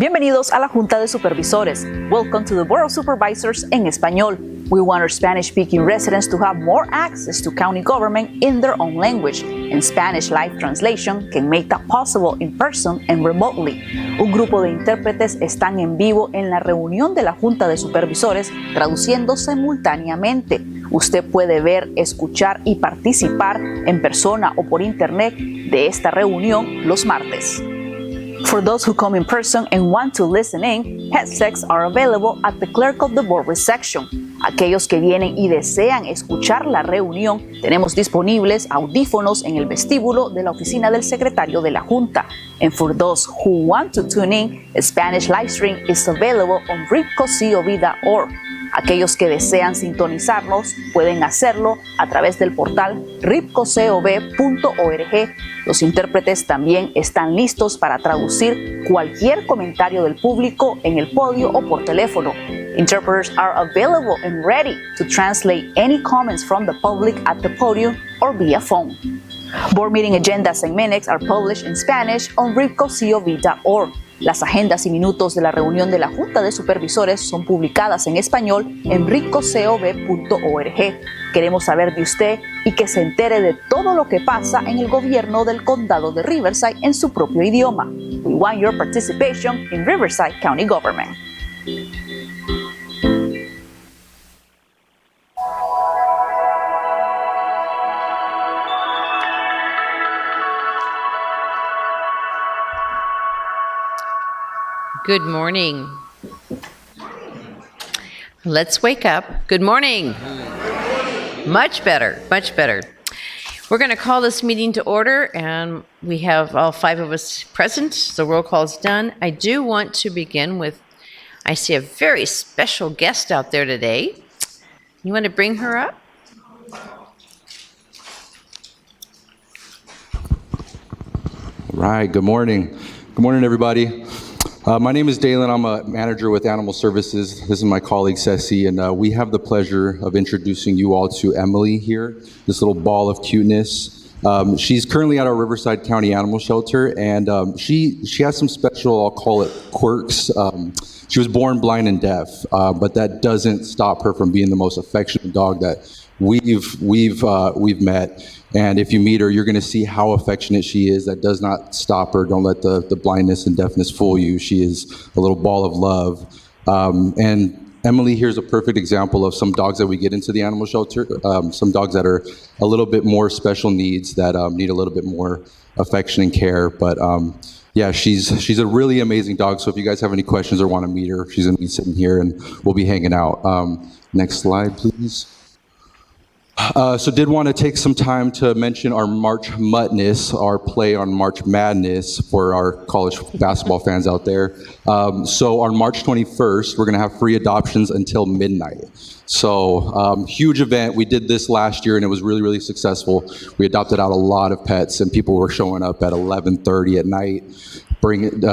Bienvenidos a la Junta de Supervisores. Welcome to the Board of Supervisors en español. We want our Spanish-speaking residents to have more access to county government in their own language, and Spanish live translation can make that possible in person and remotely. Un grupo de intérpretes están en vivo en la reunión de la Junta de Supervisores traduciendo simultáneamente. Usted puede ver, escuchar y participar en persona o por internet de esta reunión los martes. For those who come in person and want to listen in, headsets are available at the Clerk of the Board reception. Aquellos que vienen y desean escuchar la reunión, tenemos disponibles audífonos en el vestíbulo de la oficina del secretario de la Junta. And for those who want to tune in, a Spanish live stream is available on RivCo.org. Aquellos que desean sintonizarnos pueden hacerlo a través del portal RivCo.org. Los intérpretes también están listos para traducir cualquier comentario del público en el podio o por teléfono. Interpreters are available and ready to translate any comments from the public at the podium or via phone. Board meeting agendas and minutes are published in Spanish on RivCo.org. Las agendas y minutos de la reunión de la Junta de Supervisores son publicadas en español en RivCo.org. Queremos saber de usted y que se entere de todo lo que pasa en el gobierno del condado de Riverside en su propio idioma. We want your participation in Riverside County Government. Good morning. Let's wake up. Good morning. Much better, much better. We're going to call this meeting to order, and we have all 5 of us present, so roll call is done. I do want to begin with, I see a very special guest out there today. You want to bring her up? Right, good morning. Good morning, everybody. My name is Dalen. I'm a manager with Animal Services. This is my colleague, Ceci, and we have the pleasure of introducing you all to Emily here, this little ball of cuteness. She's currently at our Riverside County Animal Shelter, and she has some special, I'll call it, quirks. She was born blind and deaf, but that doesn't stop her from being the most affectionate dog that we've met. And if you meet her, you're going to see how affectionate she is. That does not stop her. Don't let the blindness and deafness fool you. She is a little ball of love. And Emily here is a perfect example of some dogs that we get into the animal shelter, some dogs that are a little bit more special needs, that need a little bit more affection and care. But yeah, she's a really amazing dog. So if you guys have any questions or want to meet her, she's going to be sitting here and we'll be hanging out. Next slide, please. So did want to take some time to mention our March Muttness, our play on March Madness for our college basketball fans out there. So on March 21st, we're going to have free adoptions until midnight. So huge event. We did this last year and it was really, really successful. We adopted out a lot of pets and people were showing up at 11:30 at night,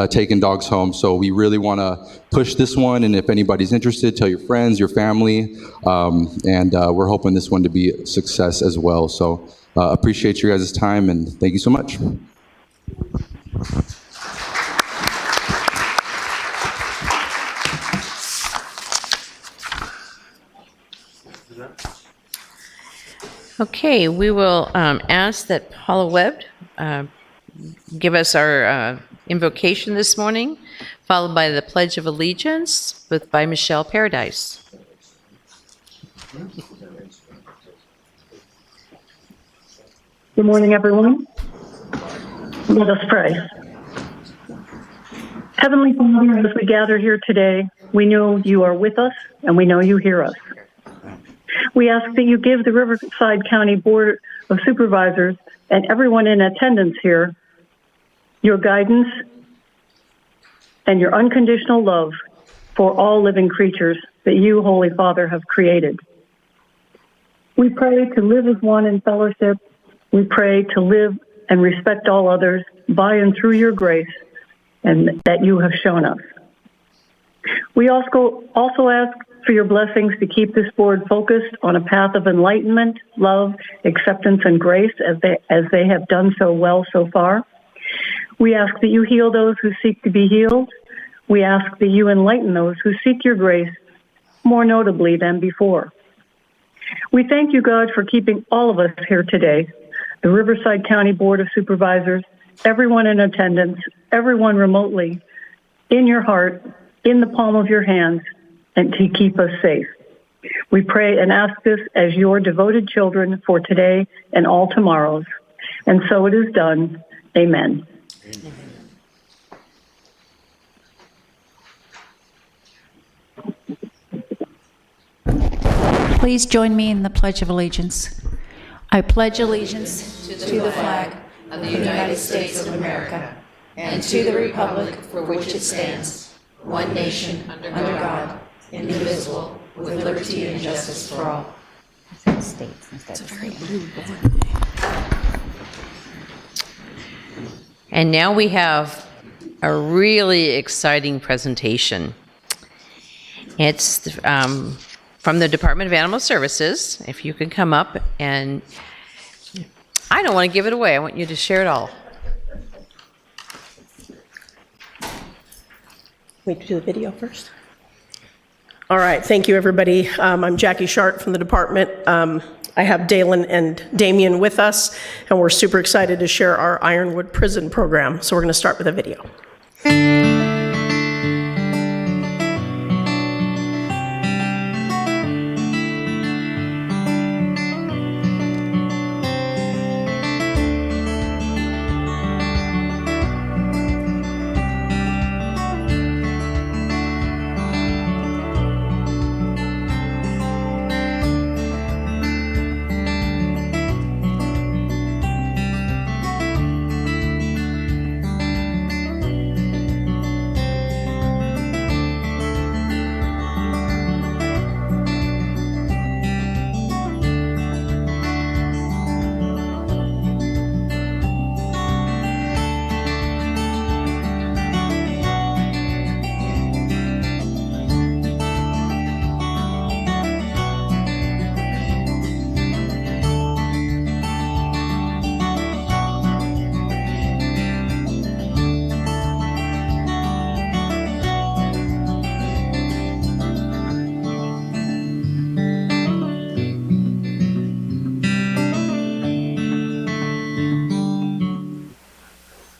taking dogs home. So we really want to push this one, and if anybody's interested, tell your friends, your family, and we're hoping this one to be a success as well. So appreciate your guys' time, and thank you so much. Okay, we will ask that Paula Webb give us our invocation this morning, followed by the Pledge of Allegiance by Michelle Paradise. Good morning, everyone. Let us pray. Heavenly Father, as we gather here today, we know you are with us and we know you hear us. We ask that you give the Riverside County Board of Supervisors and everyone in attendance here your guidance and your unconditional love for all living creatures that you, Holy Father, have created. We pray to live as one in fellowship. We pray to live and respect all others by and through your grace and that you have shown us. We also ask for your blessings to keep this board focused on a path of enlightenment, love, acceptance, and grace as they have done so well so far. We ask that you heal those who seek to be healed. We ask that you enlighten those who seek your grace more notably than before. We thank you, God, for keeping all of us here today, the Riverside County Board of Supervisors, everyone in attendance, everyone remotely, in your heart, in the palm of your hands, and to keep us safe. We pray and ask this as your devoted children for today and all tomorrows. And so it is done. Amen. Please join me in the Pledge of Allegiance. I pledge allegiance to the flag of the United States of America and to the republic for which it stands, one nation, under God, indivisible, with liberty and justice for all. And now we have a really exciting presentation. It's from the Department of Animal Services. If you can come up, and I don't want to give it away. I want you to share it all. We do the video first. All right, thank you, everybody. I'm Jackie Sharp from the department. I have Dalen and Damien with us, and we're super excited to share our Ironwood Prison program. So we're going to start with a video.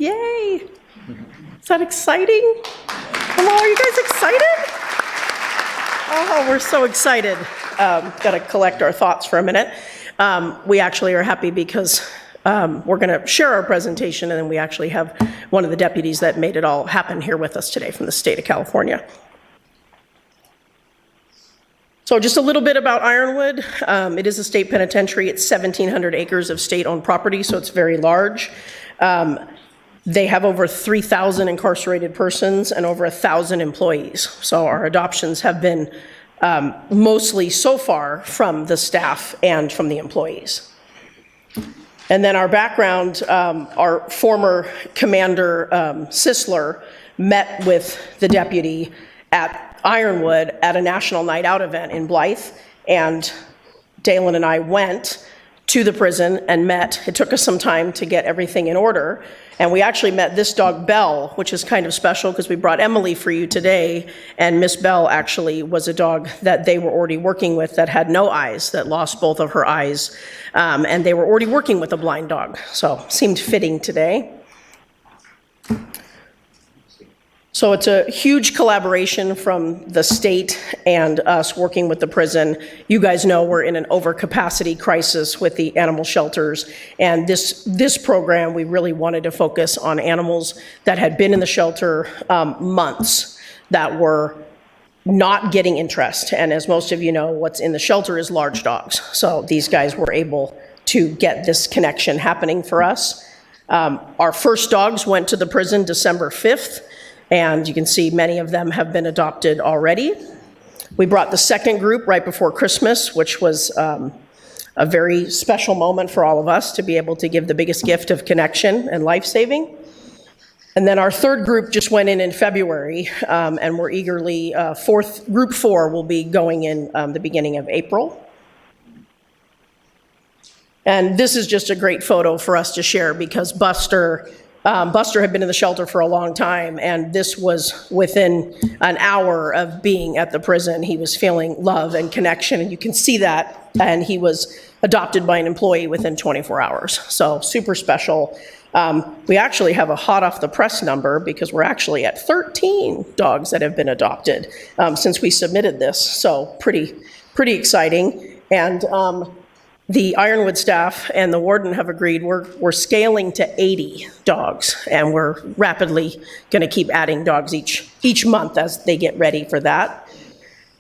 Yay! Is that exciting? Come on, are you guys excited? Oh, we're so excited. Got to collect our thoughts for a minute. We actually are happy because we're going to share our presentation, and then we actually have one of the deputies that made it all happen here with us today from the state of California. So just a little bit about Ironwood. It is a state penitentiary. It's 1,700 acres of state-owned property, so it's very large. They have over 3,000 incarcerated persons and over 1,000 employees. So our adoptions have been mostly so far from the staff and from the employees. And then our background, our former commander, Sisler, met with the deputy at Ironwood at a National Night Out event in Blythe, and Dalen and I went to the prison and met. It took us some time to get everything in order, and we actually met this dog, Belle, which is kind of special because we brought Emily for you today, and Miss Belle actually was a dog that they were already working with that had no eyes, that lost both of her eyes, and they were already working with a blind dog, so seemed fitting today. So it's a huge collaboration from the state and us working with the prison. You guys know we're in an overcapacity crisis with the animal shelters, and this program, we really wanted to focus on animals that had been in the shelter months that were not getting interest. And as most of you know, what's in the shelter is large dogs. So these guys were able to get this connection happening for us. Our first dogs went to the prison December 5th. And you can see many of them have been adopted already. We brought the second group right before Christmas, which was a very special moment for all of us to be able to give the biggest gift of connection and life-saving. And then our third group just went in February, and we're eagerly, group 4 will be going in the beginning of April. And this is just a great photo for us to share because Buster Buster had been in the shelter for a long time, and this was within an hour of being at the prison. He was feeling love and connection, and you can see that, and he was adopted by an employee within 24 hours. So super special. We actually have a hot off the press number because we're actually at 13 dogs that have been adopted since we submitted this. So pretty exciting. And the Ironwood staff and the warden have agreed we're scaling to 80 dogs, and we're rapidly going to keep adding dogs each month as they get ready for that.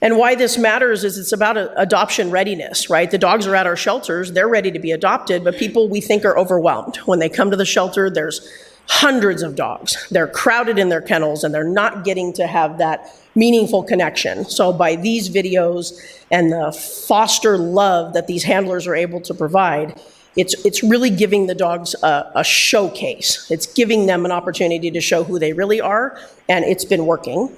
And why this matters is it's about adoption readiness, right? The dogs are at our shelters, they're ready to be adopted, but people we think are overwhelmed. When they come to the shelter, there's hundreds of dogs. They're crowded in their kennels, and they're not getting to have that meaningful connection. So by these videos and the foster love that these handlers are able to provide, it's really giving the dogs a showcase. It's giving them an opportunity to show who they really are, and it's been working.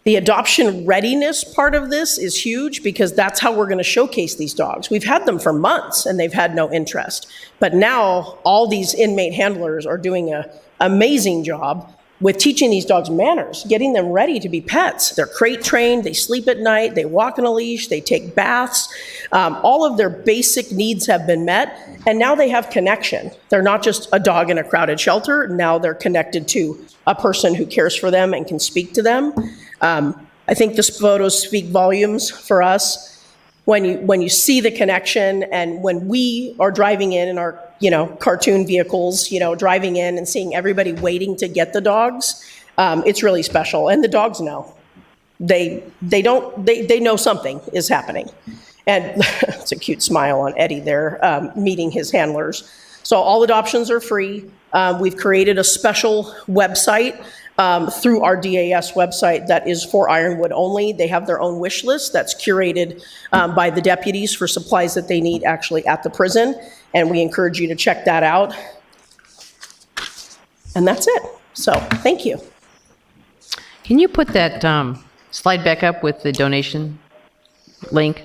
The adoption readiness part of this is huge because that's how we're going to showcase these dogs. We've had them for months and they've had no interest. But now all these inmate handlers are doing an amazing job with teaching these dogs manners, getting them ready to be pets. They're crate trained, they sleep at night, they walk on a leash, they take baths. All of their basic needs have been met, and now they have connection. They're not just a dog in a crowded shelter. Now they're connected to a person who cares for them and can speak to them. I think the photos speak volumes for us. When you see the connection, and when we are driving in our cartoon vehicles, driving in and seeing everybody waiting to get the dogs, it's really special. And the dogs know. They know something is happening. And it's a cute smile on Eddie there, meeting his handlers. So all adoptions are free. We've created a special website through our DAS website that is for Ironwood only. They have their own wish list that's curated by the deputies for supplies that they need actually at the prison, and we encourage you to check that out. And that's it. So thank you. Can you put that slide back up with the donation link?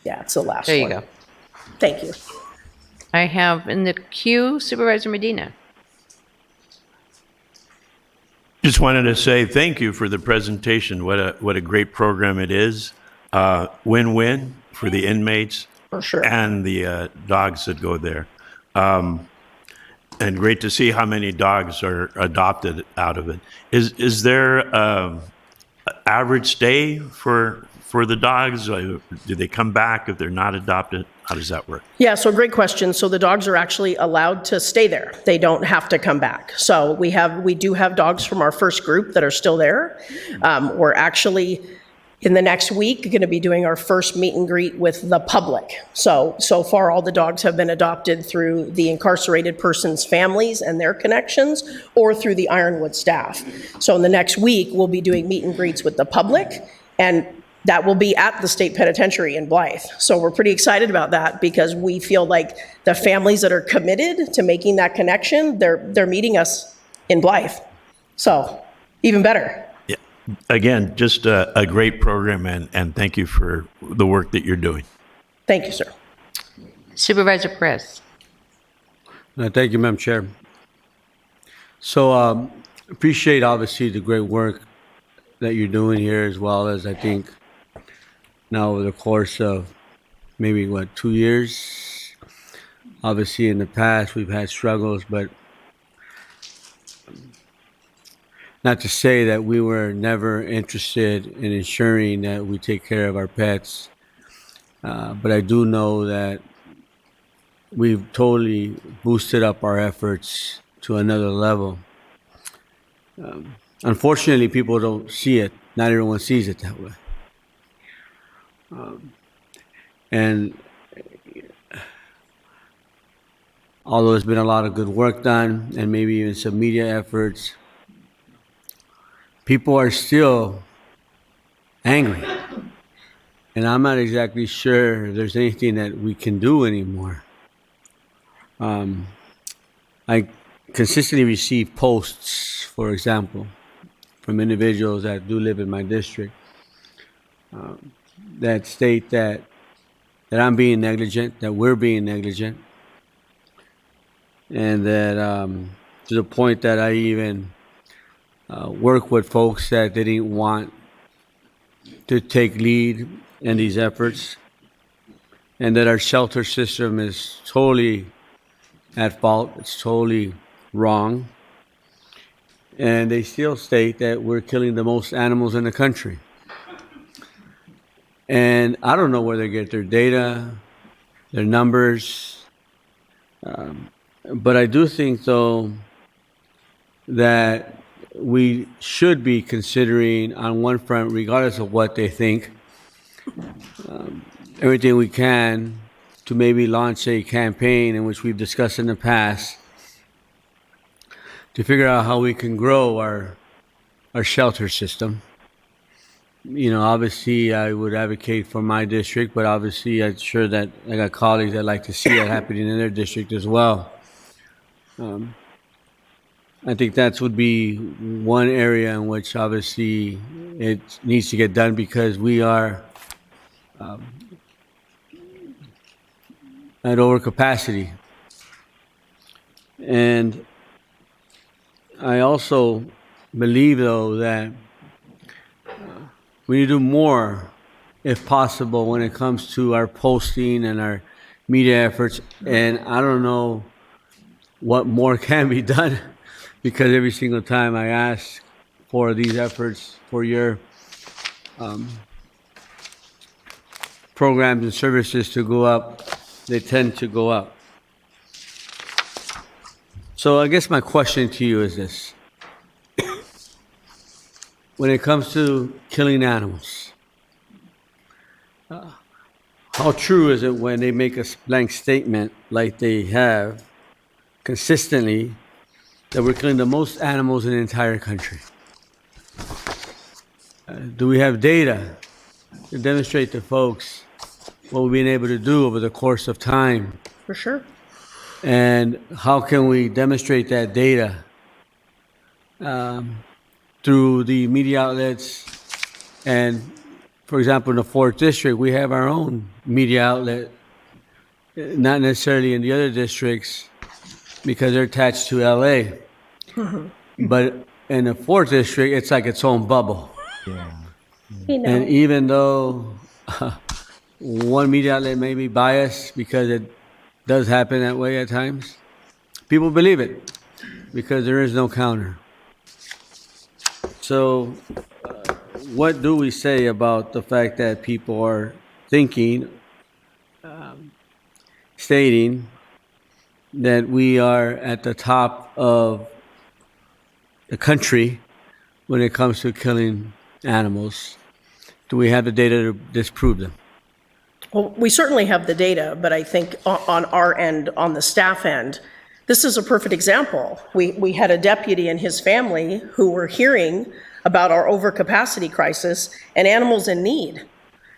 Yeah, it's the last one. There you go. Thank you. I have in the queue Supervisor Medina. Just wanted to say thank you for the presentation. What a great program it is. Win-win for the inmates For sure. and the dogs that go there. And great to see how many dogs are adopted out of it. Is there an average stay for the dogs? Do they come back if they're not adopted? How does that work? Yeah, so great question. So the dogs are actually allowed to stay there. They don't have to come back. So we do have dogs from our first group that are still there. We're actually, in the next week, going to be doing our first meet and greet with the public. So far, all the dogs have been adopted through the incarcerated person's families and their connections, or through the Ironwood staff. So in the next week, we'll be doing meet and greets with the public, and that will be at the state penitentiary in Blythe. So we're pretty excited about that because we feel like the families that are committed to making that connection, they're meeting us in Blythe. So even better. Yeah. Again, just a great program, and thank you for the work that you're doing. Thank you, sir. Supervisor Perez. Thank you, Madam Chair. So appreciate, obviously, the great work that you're doing here, as well as I think now over the course of maybe, 2 years. Obviously, in the past, we've had struggles, but not to say that we were never interested in ensuring that we take care of our pets. But I do know that we've totally boosted up our efforts to another level. Unfortunately, people don't see it. Not everyone sees it that way. And although there's been a lot of good work done and maybe even some media efforts, people are still angry. And I'm not exactly sure there's anything that we can do anymore. I consistently receive posts, for example, from individuals that do live in my district that state that that I'm being negligent, that we're being negligent, and that to the point that I even work with folks that they didn't want to take lead in these efforts, and that our shelter system is totally at fault. It's totally wrong. And they still state that we're killing the most animals in the country. And I don't know where they get their data, their numbers. But I do think, though, that we should be considering on one front, regardless of what they think, everything we can to maybe launch a campaign in which we've discussed in the past to figure out how we can grow our shelter system. You know, obviously I would advocate for my district, but obviously I'm sure that I got colleagues that like to see that happening in their district as well. I think that would be one area in which obviously it needs to get done, because we are at overcapacity. And I also believe, though, that we need to do more, if possible, when it comes to our posting and our media efforts. And I don't know what more can be done, because every single time I ask for these efforts, for your programs and services to go up, they tend to go up. So I guess my question to you is this. When it comes to killing animals, how true is it when they make a blank statement like they have consistently that we're killing the most animals in the entire country? Do we have data to demonstrate to folks what we've been able to do over the course of time? For sure. And how can we demonstrate that data through the media outlets? And for example, in the 4th District, we have our own media outlet, not necessarily in the other districts because they're attached to LA. But in the 4th District, it's like its own bubble. Yeah. And even though one media outlet may be biased, because it does happen that way at times, people believe it because there is no counter. So what do we say about the fact that people are thinking, stating that we are at the top of the country when it comes to killing animals? Do we have the data to disprove them? Well, we certainly have the data, but I think on our end, on the staff end, this is a perfect example. We had a deputy and his family who were hearing about our overcapacity crisis and animals in need.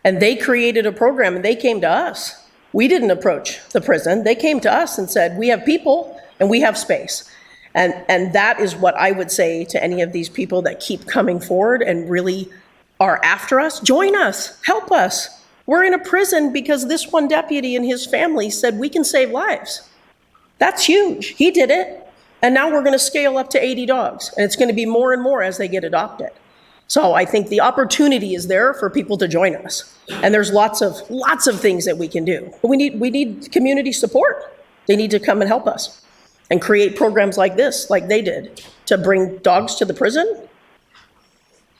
And they created a program and they came to us. We didn't approach the prison. They came to us and said, we have people and we have space. And that is what I would say to any of these people that keep coming forward and really are after us. Join us, help us. We're in a prison because this one deputy and his family said we can save lives. That's huge. He did it. And now we're going to scale up to 80 dogs. And it's going to be more and more as they get adopted. So I think the opportunity is there for people to join us. And there's lots of things that we can do. But we need community support. They need to come and help us and create programs like this, like they did, to bring dogs to the prison.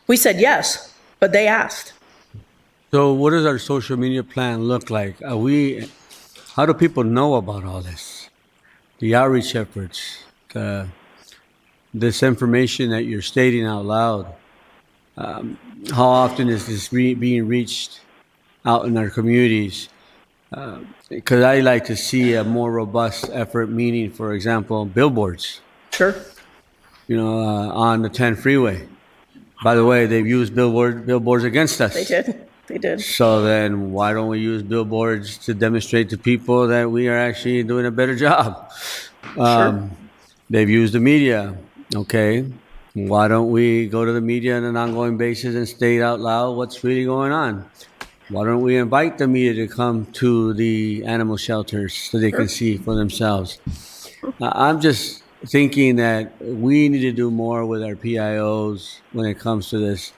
We said yes, but they asked. So what does our social media plan look like? How do people know about all this? The outreach efforts, this information that you're stating out loud. How often is this being reached out in our communities? Because I like to see a more robust effort, meaning, for example, billboards. Sure. On the 10 freeway. By the way, they've used billboards against us. They did. So then why don't we use billboards to demonstrate to people that we are actually doing a better job? Sure. They've used the media. Okay. Why don't we go to the media on an ongoing basis and state out loud what's really going on? why don't we invite the media to come to the animal shelters so they can see for themselves? I'm just thinking that we need to do more with our PIOs when it comes to this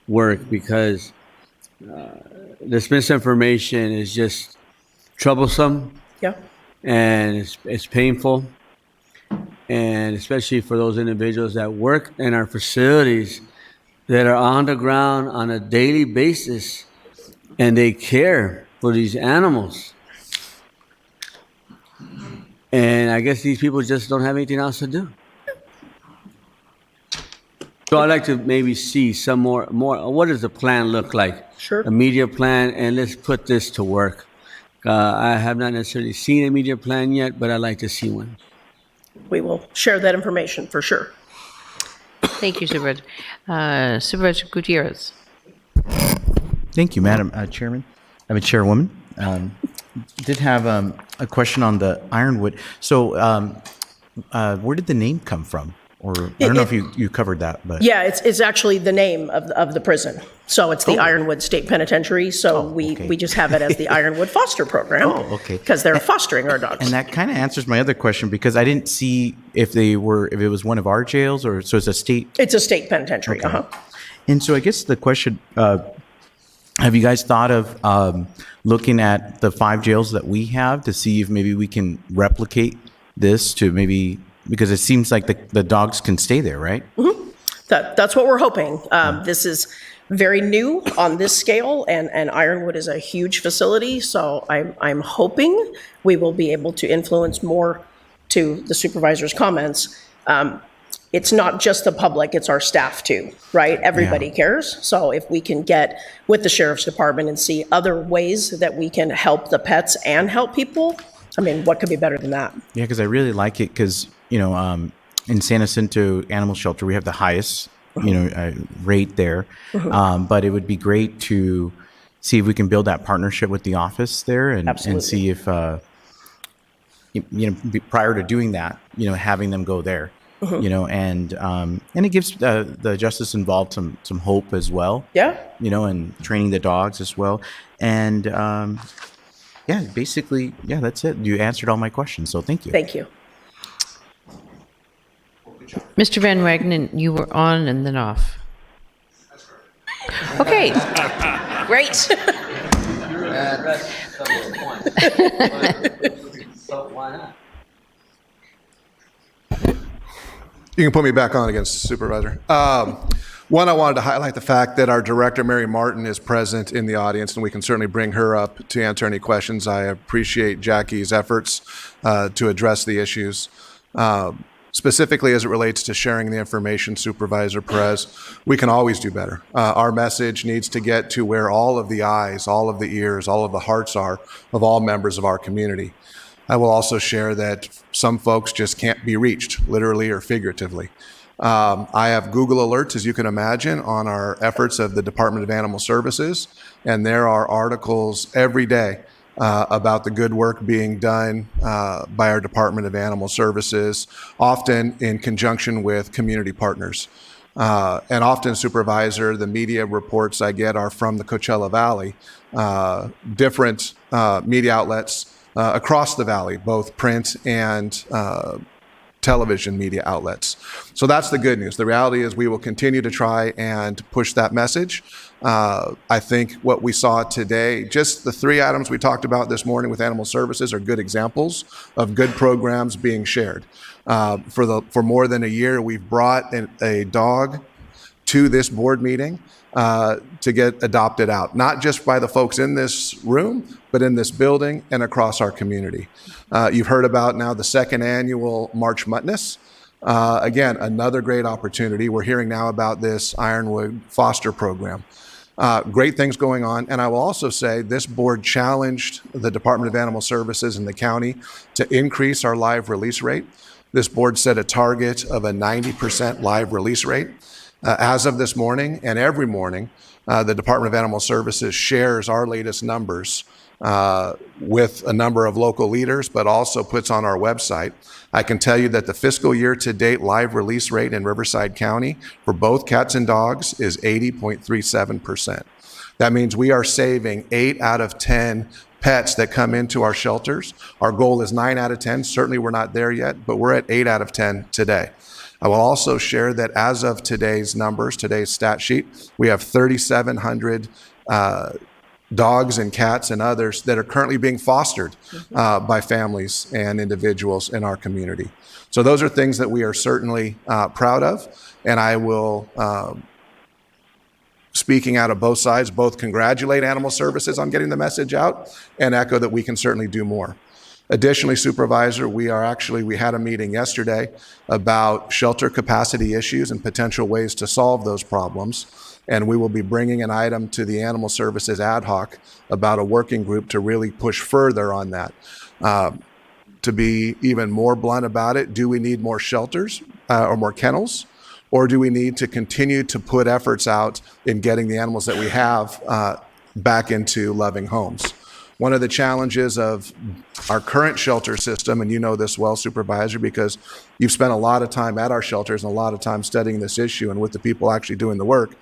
work, because this misinformation is just troublesome, Yeah. and it's painful, and especially for those individuals that work in our facilities that are on the ground on a daily basis, and they care for these animals. And I guess these people just don't have anything else to do. So I'd like to maybe see some more. What does the plan look like? Sure. A media plan, and let's put this to work. I have not necessarily seen a media plan yet, but I'd like to see one. We will share that information for sure. Thank you, Supervisor. Supervisor Gutierrez. Thank you, Madam Chairwoman. Did have a question on the Ironwood. So, where did the name come from? Or I don't know if you covered that, but Yeah, it's actually the name of the prison. So it's the Ironwood State Penitentiary. So we just have it as the Ironwood Foster Program. Oh, okay. Because they're fostering our dogs. and that kind of answers my other question, because I didn't see if it was one of our jails, or so it's a state. It's a state penitentiary. Okay. And so I guess the question, have you guys thought of looking at the 5 jails that we have to see if maybe we can replicate this to maybe, because it seems like the dogs can stay there, right? Mm-hmm. That's what we're hoping. This is very new on this scale, and Ironwood is a huge facility. So I'm hoping we will be able to influence more to the supervisor's comments. It's not just the public, it's our staff too, right? Everybody cares. So if we can get with the sheriff's department and see other ways that we can help the pets and help people, I mean, what could be better than that? Yeah, because I really like it, because, in San Jacinto Animal Shelter, we have the highest, rate there. But it would be great to see if we can build that partnership with the office there, and see if, prior to doing that, having them go there. And it gives the justice involved some hope as well. Yeah. And training the dogs as well. And basically, that's it. You answered all my questions, so thank you. Thank you. Mr. Van Wagenen, you were on and then off. Okay. Great. You can put me back on again, Supervisor. One, I wanted to highlight the fact that our director, Mary Martin, is present in the audience, and we can certainly bring her up to answer any questions. I appreciate Jackie's efforts to address the issues. Specifically as it relates to sharing the information, Supervisor Perez, we can always do better. Our message needs to get to where all of the eyes, all of the ears, all of the hearts are of all members of our community. I will also share that some folks just can't be reached, literally or figuratively. I have Google alerts, as you can imagine, on our efforts of the Department of Animal Services, and there are articles every day about the good work being done by our Department of Animal Services, often in conjunction with community partners. And often, Supervisor, the media reports I get are from the Coachella Valley, different media outlets across the valley, both print and television media outlets. So that's the good news. The reality is we will continue to try and push that message. I think what we saw today, just the 3 items we talked about this morning with Animal Services, are good examples of good programs being shared. For more than a year, we've brought a dog to this board meeting to get adopted out, not just by the folks in this room, but in this building and across our community. You've heard about now the 2nd annual March Madness. Again, another great opportunity. We're hearing now about this Ironwood Foster Program. Great things going on. And I will also say this board challenged the Department of Animal Services and the county to increase our live release rate. This board set a target of a 90% live release rate. As of this morning and every morning, the Department of Animal Services shares our latest numbers with a number of local leaders, but also puts on our website. I can tell you that the fiscal year to date live release rate in Riverside County for both cats and dogs is 80.37%. That means we are saving 8 out of 10 pets that come into our shelters. Our goal is 9 out of 10. Certainly we're not there yet, but we're at 8 out of 10 today. I will also share that as of today's numbers, today's stat sheet, we have 3,700 dogs and cats and others that are currently being fostered by families and individuals in our community. So those are things that we are certainly proud of, and I will, speaking out of both sides, both congratulate Animal Services on getting the message out and echo that we can certainly do more. Additionally, Supervisor, we had a meeting yesterday about shelter capacity issues and potential ways to solve those problems. And we will be bringing an item to the Animal Services ad hoc about a working group to really push further on that. To be even more blunt about it, do we need more shelters or more kennels? Or do we need to continue to put efforts out in getting the animals that we have back into loving homes? One of the challenges of our current shelter system, and you know this well, Supervisor, because you've spent a lot of time at our shelters and a lot of time studying this issue and with the people actually doing the work.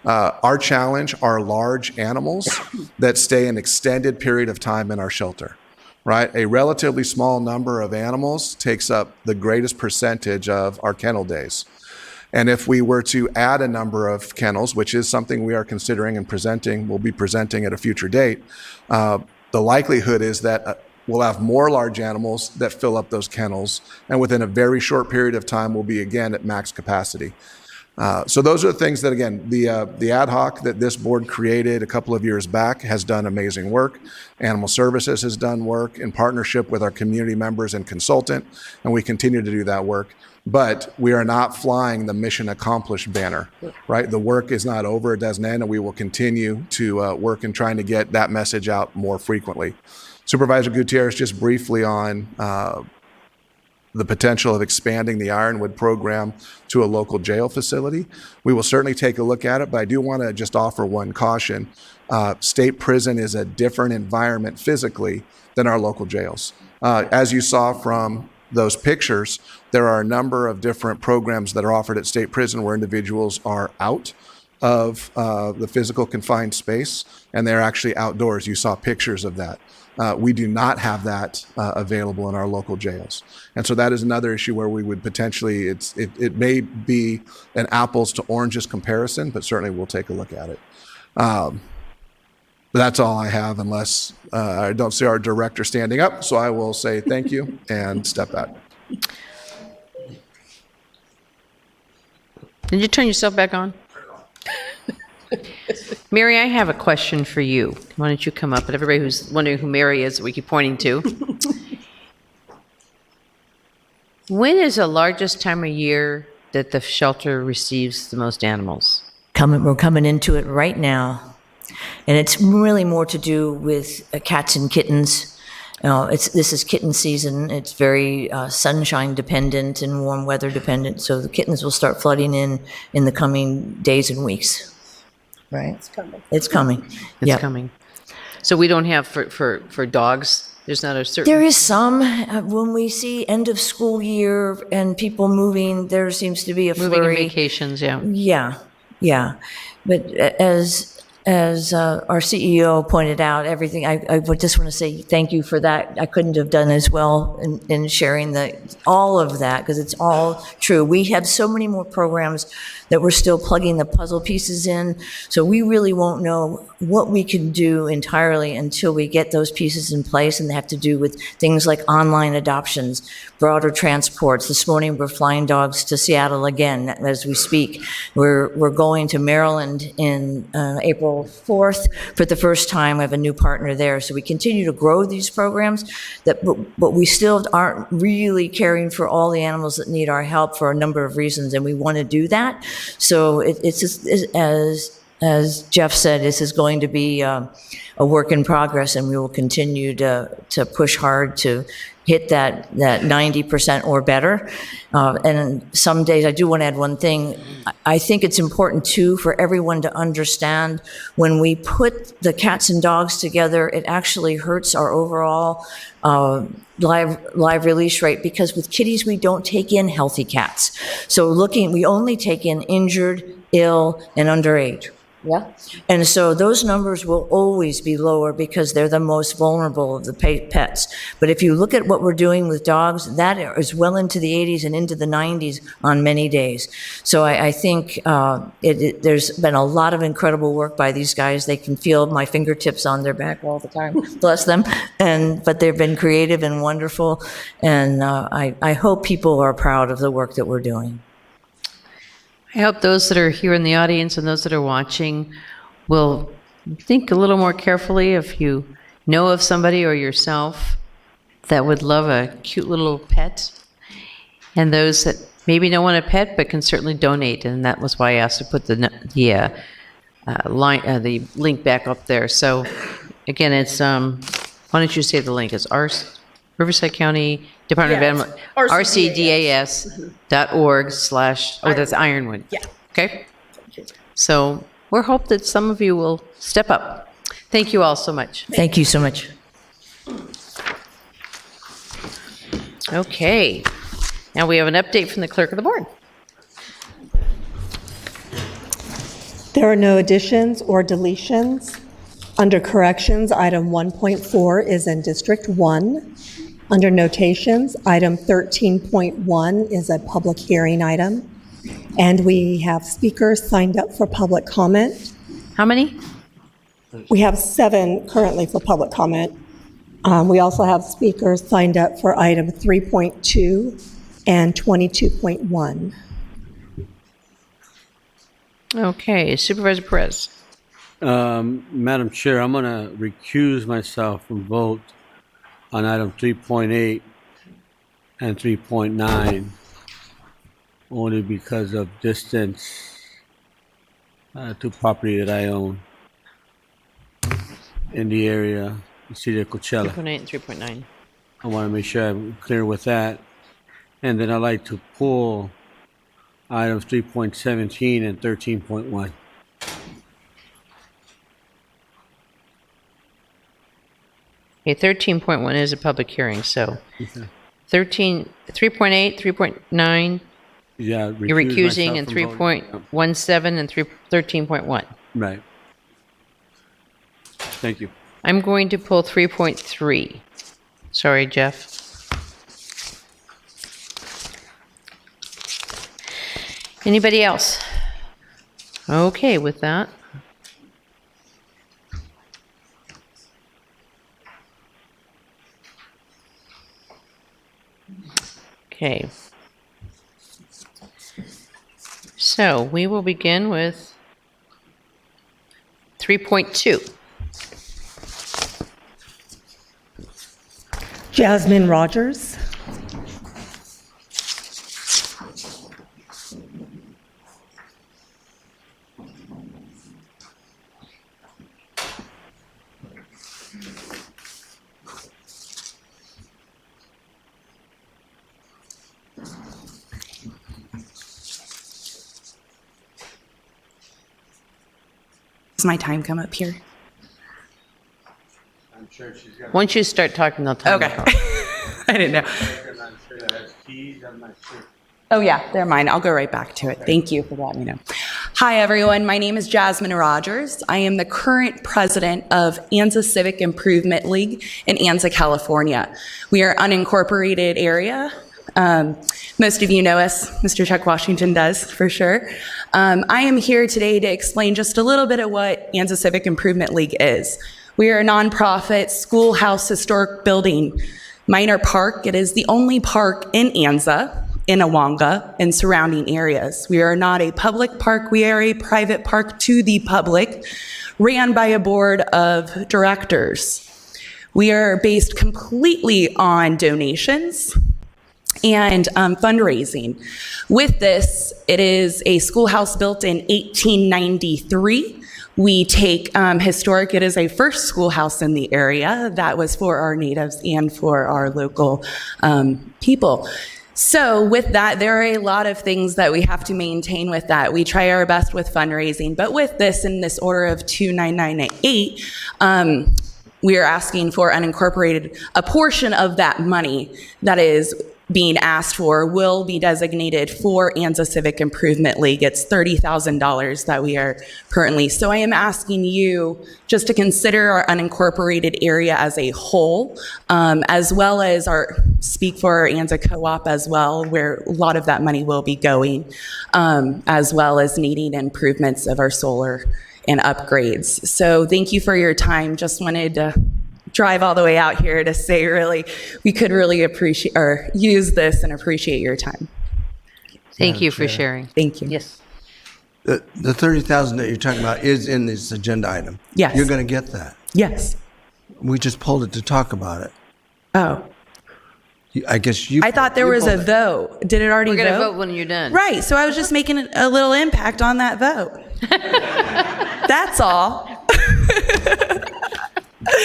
Our challenge are large animals that stay an extended period of time in our shelter, right? A relatively small number of animals takes up the greatest percentage of our kennel days. And if we were to add a number of kennels, which is something we are considering and we'll be presenting at a future date, the likelihood is that we'll have more large animals that fill up those kennels, and within a very short period of time, we'll be again at max capacity. So those are the things that, again, the ad hoc that this board created a couple of years back has done amazing work. Animal Services has done work in partnership with our community members and consultant, and we continue to do that work. But we are not flying the mission accomplished banner, right? The work is not over, it doesn't end, and we will continue to work in trying to get that message out more frequently. Supervisor Gutierrez, just briefly on the potential of expanding the Ironwood program to a local jail facility. We will certainly take a look at it, but I do want to just offer one caution. State prison is a different environment physically than our local jails. As you saw from those pictures, there are a number of different programs that are offered at state prison where individuals are out of the physical confined space and they're actually outdoors. You saw pictures of that. We do not have that available in our local jails. And so that is another issue where we would potentially, it may be an apples to oranges comparison, but certainly we'll take a look at it. But that's all I have, unless I don't see our director standing up. So I will say thank you and step back. Did you turn yourself back on? Mary, I have a question for you. Why don't you come up? And everybody who's wondering who Mary is that we keep pointing to. When is the largest time of year that the shelter receives the most animals? We're coming into it right now. And it's really more to do with cats and kittens. This is kitten season. It's very sunshine dependent and warm weather dependent. So the kittens will start flooding in the coming days and weeks. Right? It's coming. It's coming. It's coming. So we don't have for dogs. There's not a certain. There is some. When we see end of school year and people moving, there seems to be a flurry. Moving and vacations, yeah. Yeah. But as our CEO pointed out, everything, I would just want to say thank you for that. I couldn't have done as well in sharing all of that, because it's all true. We have so many more programs that we're still plugging the puzzle pieces in, so we really won't know what we can do entirely until we get those pieces in place, and they have to do with things like online adoptions, broader transports. This morning we're flying dogs to Seattle again as we speak. We're going to Maryland in April 4th for the first time. We have a new partner there, so we continue to grow these programs, but we still aren't really caring for all the animals that need our help for a number of reasons, and we want to do that. So it's just, as Jeff said, this is going to be a work in progress, and we will continue to push hard to hit that 90% or better. And some days, I do want to add one thing. I think it's important, too, for everyone to understand when we put the cats and dogs together, it actually hurts our overall live release rate, because with kitties, we don't take in healthy cats. So we only take in injured, ill, and underage. Yeah. And so those numbers will always be lower because they're the most vulnerable of the pets. But if you look at what we're doing with dogs, that is well into the 80s and into the 90s on many days. So I think there's been a lot of incredible work by these guys. They can feel my fingertips on their back all the time, bless them. But they've been creative and wonderful. And I hope people are proud of the work that we're doing. I hope those that are here in the audience and those that are watching will think a little more carefully if you know of somebody or yourself that would love a cute little pet, and those that maybe don't want a pet but can certainly donate. And that was why I asked to put the link back up there. So again, it's why don't you say the link? It's Riverside County Department of Animal, rcdas.org/ that's Ironwood. Yeah. Okay. So we're hope that some of you will step up. Thank you all so much. Thank you so much. Okay. Now we have an update from the clerk of the board. There are no additions or deletions. Under corrections, item 1.4 is in District 1. Under notations, item 13.1 is a public hearing item. And we have speakers signed up for public comment. How many? We have 7 currently for public comment. We also have speakers signed up for item 3.2 and 22.1. Okay, Supervisor Perez. Madam Chair, I'm going to recuse myself from vote on item 3.8 and 3.9, only because of distance to property that I own in the area, the city of Coachella. 3.8 and 3.9. I want to make sure I'm clear with that. And then I'd like to pull items 3.17 and 13.1. Okay, 13.1 is a public hearing, so 3.8, 3.9, Yeah, you're recusing, and myself from voting. 3.17 and 13.1. Right. Thank you. I'm going to pull 3.3. Sorry, Jeff. Anybody else? Okay, with that. Okay. So we will begin with 3.2. Jasmine Rogers. Does my time come up here? I'm sure she's got. Once you start talking, they'll tell Okay. I didn't know. I'm sure that has keys. I'm not sure. Oh yeah, they're mine. I'll go right back to it. Thank you for letting me know. Hi everyone, my name is Jasmine Rogers. I am the current president of Anza Civic Improvement League in Anza, California. We are an unincorporated area. Most of you know us, Mr. Chuck Washington does for sure. I am here today to explain just a little bit of what Anza Civic Improvement League is. We are a nonprofit schoolhouse historic building minor park. It is the only park in Anza, in Awanga, and surrounding areas. We are not a public park. We are a private park to the public, ran by a board of directors. We are based completely on donations and fundraising. With this, it is a schoolhouse built in 1893. We take historic, it is a first schoolhouse in the area that was for our natives and for our local people. So with that, there are a lot of things that we have to maintain with that. We try our best with fundraising, but with this, in this order of 29988, we are asking for unincorporated, a portion of that money that is being asked for will be designated for Anza Civic Improvement League. It's $30,000 that we are currently. So I am asking you just to consider our unincorporated area as a whole, as well as speak for our Anza Co-op as well, where a lot of that money will be going, as well as needing improvements of our solar and upgrades. So thank you for your time. Just wanted to drive all the way out here to say really we could really appreciate or use this and appreciate your time. Thank you for sharing. Thank you. Yes. The 30,000 that you're talking about is in this agenda item. Yes. You're going to get that. Yes. We just pulled it to talk about it. Oh. I guess you. I thought there was a vote. Did it already We're going to vote? vote when you're done. Right. So I was just making a little impact on that vote. That's all.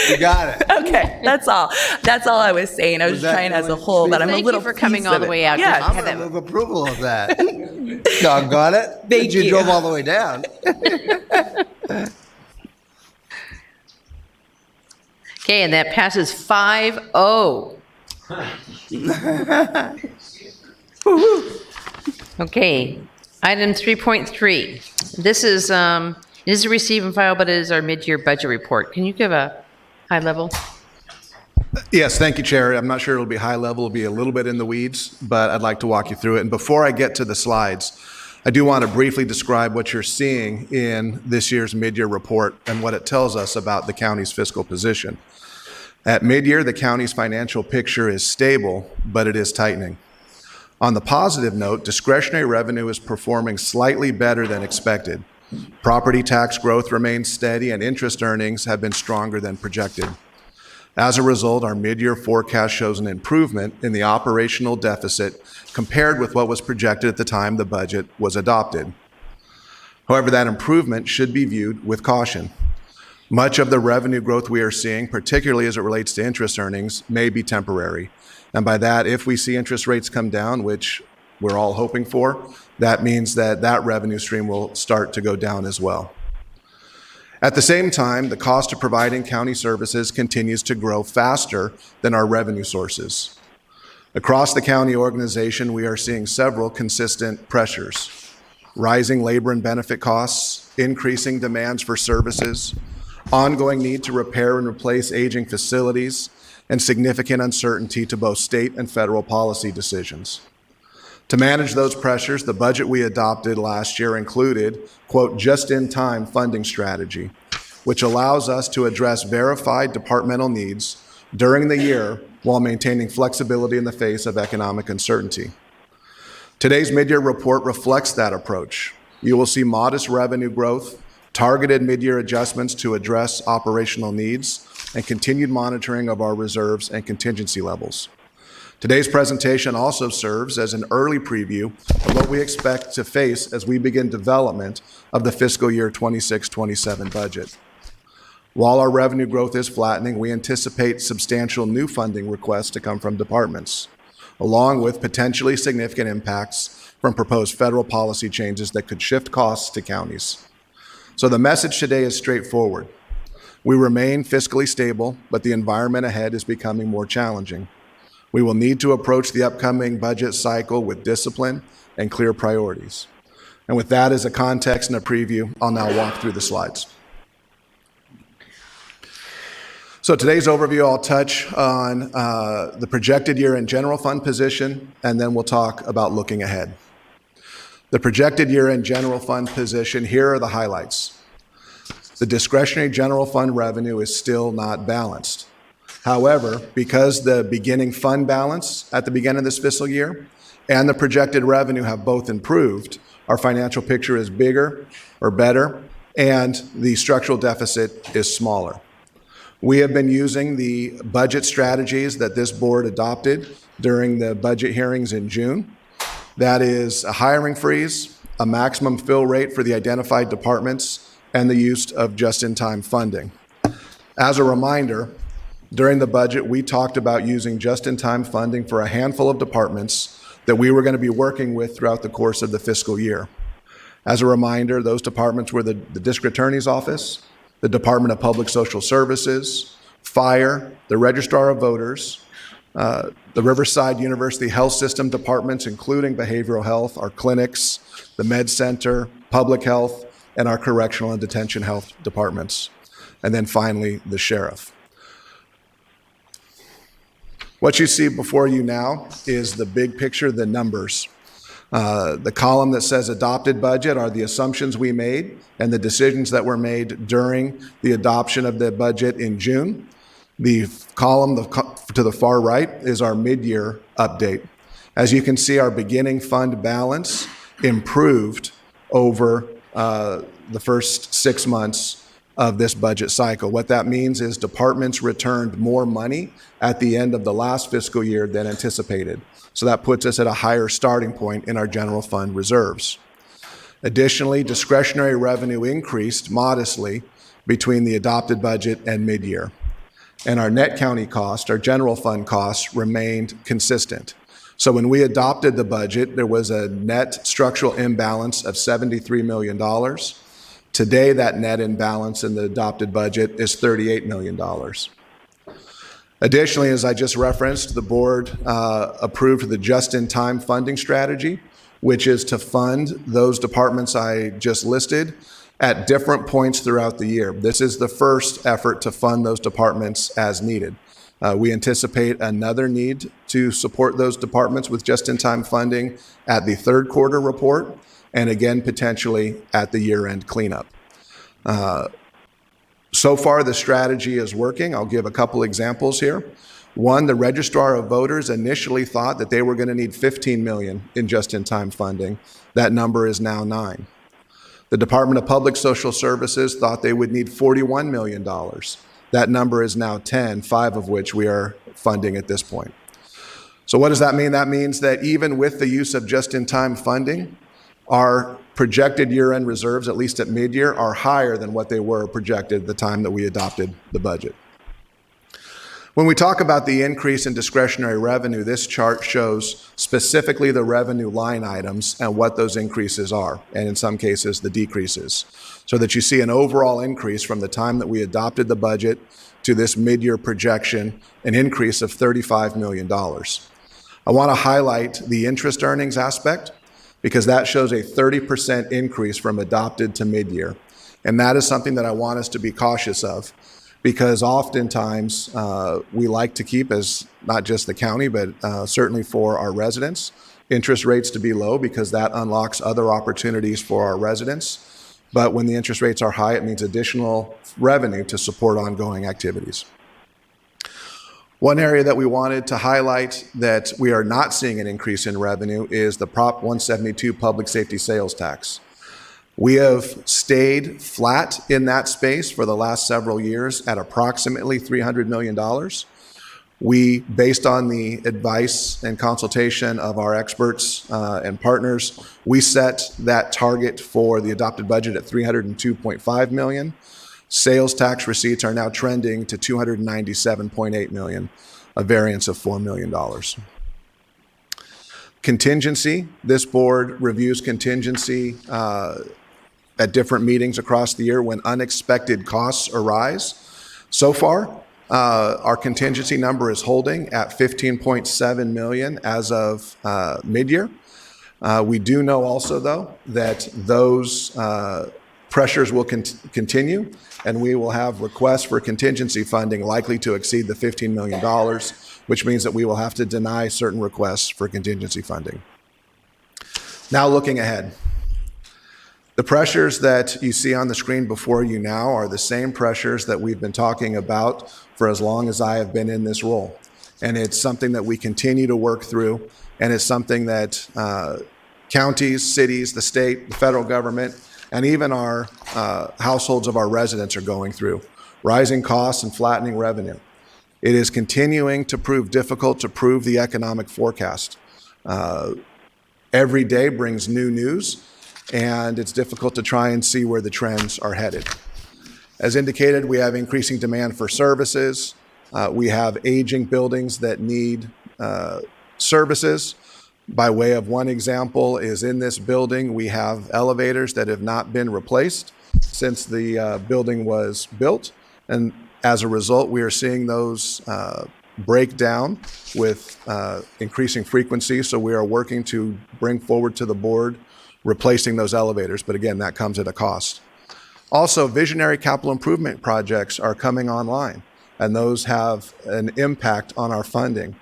You got it. Okay, that's all. That's all I was saying. I was just trying as a whole, but I'm a Thank little you for coming piece all of the it. way out. Yeah. I'm going to move approval of that. Doggone it. Thank you you. drove all the way down. Okay, and that passes 5-0. Okay, item 3.3. This is, it is a receive and file, but it is our mid-year budget report. Can you give a high level? Yes, thank you, Chair. I'm not sure it'll be high level, it'll be a little bit in the weeds, but I'd like to walk you through it. And before I get to the slides, I do want to briefly describe what you're seeing in this year's mid-year report and what it tells us about the county's fiscal position. At mid-year, the county's financial picture is stable, but it is tightening. On the positive note, discretionary revenue is performing slightly better than expected. Property tax growth remains steady and interest earnings have been stronger than projected. As a result, our mid-year forecast shows an improvement in the operational deficit compared with what was projected at the time the budget was adopted. However, that improvement should be viewed with caution. Much of the revenue growth we are seeing, particularly as it relates to interest earnings, may be temporary. And by that, if we see interest rates come down, which we're all hoping for, that means that that revenue stream will start to go down as well. At the same time, the cost of providing county services continues to grow faster than our revenue sources. Across the county organization, we are seeing several consistent pressures: rising labor and benefit costs, increasing demands for services, ongoing need to repair and replace aging facilities, and significant uncertainty to both state and federal policy decisions. To manage those pressures, the budget we adopted last year included, quote, just-in-time funding strategy, which allows us to address verified departmental needs during the year while maintaining flexibility in the face of economic uncertainty. Today's mid-year report reflects that approach. You will see modest revenue growth, targeted mid-year adjustments to address operational needs, and continued monitoring of our reserves and contingency levels. Today's presentation also serves as an early preview of what we expect to face as we begin development of the fiscal year 26-27 budget. While our revenue growth is flattening, we anticipate substantial new funding requests to come from departments, along with potentially significant impacts from proposed federal policy changes that could shift costs to counties. So the message today is straightforward. We remain fiscally stable, but the environment ahead is becoming more challenging. We will need to approach the upcoming budget cycle with discipline and clear priorities. And with that as a context and a preview, I'll now walk through the slides. So today's overview, I'll touch on the projected year-end general fund position, and then we'll talk about looking ahead. The projected year-end general fund position, here are the highlights. The discretionary general fund revenue is still not balanced. However, because the beginning fund balance at the beginning of this fiscal year and the projected revenue have both improved, our financial picture is bigger or better, and the structural deficit is smaller. We have been using the budget strategies that this board adopted during the budget hearings in June. That is a hiring freeze, a maximum fill rate for the identified departments, and the use of just-in-time funding. As a reminder, during the budget, we talked about using just-in-time funding for a handful of departments that we were going to be working with throughout the course of the fiscal year. As a reminder, those departments were the District Attorney's Office, the Department of Public Social Services, Fire, the Registrar of Voters, The Riverside University Health System departments, including behavioral health, our clinics, the med center, public health, and our correctional and detention health departments. And then finally, the sheriff. What you see before you now is the big picture, the numbers. The column that says adopted budget are the assumptions we made and the decisions that were made during the adoption of the budget in June. The column to the far right is our mid-year update. As you can see, our beginning fund balance improved over the first 6 months of this budget cycle. What that means is departments returned more money at the end of the last fiscal year than anticipated. So that puts us at a higher starting point in our general fund reserves. Additionally, discretionary revenue increased modestly between the adopted budget and mid-year. And our net county cost, our general fund costs, remained consistent. So when we adopted the budget, there was a net structural imbalance of $73 million. Today, that net imbalance in the adopted budget is $38 million. Additionally, as I just referenced, the board approved the just-in-time funding strategy, which is to fund those departments I just listed at different points throughout the year. This is the first effort to fund those departments as needed. We anticipate another need to support those departments with just-in-time funding at the third quarter report, and again, potentially at the year-end cleanup. So far, the strategy is working. I'll give a couple examples here. One, the Registrar of Voters initially thought that they were going to need $15 million in just-in-time funding. That number is now $9 million. The Department of Public Social Services thought they would need $41 million. That number is now 10, 5 of which we are funding at this point. So what does that mean? That means that even with the use of just-in-time funding, our projected year-end reserves, at least at mid-year, are higher than what they were projected at the time that we adopted the budget. When we talk about the increase in discretionary revenue, this chart shows specifically the revenue line items and what those increases are, and in some cases, the decreases, so that you see an overall increase from the time that we adopted the budget to this mid-year projection, an increase of $35 million. I want to highlight the interest earnings aspect because that shows a 30% increase from adopted to mid-year, and that is something that I want us to be cautious of, because oftentimes we like to keep, as not just the county, but certainly for our residents, interest rates to be low because that unlocks other opportunities for our residents. But when the interest rates are high, it means additional revenue to support ongoing activities. One area that we wanted to highlight that we are not seeing an increase in revenue is the Prop 172 public safety sales tax. We have stayed flat in that space for the last several years at approximately $300 million. We, based on the advice and consultation of our experts and partners, we set that target for the adopted budget at $302.5 million. Sales tax receipts are now trending to $297.8 million, a variance of $4 million. Contingency, this board reviews contingency at different meetings across the year when unexpected costs arise. So far, our contingency number is holding at $15.7 million as of mid-year. We do know also, though, that those pressures will continue, and we will have requests for contingency funding likely to exceed the $15 million, which means that we will have to deny certain requests for contingency funding. Now looking ahead. The pressures that you see on the screen before you now are the same pressures that we've been talking about for as long as I have been in this role. And it's something that we continue to work through, and it's something that counties, cities, the state, the federal government, and even our households of our residents are going through. Rising costs and flattening revenue. It is continuing to prove difficult to prove the economic forecast. Every day brings new news, and it's difficult to try and see where the trends are headed. As indicated, we have increasing demand for services. We have aging buildings that need services. By way of one example is in this building, we have elevators that have not been replaced since the building was built. And as a result, we are seeing those break down with increasing frequency, so we are working to bring forward to the board replacing those elevators, but again, that comes at a cost. Also, visionary capital improvement projects are coming online, and those have an impact on our funding.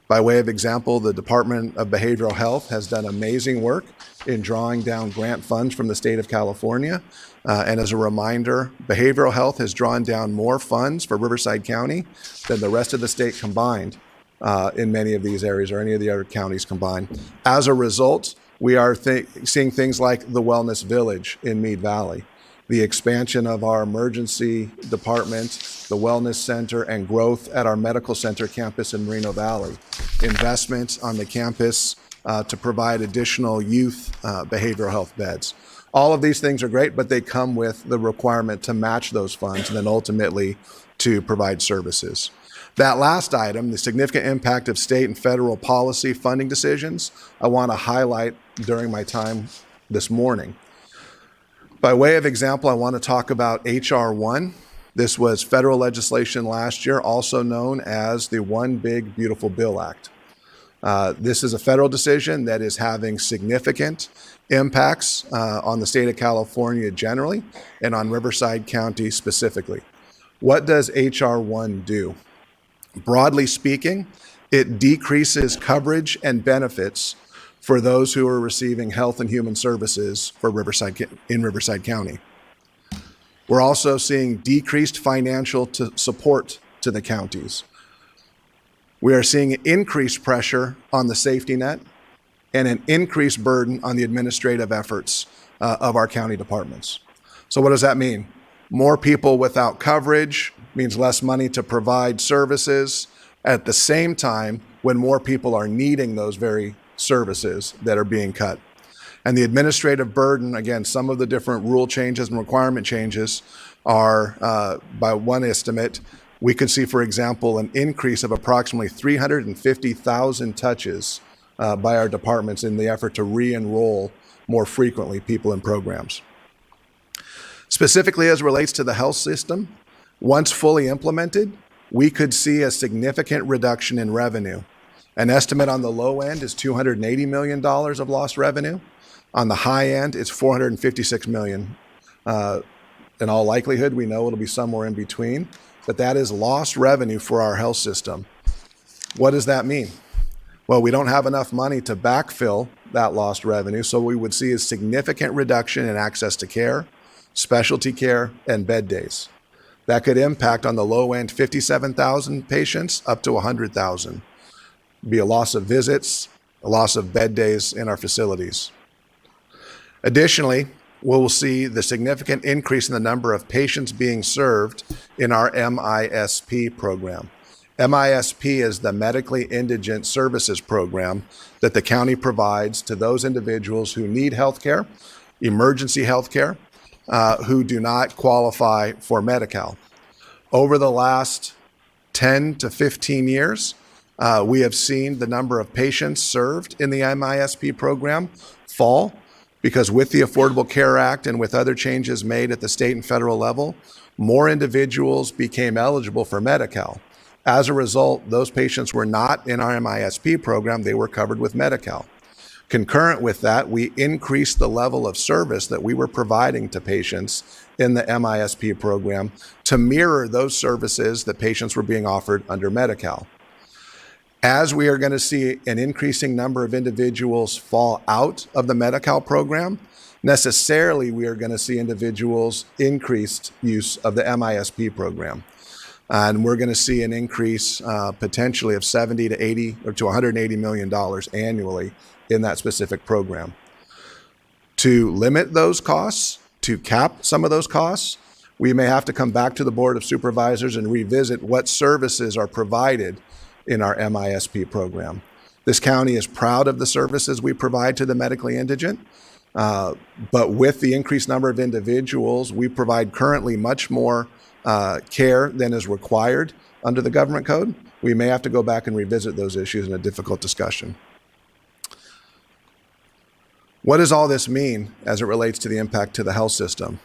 By way of example, the Department of Behavioral Health has done amazing work in drawing down grant funds from the state of California. And as a reminder, behavioral health has drawn down more funds for Riverside County than the rest of the state combined in many of these areas, or any of the other counties combined. As a result, we are seeing things like the Wellness Village in Mead Valley, the expansion of our emergency department, the wellness center, and growth at our medical center campus in Moreno Valley, investments on the campus to provide additional youth behavioral health beds. All of these things are great, but they come with the requirement to match those funds and then ultimately to provide services. That last item, the significant impact of state and federal policy funding decisions, I want to highlight during my time this morning. By way of example, I want to talk about H.R. 1. This was federal legislation last year, also known as the One Big Beautiful Bill Act. This is a federal decision that is having significant impacts on the state of California generally and on Riverside County specifically. What does H.R. 1 do? Broadly speaking, it decreases coverage and benefits for those who are receiving health and human services for in Riverside County. We're also seeing decreased financial support to the counties. We are seeing increased pressure on the safety net and an increased burden on the administrative efforts of our county departments. So what does that mean? More people without coverage means less money to provide services at the same time when more people are needing those very services that are being cut. And the administrative burden, again, some of the different rule changes and requirement changes are, by one estimate, we could see, for example, an increase of approximately 350,000 touches by our departments in the effort to re-enroll more frequently people in programs. Specifically as it relates to the health system, once fully implemented, we could see a significant reduction in revenue. An estimate on the low end is $280 million of lost revenue. On the high end, it's $456 million. In all likelihood, we know it'll be somewhere in between, but that is lost revenue for our health system. What does that mean? Well, we don't have enough money to backfill that lost revenue, so we would see a significant reduction in access to care, specialty care, and bed days. That could impact on the low end 57,000 patients up to 100,000. Be a loss of visits, a loss of bed days in our facilities. Additionally, we will see the significant increase in the number of patients being served in our MISP program. MISP is the Medically Indigent Services Program that the county provides to those individuals who need health care, emergency health care, who do not qualify for Medi-Cal. Over the last 10 to 15 years, we have seen the number of patients served in the MISP program fall because with the Affordable Care Act and with other changes made at the state and federal level, more individuals became eligible for Medi-Cal. As a result, those patients were not in our MISP program, they were covered with Medi-Cal. Concurrent with that, we increased the level of service that we were providing to patients in the MISP program to mirror those services that patients were being offered under Medi-Cal. As we are going to see an increasing number of individuals fall out of the Medi-Cal program, necessarily we are going to see individuals increased use of the MISP program. And we're going to see an increase potentially of 70 to 80 or to $180 million annually in that specific program. To limit those costs, to cap some of those costs, we may have to come back to the Board of Supervisors and revisit what services are provided in our MISP program. This county is proud of the services we provide to the medically indigent, but with the increased number of individuals, we provide currently much more care than is required under the government code. We may have to go back and revisit those issues in a difficult discussion. What does all this mean as it relates to the impact to the health system?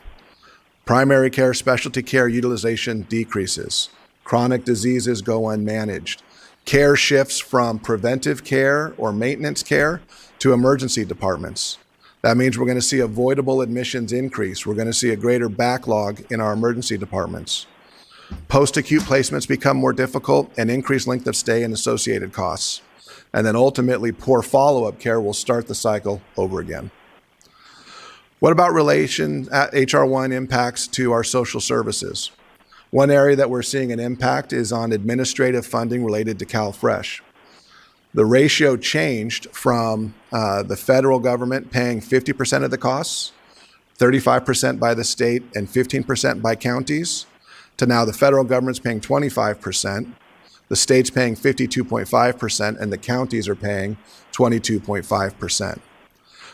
Primary care, specialty care utilization decreases. Chronic diseases go unmanaged. Care shifts from preventive care or maintenance care to emergency departments. That means we're going to see avoidable admissions increase. We're going to see a greater backlog in our emergency departments. Post-acute placements become more difficult and increased length of stay and associated costs. And then ultimately, poor follow-up care will start the cycle over again. What about HR1 impacts to our social services? One area that we're seeing an impact is on administrative funding related to CalFresh. The ratio changed from the federal government paying 50% of the costs, 35% by the state, and 15% by counties, to now the federal government's paying 25%, the state's paying 52.5%, and the counties are paying 22.5%.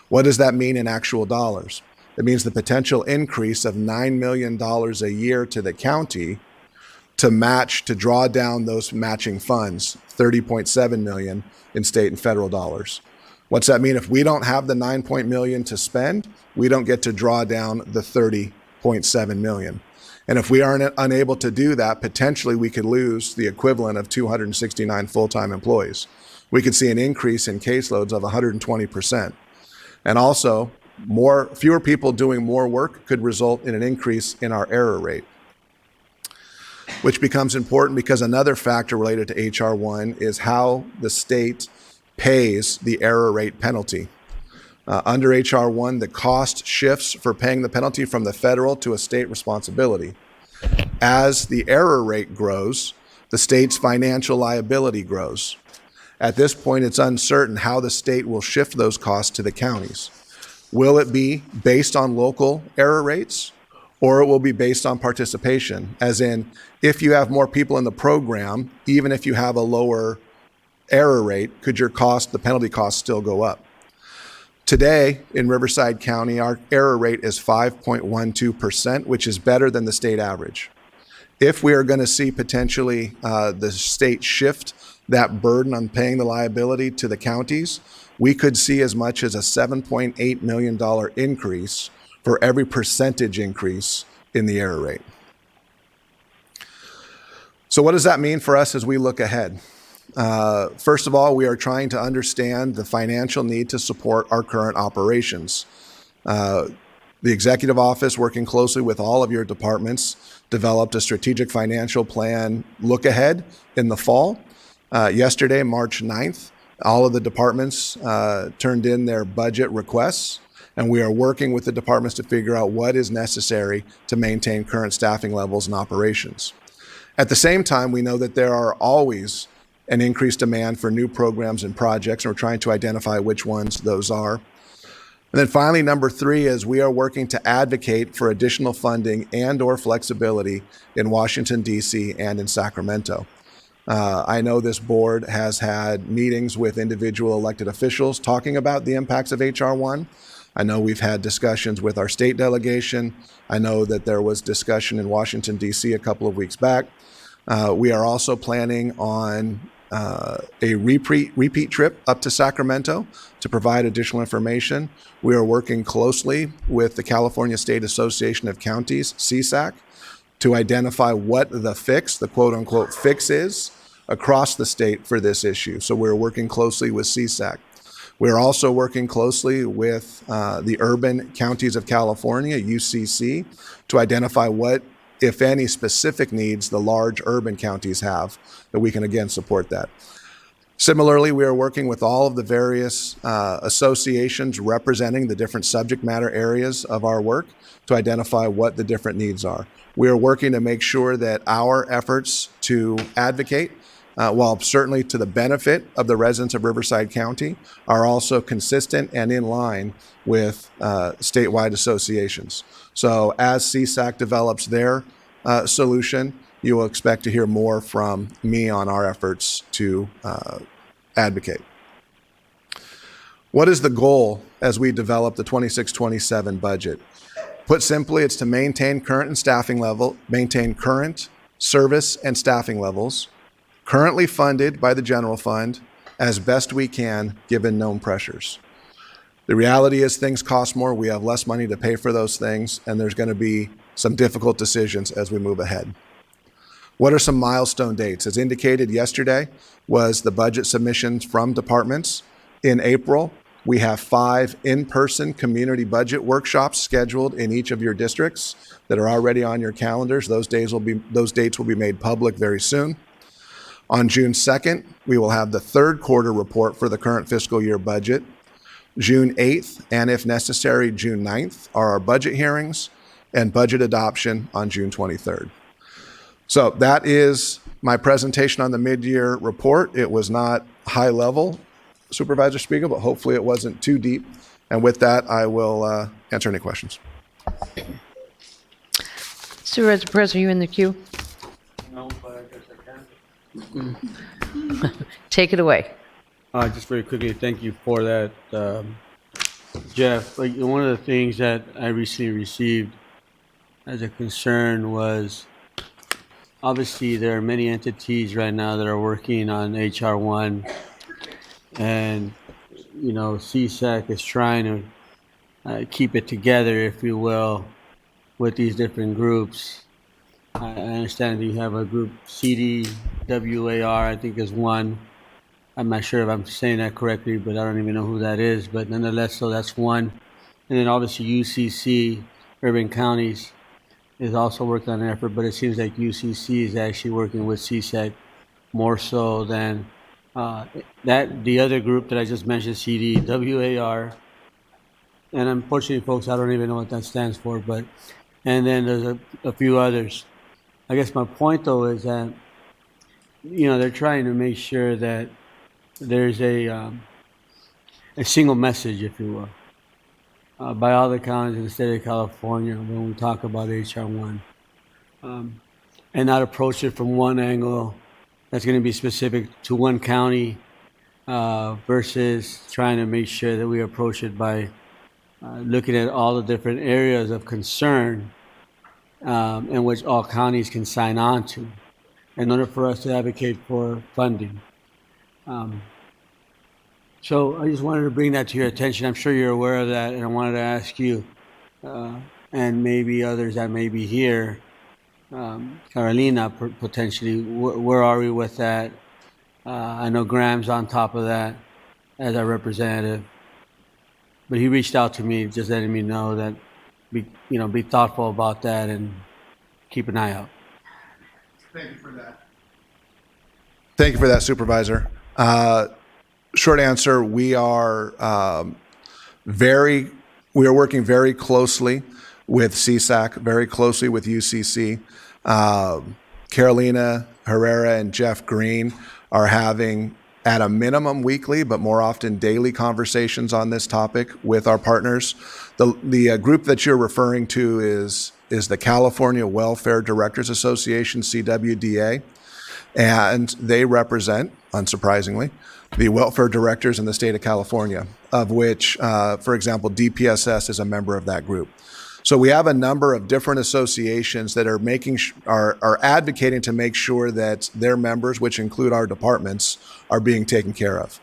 What does that mean in actual dollars? It means the potential increase of $9 million a year to the county to draw down those matching funds, $30.7 million in state and federal dollars. What's that mean? If we don't have the $9 million to spend, we don't get to draw down the $30.7 million. And if we aren't unable to do that, potentially we could lose the equivalent of 269 full-time employees. We could see an increase in caseloads of 120%. And also, fewer people doing more work could result in an increase in our error rate, which becomes important because another factor related to HR1 is how the state pays the error rate penalty. Under HR1, the cost shifts for paying the penalty from the federal to a state responsibility. As the error rate grows, the state's financial liability grows. At this point, it's uncertain how the state will shift those costs to the counties. Will it be based on local error rates, or it will be based on participation? As in, if you have more people in the program, even if you have a lower error rate, could the penalty cost still go up? Today, in Riverside County, our error rate is 5.12%, which is better than the state average. If we are going to see potentially the state shift that burden on paying the liability to the counties, we could see as much as a $7.8 million increase for every percentage increase in the error rate. So what does that mean for us as we look ahead? First of all, we are trying to understand the financial need to support our current operations. The executive office, working closely with all of your departments, developed a strategic financial plan look ahead in the fall. Yesterday, March 9th, all of the departments turned in their budget requests, and we are working with the departments to figure out what is necessary to maintain current staffing levels and operations. At the same time, we know that there are always an increased demand for new programs and projects, and we're trying to identify which ones those are. And then finally, number 3 is we are working to advocate for additional funding and or flexibility in Washington, D.C. and in Sacramento. I know this board has had meetings with individual elected officials talking about the impacts of HR1. I know we've had discussions with our state delegation. I know that there was discussion in Washington, D.C. a couple of weeks back. We are also planning on a repeat trip up to Sacramento to provide additional information. We are working closely with the California State Association of Counties, CSAC, to identify what the quote-unquote fix is across the state for this issue. So we're working closely with CSAC. We're also working closely with the Urban Counties of California, UCC, to identify what, if any, specific needs the large urban counties have, that we can again support that. Similarly, we are working with all of the various associations representing the different subject matter areas of our work to identify what the different needs are. We are working to make sure that our efforts to advocate, while certainly to the benefit of the residents of Riverside County, are also consistent and in line with statewide associations. So as CSAC develops their solution, you will expect to hear more from me on our efforts to advocate. What is the goal as we develop the 26-27 budget? Put simply, it's to maintain current service and staffing levels, currently funded by the general fund, as best we can given known pressures. The reality is things cost more, we have less money to pay for those things, and there's going to be some difficult decisions as we move ahead. What are some milestone dates? As indicated yesterday was the budget submissions from departments. In April, we have 5 in-person community budget workshops scheduled in each of your districts that are already on your calendars. Those dates will be made public very soon. On June 2nd, we will have the third quarter report for the current fiscal year budget. June 8th, and if necessary, June 9th, are our budget hearings, and budget adoption on June 23rd. So that is my presentation on the mid-year report. It was not high level, Supervisor Spiegel, but hopefully it wasn't too deep. And with that, I will answer any questions. Supervisor Perez, are you in the queue? No, but I guess I can. Take it away. Just very quickly, thank you for that, Jeff. One of the things that I recently received as a concern was, obviously there are many entities right now that are working on HR 1, and CSAC is trying to keep it together, if you will, with these different groups. I understand that you have a group, CDWAR, I think is one. I'm not sure if I'm saying that correctly, but I don't even know who that is. But nonetheless, so that's one. And then obviously UCC, Urban Counties, is also working on an effort, but it seems like UCC is actually working with CSAC more so than the other group that I just mentioned, CDWAR. And unfortunately, folks, I don't even know what that stands for. And then there's a few others. I guess my point, though, is that they're trying to make sure that there's a single message, if you will, by all the counties in the state of California when we talk about HR 1, and not approach it from one angle that's going to be specific to one county versus trying to make sure that we approach it by looking at all the different areas of concern in which all counties can sign on to in order for us to advocate for funding. So I just wanted to bring that to your attention. I'm sure you're aware of that, and I wanted to ask you, and maybe others that may be here, Carolina, potentially, where are we with that? I know Graham's on top of that as our representative, but he reached out to me just letting me know that be thoughtful about that and keep an eye out. Thank you for that. Thank you for that, Supervisor. Short answer, we are working very closely with CSAC, very closely with UCC. Carolina Herrera and Jeff Green are having, at a minimum, weekly, but more often daily conversations on this topic with our partners. The group that you're referring to is the California Welfare Directors Association, CWDA, and they represent, unsurprisingly, the welfare directors in the state of California, of which, for example, DPSS is a member of that group. So we have a number of different associations that are advocating to make sure that their members, which include our departments, are being taken care of.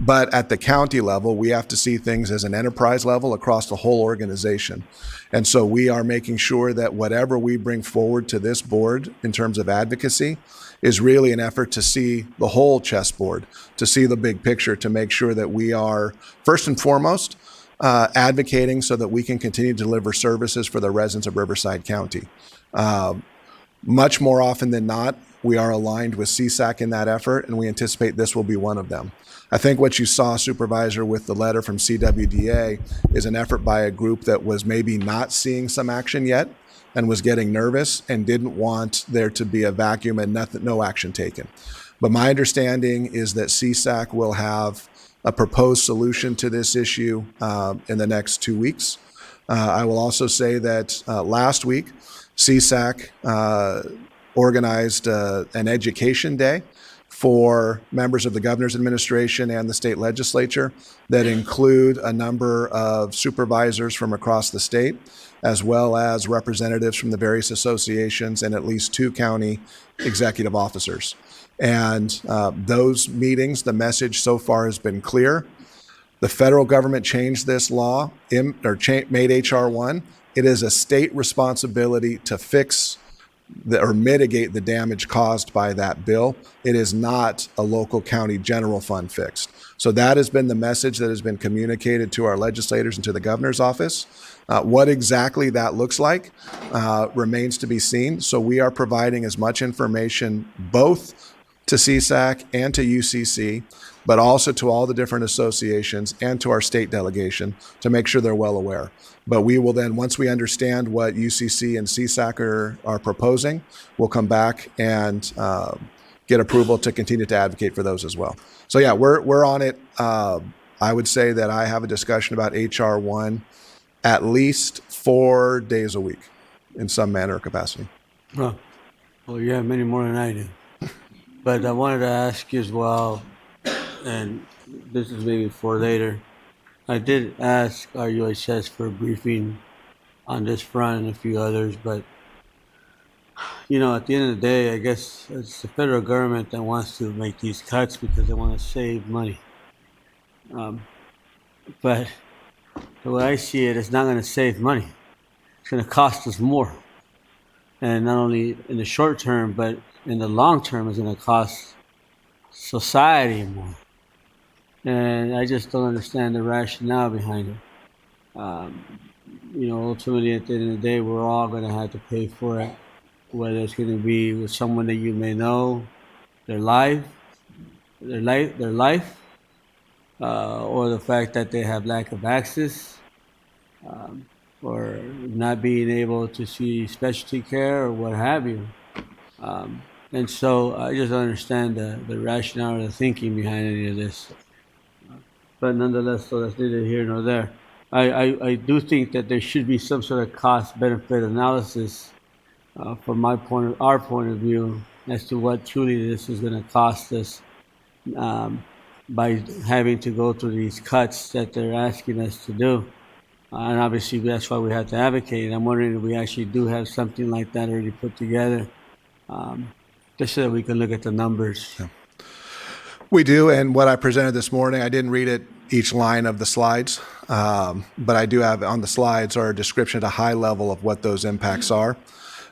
But at the county level, we have to see things as an enterprise level across the whole organization. And so we are making sure that whatever we bring forward to this board in terms of advocacy is really an effort to see the whole chessboard, to see the big picture, to make sure that we are, first and foremost, advocating so that we can continue to deliver services for the residents of Riverside County. Much more often than not, we are aligned with CSAC in that effort, and we anticipate this will be one of them. I think what you saw, Supervisor, with the letter from CWDA is an effort by a group that was maybe not seeing some action yet and was getting nervous and didn't want there to be a vacuum and no action taken. But my understanding is that CSAC will have a proposed solution to this issue in the next 2 weeks. I will also say that last week, CSAC organized an education day for members of the governor's administration and the state legislature that include a number of supervisors from across the state, as well as representatives from the various associations and at least 2 county executive officers. And those meetings, the message so far has been clear. The federal government changed this law, made HR 1. It is a state responsibility to fix or mitigate the damage caused by that bill. It is not a local county general fund fix. So that has been the message that has been communicated to our legislators and to the governor's office. What exactly that looks like remains to be seen. So we are providing as much information both to CSAC and to UCC, but also to all the different associations and to our state delegation to make sure they're well aware. But we will then, once we understand what UCC and CSAC are proposing, we'll come back and get approval to continue to advocate for those as well. So yeah, we're on it. I would say that I have a discussion about HR 1 at least 4 days a week in some manner or capacity. Well, you have many more than I do. But I wanted to ask you as well, and this is maybe for later. I did ask our UHS for a briefing on this front and a few others, but you know, at the end of the day, I guess it's the federal government that wants to make these cuts because they want to save money. But the way I see it, it's not going to save money. It's going to cost us more. And not only in the short term, but in the long term, it's going to cost society more. And I just don't understand the rationale behind it. You know, ultimately, at the end of the day, we're all going to have to pay for it, whether it's going to be with someone that you may know, their life, or the fact that they have lack of access, or not being able to see specialty care or what have you. And so I just don't understand the rationale or the thinking behind any of this. But nonetheless, so that's neither here nor there. I do think that there should be some sort of cost-benefit analysis from our point of view as to what truly this is going to cost us by having to go through these cuts that they're asking us to do. And obviously, that's why we have to advocate. And I'm wondering if we actually do have something like that already put together, just so that we can look at the numbers. Yeah. We do, and what I presented this morning, I didn't read it each line of the slides, but I do have on the slides our description at a high level of what those impacts are.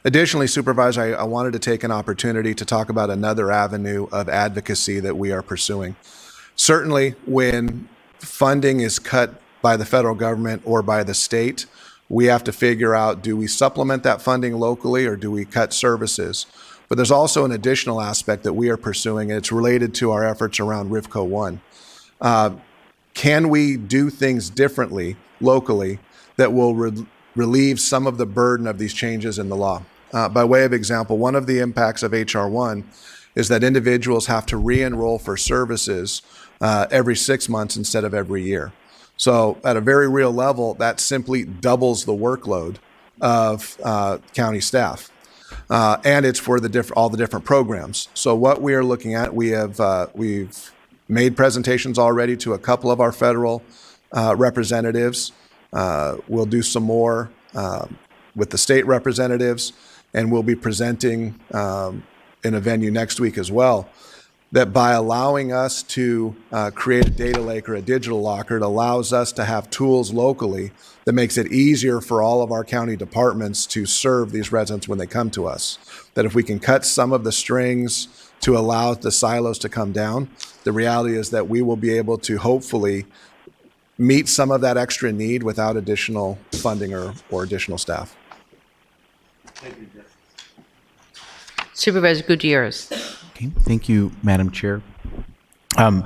Additionally, Supervisor, I wanted to take an opportunity to talk about another avenue of advocacy that we are pursuing. Certainly, when funding is cut by the federal government or by the state, we have to figure out, do we supplement that funding locally or do we cut services? But there's also an additional aspect that we are pursuing, and it's related to our efforts around RivCo 1. Can we do things differently locally that will relieve some of the burden of these changes in the law? By way of example, one of the impacts of HR 1 is that individuals have to re-enroll for services every 6 months instead of every year. So at a very real level, that simply doubles the workload of county staff. And it's for all the different programs. So what we are looking at, we've made presentations already to a couple of our federal representatives. We'll do some more with the state representatives, and we'll be presenting in a venue next week as well. That by allowing us to create a data lake or a digital locker, it allows us to have tools locally that makes it easier for all of our county departments to serve these residents when they come to us. That if we can cut some of the strings to allow the silos to come down, the reality is that we will be able to hopefully meet some of that extra need without additional funding or additional staff. Supervisor Gutierrez. Okay, thank you, Madam Chair. I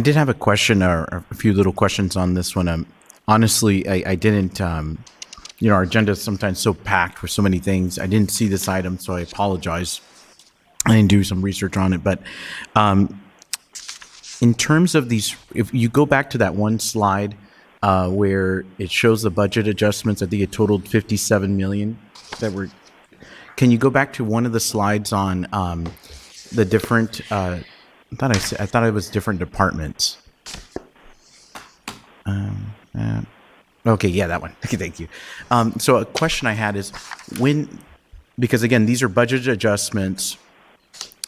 did have a question or a few little questions on this one. Honestly, I didn't, our agenda is sometimes so packed with so many things. I didn't see this item, so I apologize. I didn't do some research on it. But in terms of these, if you go back to that one slide where it shows the budget adjustments, I think it totaled 57 million that were. Can you go back to one of the slides on the different? I thought it was different departments. Okay, yeah, that one. Okay, thank you. So a question I had is because again, these are budget adjustments.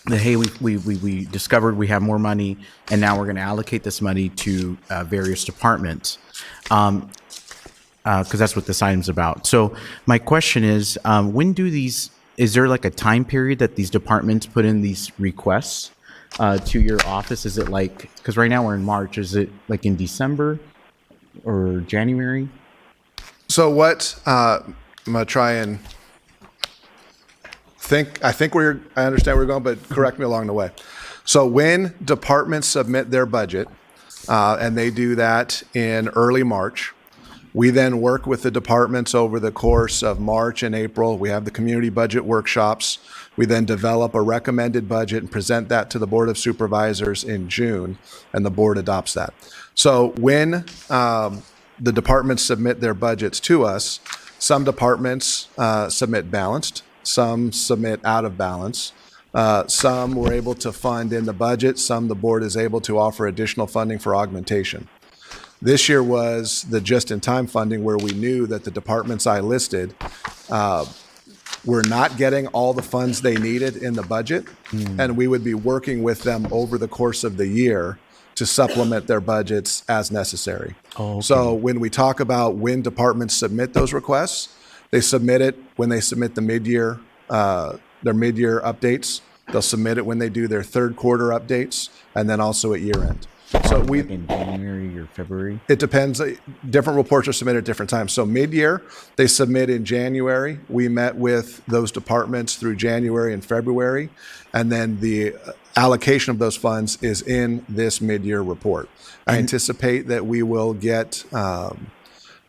That hey, we discovered we have more money, and now we're going to allocate this money to various departments. Because that's what this item's about. So my question is, when do these is there like a time period that these departments put in these requests to your office? Is it like, because right now we're in March, is it like in December or January? So what, I'm going to try and I understand where you're going, but correct me along the way. So when departments submit their budget, and they do that in early March, we then work with the departments over the course of March and April. We have the community budget workshops. We then develop a recommended budget and present that to the Board of Supervisors in June, and the board adopts that. So when the departments submit their budgets to us, some departments submit balanced, some submit out of balance. Some we're able to fund in the budget, some the board is able to offer additional funding for augmentation. This year was the just-in-time funding where we knew that the departments I listed were not getting all the funds they needed in the budget, and we would be working with them over the course of the year to supplement their budgets as necessary. Oh, okay. So when we talk about when departments submit those requests, they submit it when they submit the mid-year, their mid-year updates. They'll submit it when they do their third quarter updates, and then also at year end. So like in January or February? It depends. Different reports are submitted at different times. So mid-year, they submit in January. We met with those departments through January and February, and then the allocation of those funds is in this mid-year report. I anticipate that we will get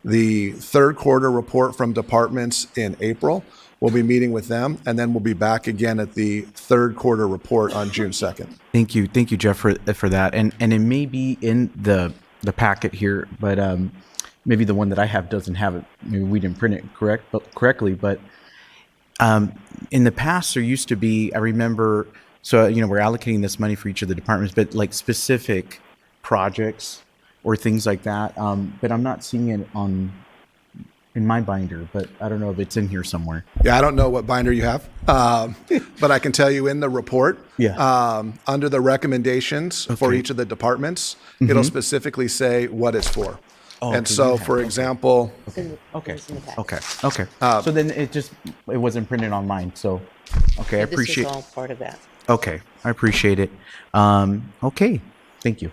the third quarter report from departments in April. We'll be meeting with them, and then we'll be back again at the third quarter report on June 2nd. Thank you, Jeff, for that. And it may be in the packet here, but maybe the one that I have doesn't have it. Maybe we didn't print it correctly. But in the past, there used to be, I remember. So we're allocating this money for each of the departments, but like specific projects or things like that. But I'm not seeing it in my binder, but I don't know if it's in here somewhere. Yeah, I don't know what binder you have, but I can tell you in the report, under the recommendations for each of the departments, it'll specifically say what it's for. Oh, and so, for example, okay. So then it wasn't printed on mine. So, okay, I appreciate. This is all part of that. Okay, I appreciate it. Okay, thank you.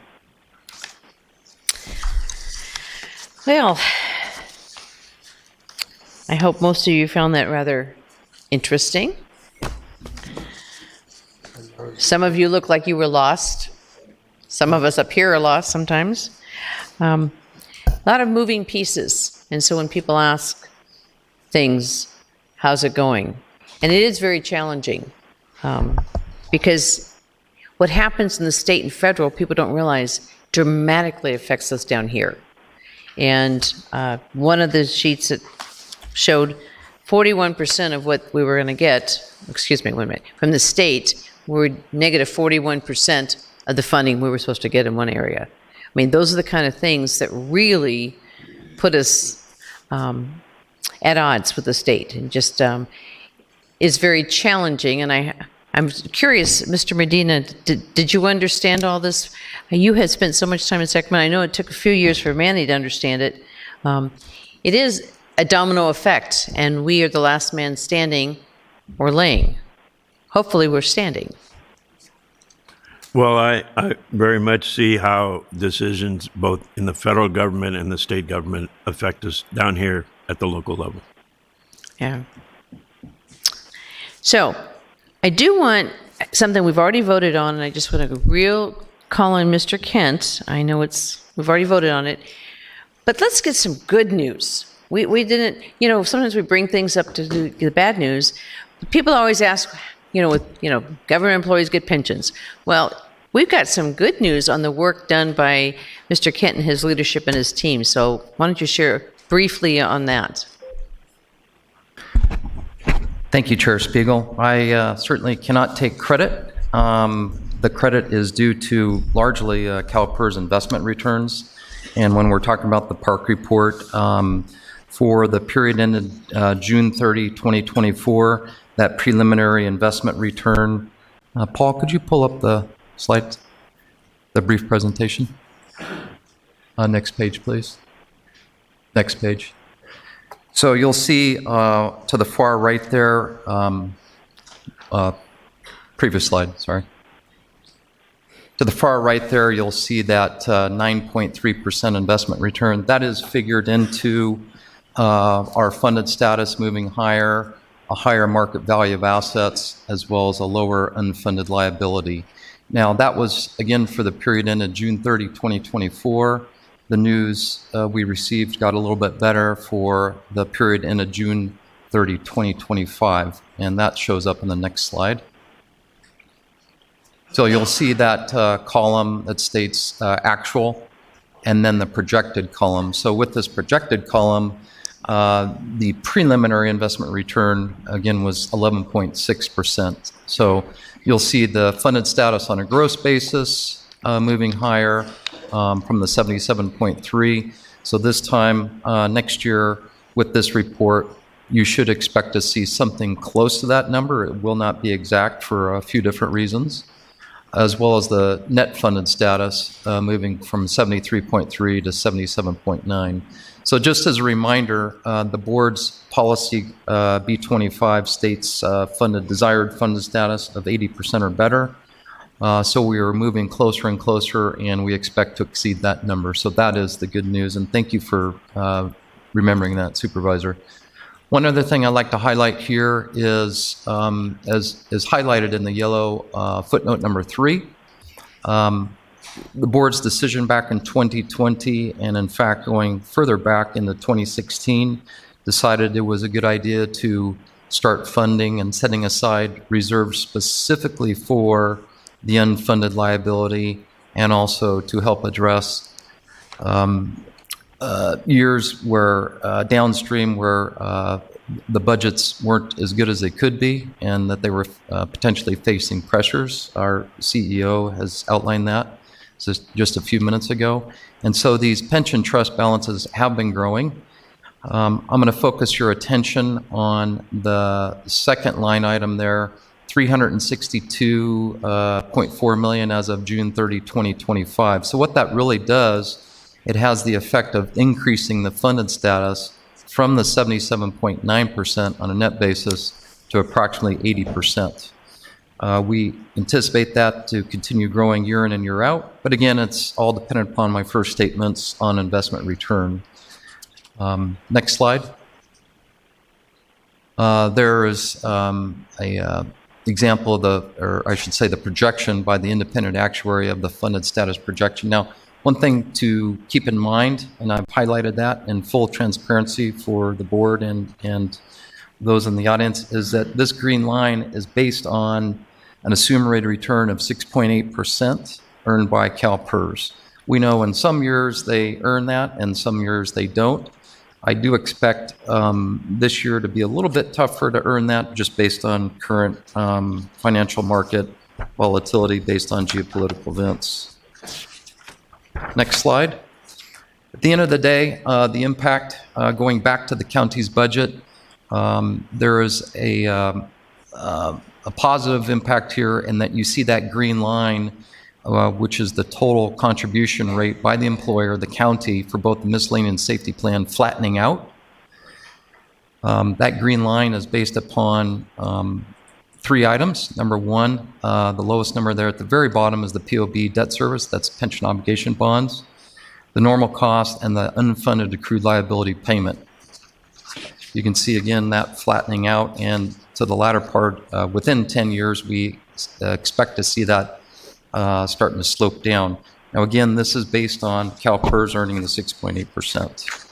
Well, I hope most of you found that rather interesting. Some of you look like you were lost. Some of us up here are lost sometimes. A lot of moving pieces. And so when people ask things, how's it going? And it is very challenging because what happens in the state and federal, people don't realize, dramatically affects us down here. And one of the sheets that showed 41% of what we were going to get, from the state, were negative 41% of the funding we were supposed to get in one area. I mean, those are the kind of things that really put us at odds with the state, and just is very challenging. And I'm curious, Mr. Medina, did you understand all this? You had spent so much time in Sacramento. I know it took a few years for Manny to understand it. It is a domino effect, and we are the last man standing or laying. Hopefully we're standing. Well, I very much see how decisions both in the federal government and the state government affect us down here at the local level. Yeah. So I do want something we've already voted on, and I just want to call on Mr. Kent. I know we've already voted on it, but let's get some good news. We didn't, sometimes we bring things up to do the bad news. People always ask, government employees get pensions. Well, we've got some good news on the work done by Mr. Kent and his leadership and his team. So why don't you share briefly on that? Thank you, Chair Spiegel. I certainly cannot take credit. The credit is due to largely CalPERS investment returns. And when we're talking about the park report, for the period ended June 30, 2024, that preliminary investment return. Paul, could you pull up the slide, the brief presentation? Next page, please. Next page. So you'll see to the far right there, Previous slide, sorry. To the far right there, you'll see that 9.3% investment return. That is figured into our funded status moving higher, a higher market value of assets, as well as a lower unfunded liability. Now, that was, again, for the period ended June 30, 2024. The news we received got a little bit better for the period ended June 30, 2025, and that shows up in the next slide. So you'll see that column that states actual, and then the projected column. So with this projected column, the preliminary investment return, again, was 11.6%. So you'll see the funded status on a gross basis moving higher from the 77.3. So this time next year with this report, you should expect to see something close to that number. It will not be exact for a few different reasons, as well as the net funded status moving from 73.3 to 77.9. So just as a reminder, the board's policy B25 states desired funded status of 80% or better. So we are moving closer and closer, and we expect to exceed that number. So that is the good news, and thank you for remembering that, Supervisor. One other thing I'd like to highlight here is, as is highlighted in the yellow footnote number 3, the board's decision back in 2020, and in fact going further back into 2016, decided it was a good idea to start funding and setting aside reserves specifically for the unfunded liability, and also to help address years where downstream where the budgets weren't as good as they could be, and that they were potentially facing pressures. Our CEO has outlined that just a few minutes ago. And so these pension trust balances have been growing. I'm going to focus your attention on the second line item there, $362.4 million as of June 30, 2025. So what that really does, it has the effect of increasing the funded status from the 77.9% on a net basis to approximately 80%. We anticipate that to continue growing year in and year out, but again, it's all dependent upon my first statements on investment return. Next slide. There is a example of or I should say the projection by the independent actuary of the funded status projection. Now, one thing to keep in mind, and I've highlighted that in full transparency for the board and those in the audience, is that this green line is based on an assumed rate of return of 6.8% earned by CalPERS. We know in some years they earn that, and some years they don't. I do expect this year to be a little bit tougher to earn that, just based on current financial market volatility based on geopolitical events. Next slide. At the end of the day, the impact, going back to the county's budget, there is a positive impact here in that you see that green line, which is the total contribution rate by the employer, the county, for both the miscellaneous safety plan flattening out. That green line is based upon 3 items. Number one, the lowest number there at the very bottom is the POB debt service, that's pension obligation bonds, the normal cost, and the unfunded accrued liability payment. You can see again that flattening out, and to the latter part, within 10 years, we expect to see that starting to slope down. Now again, this is based on CalPERS earning the 6.8%.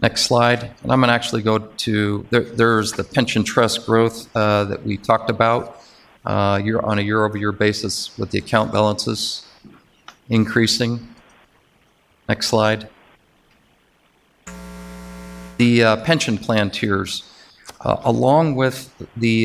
Next slide, and I'm going to actually go to, there's the pension trust growth that we talked about on a year-over-year basis with the account balances increasing. Next slide. The pension plan tiers, along with the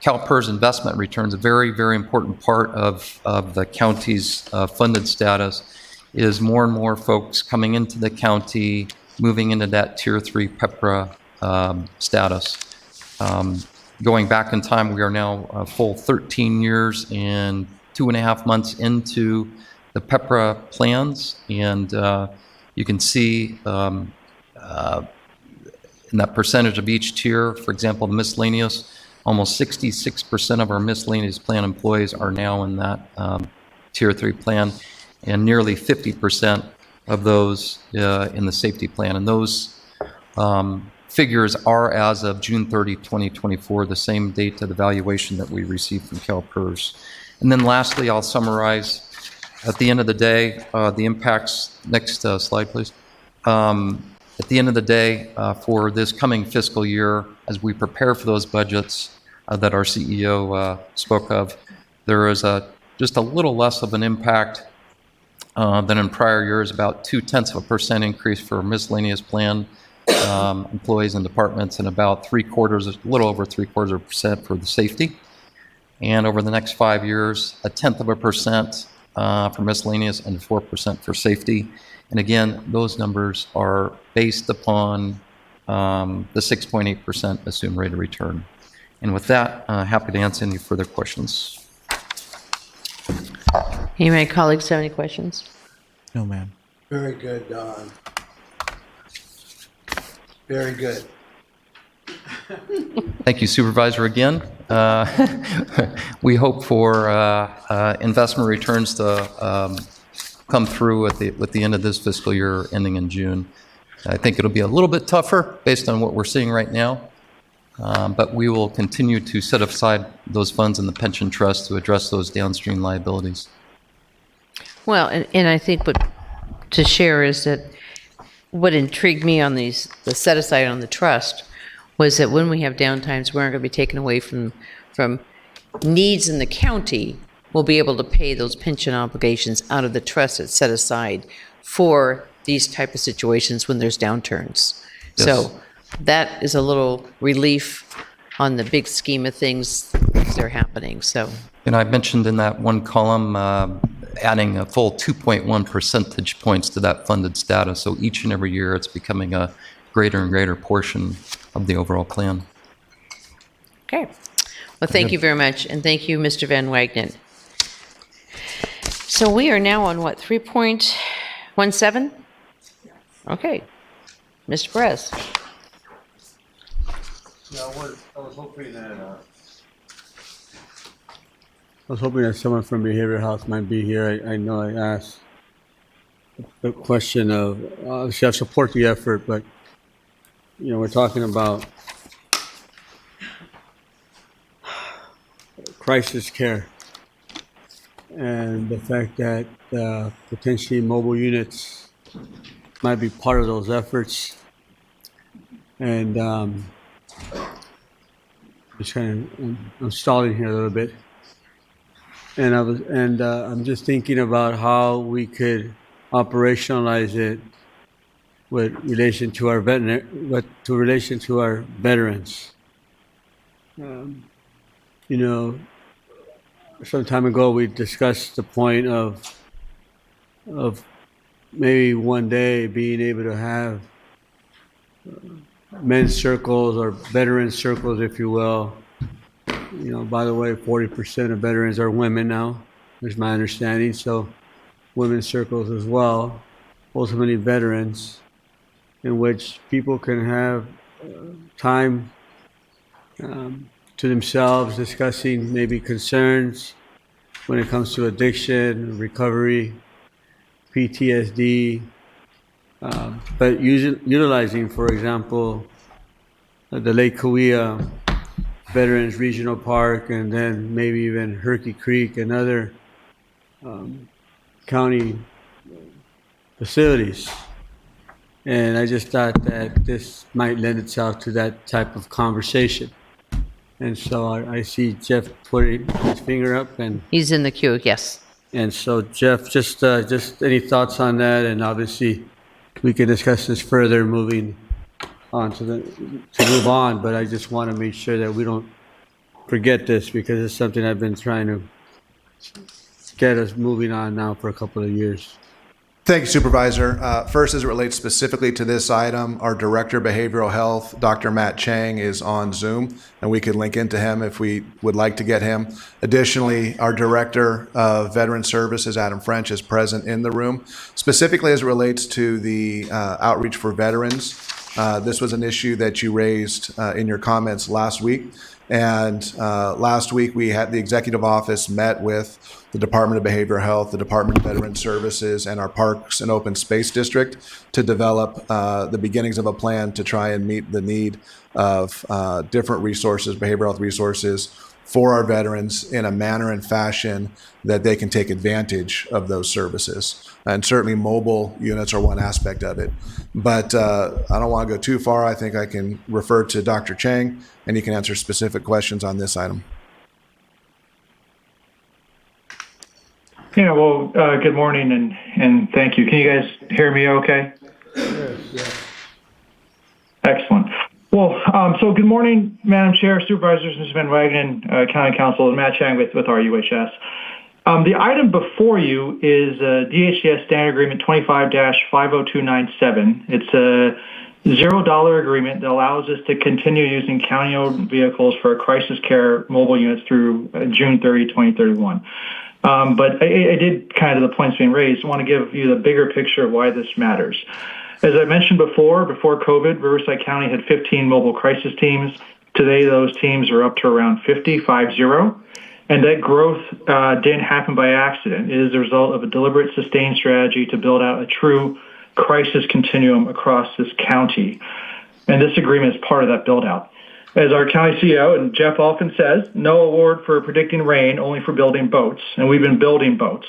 CalPERS investment returns, a very, very important part of the county's funded status, is more and more folks coming into the county, moving into that Tier 3 PEPRA status. Going back in time, we are now a full 13 years and 2.5 months into the PEPRA plans, and you can see in that percentage of each tier, for example, the miscellaneous, Almost 66% of our miscellaneous plan employees are now in that Tier 3 plan, and nearly 50% of those in the safety plan. And those figures are as of June 30, 2024, the same date of the valuation that we received from CalPERS. And then lastly, I'll summarize at the end of the day, the impacts. Next slide, please. At the end of the day, for this coming fiscal year, as we prepare for those budgets that our CEO spoke of, there is just a little less of an impact than in prior years, about 0.2% increase for miscellaneous plan employees and departments, and about a little over 0.75% for the safety. And over the next 5 years, 0.1% for miscellaneous and 4% for safety. And again, those numbers are based upon the 6.8% assumed rate of return. And with that, happy to answer any further questions. Any of my colleagues have any questions? No, ma'am. Very good, Don. Very good. Thank you, Supervisor, again. We hope for investment returns to come through at the end of this fiscal year, ending in June. I think it'll be a little bit tougher based on what we're seeing right now, but we will continue to set aside those funds in the pension trust to address those downstream liabilities. Well, and I think what to share is that what intrigued me on the set aside on the trust was that when we have downtimes, we aren't going to be taken away from needs in the county. We'll be able to pay those pension obligations out of the trust that's set aside for these type of situations when there's downturns. Yes. So that is a little relief on the big scheme of things as they're happening. So. And I mentioned in that one column, adding a full 2.1 percentage points to that funded status. So each and every year, it's becoming a greater and greater portion of the overall plan. Okay. Well, thank you very much, and thank you, Mr. Van Wagenen. So we are now on what, 3.17? Okay. Mr. Perez. Yeah, I was hoping that someone from behavioral health might be here. I know I asked the question of, obviously I support the effort, but we're talking about crisis care and the fact that potentially mobile units might be part of those efforts. And I'm stalling here a little bit. And I'm just thinking about how we could operationalize it with relation to our veterans. Some time ago we discussed the point of maybe one day being able to have men's circles or veteran circles, if you will. By the way, 40% of veterans are women now, is my understanding. So women's circles as well, ultimately veterans, in which people can have time to themselves, discussing maybe concerns when it comes to addiction, recovery, PTSD, but utilizing, for example, the Lake Cahuilla Veterans Regional Park, and then maybe even Herky Creek and other county facilities. And I just thought that this might lend itself to that type of conversation. And so I see Jeff putting his finger up, and he's in the queue, yes. And so Jeff, just any thoughts on that? And obviously we can discuss this further moving on to move on, but I just want to make sure that we don't forget this, because it's something I've been trying to get us moving on now for a couple of years. Thank you, Supervisor. First, as it relates specifically to this item, our Director of Behavioral Health, Dr. Matt Chang, is on Zoom, and we can link into him if we would like to get him. Additionally, our Director of Veteran Services, Adam French, is present in the room. Specifically as it relates to the outreach for veterans, This was an issue that you raised in your comments last week. And last week, we had the executive office met with the Department of Behavioral Health, the Department of Veteran Services, and our Parks and Open Space District to develop the beginnings of a plan to try and meet the need of different resources, behavioral health resources, for our veterans in a manner and fashion that they can take advantage of those services. And certainly mobile units are one aspect of it. But I don't want to go too far. I think I can refer to Dr. Chang, and he can answer specific questions on this item. Yeah, well, good morning and thank you. Can you guys hear me okay? Yes. Excellent. Well, so good morning, Madam Chair, Supervisors, Ms. Van Wagenen, County Council, and Matt Chang with RUHS. The item before you is DHCS Standard Agreement 25-50297. It's a $0 agreement that allows us to continue using county-owned vehicles for crisis care mobile units through June 30, 2031. But I did, kind of the points being raised, want to give you the bigger picture of why this matters. As I mentioned before COVID, Riverside County had 15 mobile crisis teams. Today, those teams are up to around 50. And that growth didn't happen by accident. It is the result of a deliberate, sustained strategy to build out a true crisis continuum across this county. And this agreement is part of that build-out. As our county CEO, and Jeff often says, no award for predicting rain, only for building boats. And we've been building boats.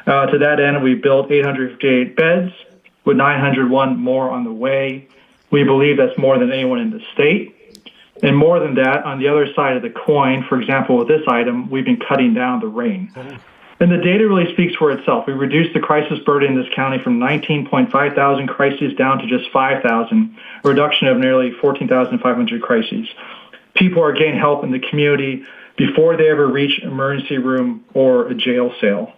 To that end, we built 858 beds, with 901 more on the way. We believe that's more than anyone in the state. And more than that, on the other side of the coin, for example, with this item, we've been cutting down the rain. And the data really speaks for itself. We reduced the crisis burden in this county from 19.5 thousand crises down to just 5,000, a reduction of nearly 14,500 crises. People are getting help in the community before they ever reach an emergency room or a jail cell.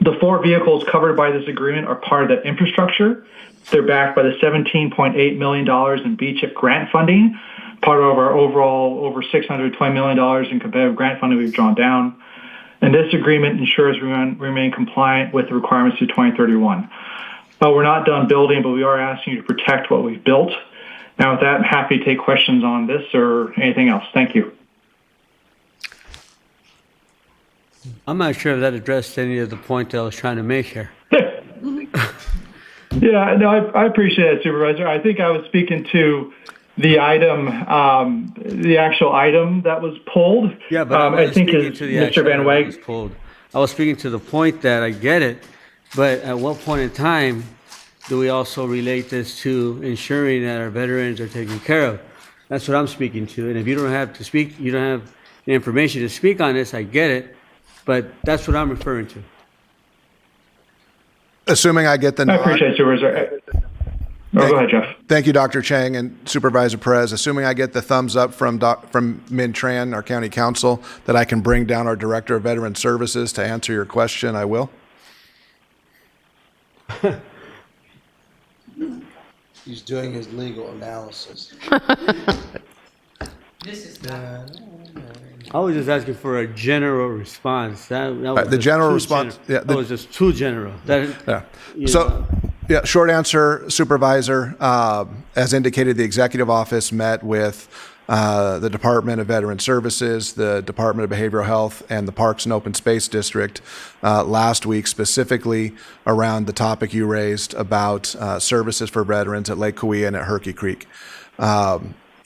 The 4 vehicles covered by this agreement are part of that infrastructure. They're backed by the $17.8 million in BCHIP grant funding, part of our overall over $620 million in competitive grant funding we've drawn down. And this agreement ensures we remain compliant with the requirements through 2031. We're not done building, but we are asking you to protect what we've built. Now, with that, I'm happy to take questions on this or anything else. Thank you. I'm not sure if that addressed any of the point that I was trying to make here. Yeah, no, I appreciate it, Supervisor. I think I was speaking to the item, the actual item that was pulled. Yeah, but I think as Mr. Van Wag. I was speaking to the point that I get it, but at what point in time do we also relate this to ensuring that our veterans are taken care of? That's what I'm speaking to. And if you don't have to speak, you don't have the information to speak on this, I get it. But that's what I'm referring to. Assuming I get the nod. I appreciate it, Supervisor. Go ahead, Jeff. Thank you, Dr. Chang and Supervisor Perez. Assuming I get the thumbs up from Min Tran, our county counsel, that I can bring down our Director of Veteran Services to answer your question, I will. He's doing his legal analysis. This is not. I was just asking for a general response. That was the general response. That was just too general. Short answer, Supervisor. As indicated, the executive office met with the Department of Veteran Services, the Department of Behavioral Health, and the Parks and Open Space District last week, specifically around the topic you raised about services for veterans at Lake Cahuilla and at Herky Creek.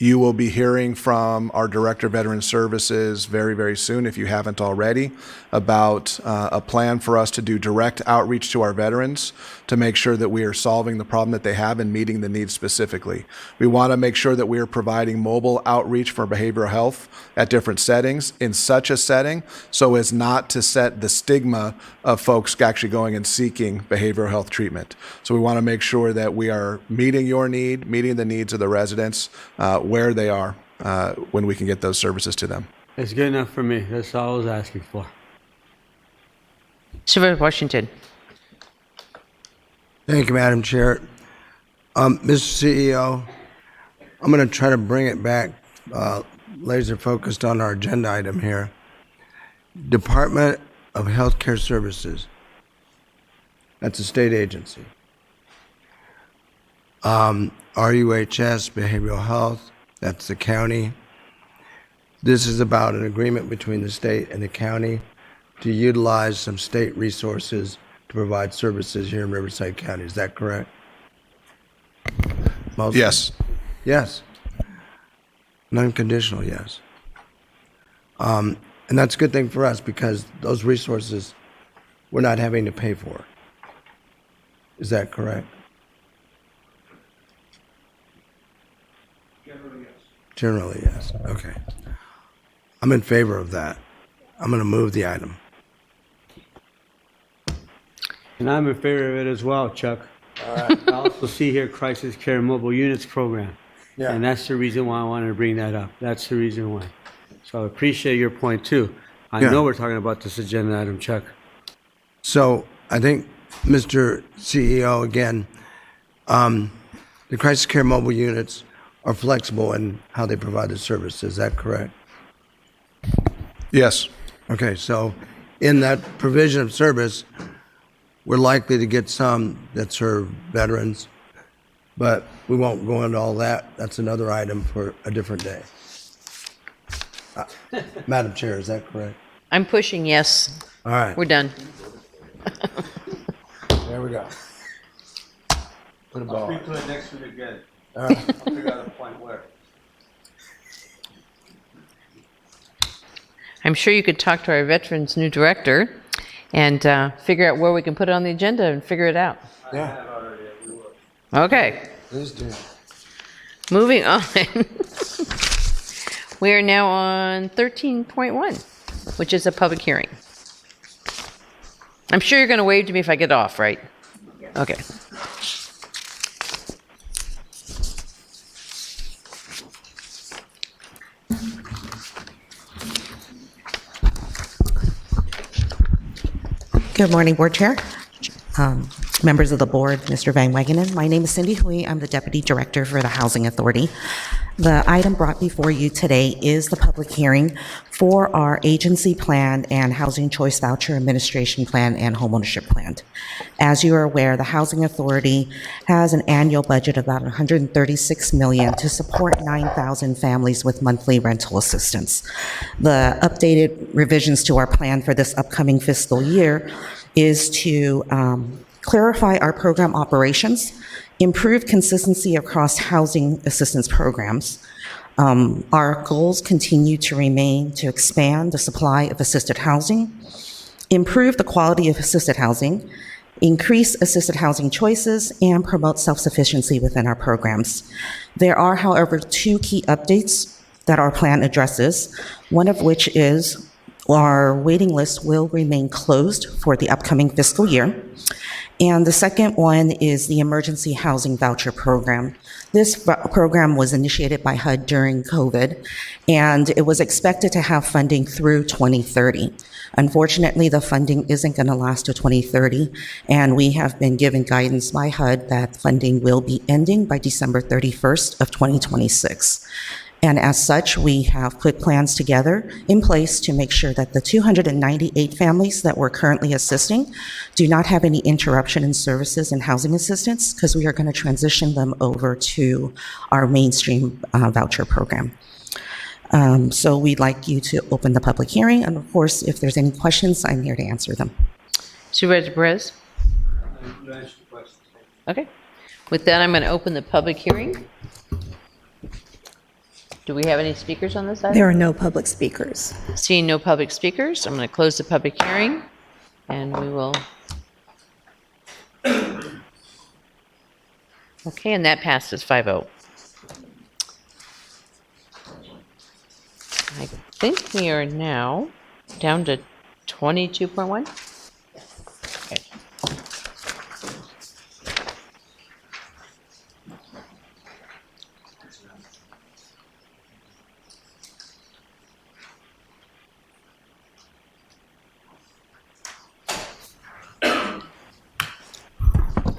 You will be hearing from our Director of Veteran Services very, very soon, if you haven't already, about a plan for us to do direct outreach to our veterans to make sure that we are solving the problem that they have and meeting the needs specifically. We want to make sure that we are providing mobile outreach for behavioral health at different settings in such a setting so as not to set the stigma of folks actually going and seeking behavioral health treatment. So we want to make sure that we are meeting your need, meeting the needs of the residents where they are when we can get those services to them. It's good enough for me. That's all I was asking for. Supervisor Washington. Thank you, Madam Chair. Mr. CEO, I'm going to try to bring it back laser focused on our agenda item here. Department of Healthcare Services. That's a state agency. RUHS Behavioral Health, that's the county. This is about an agreement between the state and the county to utilize some state resources to provide services here in Riverside County. Is that correct? Mostly? Yes. Yes. An unconditional yes. And that's a good thing for us because those resources we're not having to pay for. Is that correct? Generally, yes. Okay. I'm in favor of that. I'm going to move the item. And I'm in favor of it as well, Chuck. All right. I also see here Crisis Care Mobile Units Program. Yeah. And that's the reason why I wanted to bring that up. That's the reason why. So I appreciate your point too. I know we're talking about this agenda item, Chuck. So I think, Mr. CEO, again, the crisis care mobile units are flexible in how they provide the service. Is that correct? Yes. Okay, so in that provision of service, we're likely to get some that serve veterans, but we won't go into all that. That's another item for a different day. Madam Chair, is that correct? I'm pushing yes. All right. We're done. There we go. Put a ball. I'll speak to it next week again. All right. I'll figure out a point where. I'm sure you could talk to our veterans' new director and figure out where we can put it on the agenda and figure it out. Yeah. Okay. Please do. Moving on. We are now on 13.1, which is a public hearing. I'm sure you're going to wave to me if I get off, right? Okay. Good morning, Board Chair, members of the board, Mr. Van Wagenen. My name is Cindy Hui. I'm the Deputy Director for the Housing Authority. The item brought before you today is the public hearing for our agency plan and Housing Choice Voucher Administration Plan and Homeownership Plan. As you are aware, the Housing Authority has an annual budget of about $136 million to support 9,000 families with monthly rental assistance. The updated revisions to our plan for this upcoming fiscal year is to clarify our program operations, improve consistency across housing assistance programs. Our goals continue to remain to expand the supply of assisted housing, improve the quality of assisted housing, increase assisted housing choices, and promote self-sufficiency within our programs. There are, however, two key updates that our plan addresses, one of which is our waiting list will remain closed for the upcoming fiscal year. And the second one is the Emergency Housing Voucher Program. This program was initiated by HUD during COVID, and it was expected to have funding through 2030. Unfortunately, the funding isn't going to last to 2030, and we have been given guidance by HUD that funding will be ending by December 31st of 2026. And as such, we have put plans together in place to make sure that the 298 families that we're currently assisting do not have any interruption in services and housing assistance, because we are going to transition them over to our mainstream voucher program. So we'd like you to open the public hearing, and of course, if there's any questions, I'm here to answer them. Supervisor Perez? Okay. With that, I'm going to open the public hearing. Do we have any speakers on this item? There are no public speakers. Seeing no public speakers, I'm going to close the public hearing, and we will... Okay, and that passes 5-0. I think we are now down to 22.1. Okay.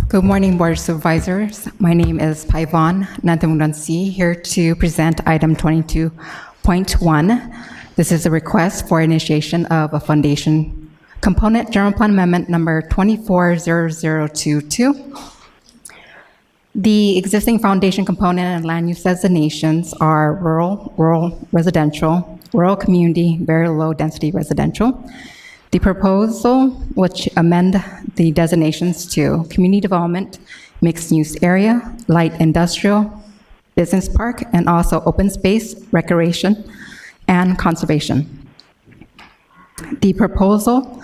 Good morning, Board of Supervisors. My name is Paivon Nantamuransi, here to present item 22.1. This is a request for initiation of a foundation component general plan amendment number 240022. The existing foundation component and land use designations are rural residential, rural community, very low density residential. The proposal, which amend the designations to community development, mixed use area, light industrial, business park, and also open space, recreation, and conservation. The proposal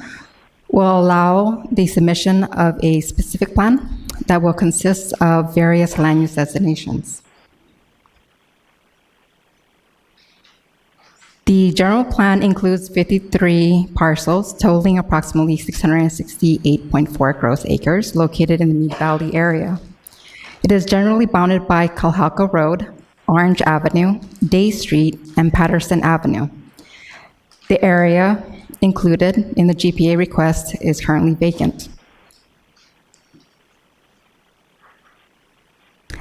will allow the submission of a specific plan that will consist of various land use designations. The general plan includes 53 parcels totaling approximately 668.4 gross acres located in the Mead Valley area. It is generally bounded by Calhalco Road, Orange Avenue, Day Street, and Patterson Avenue. The area included in the GPA request is currently vacant.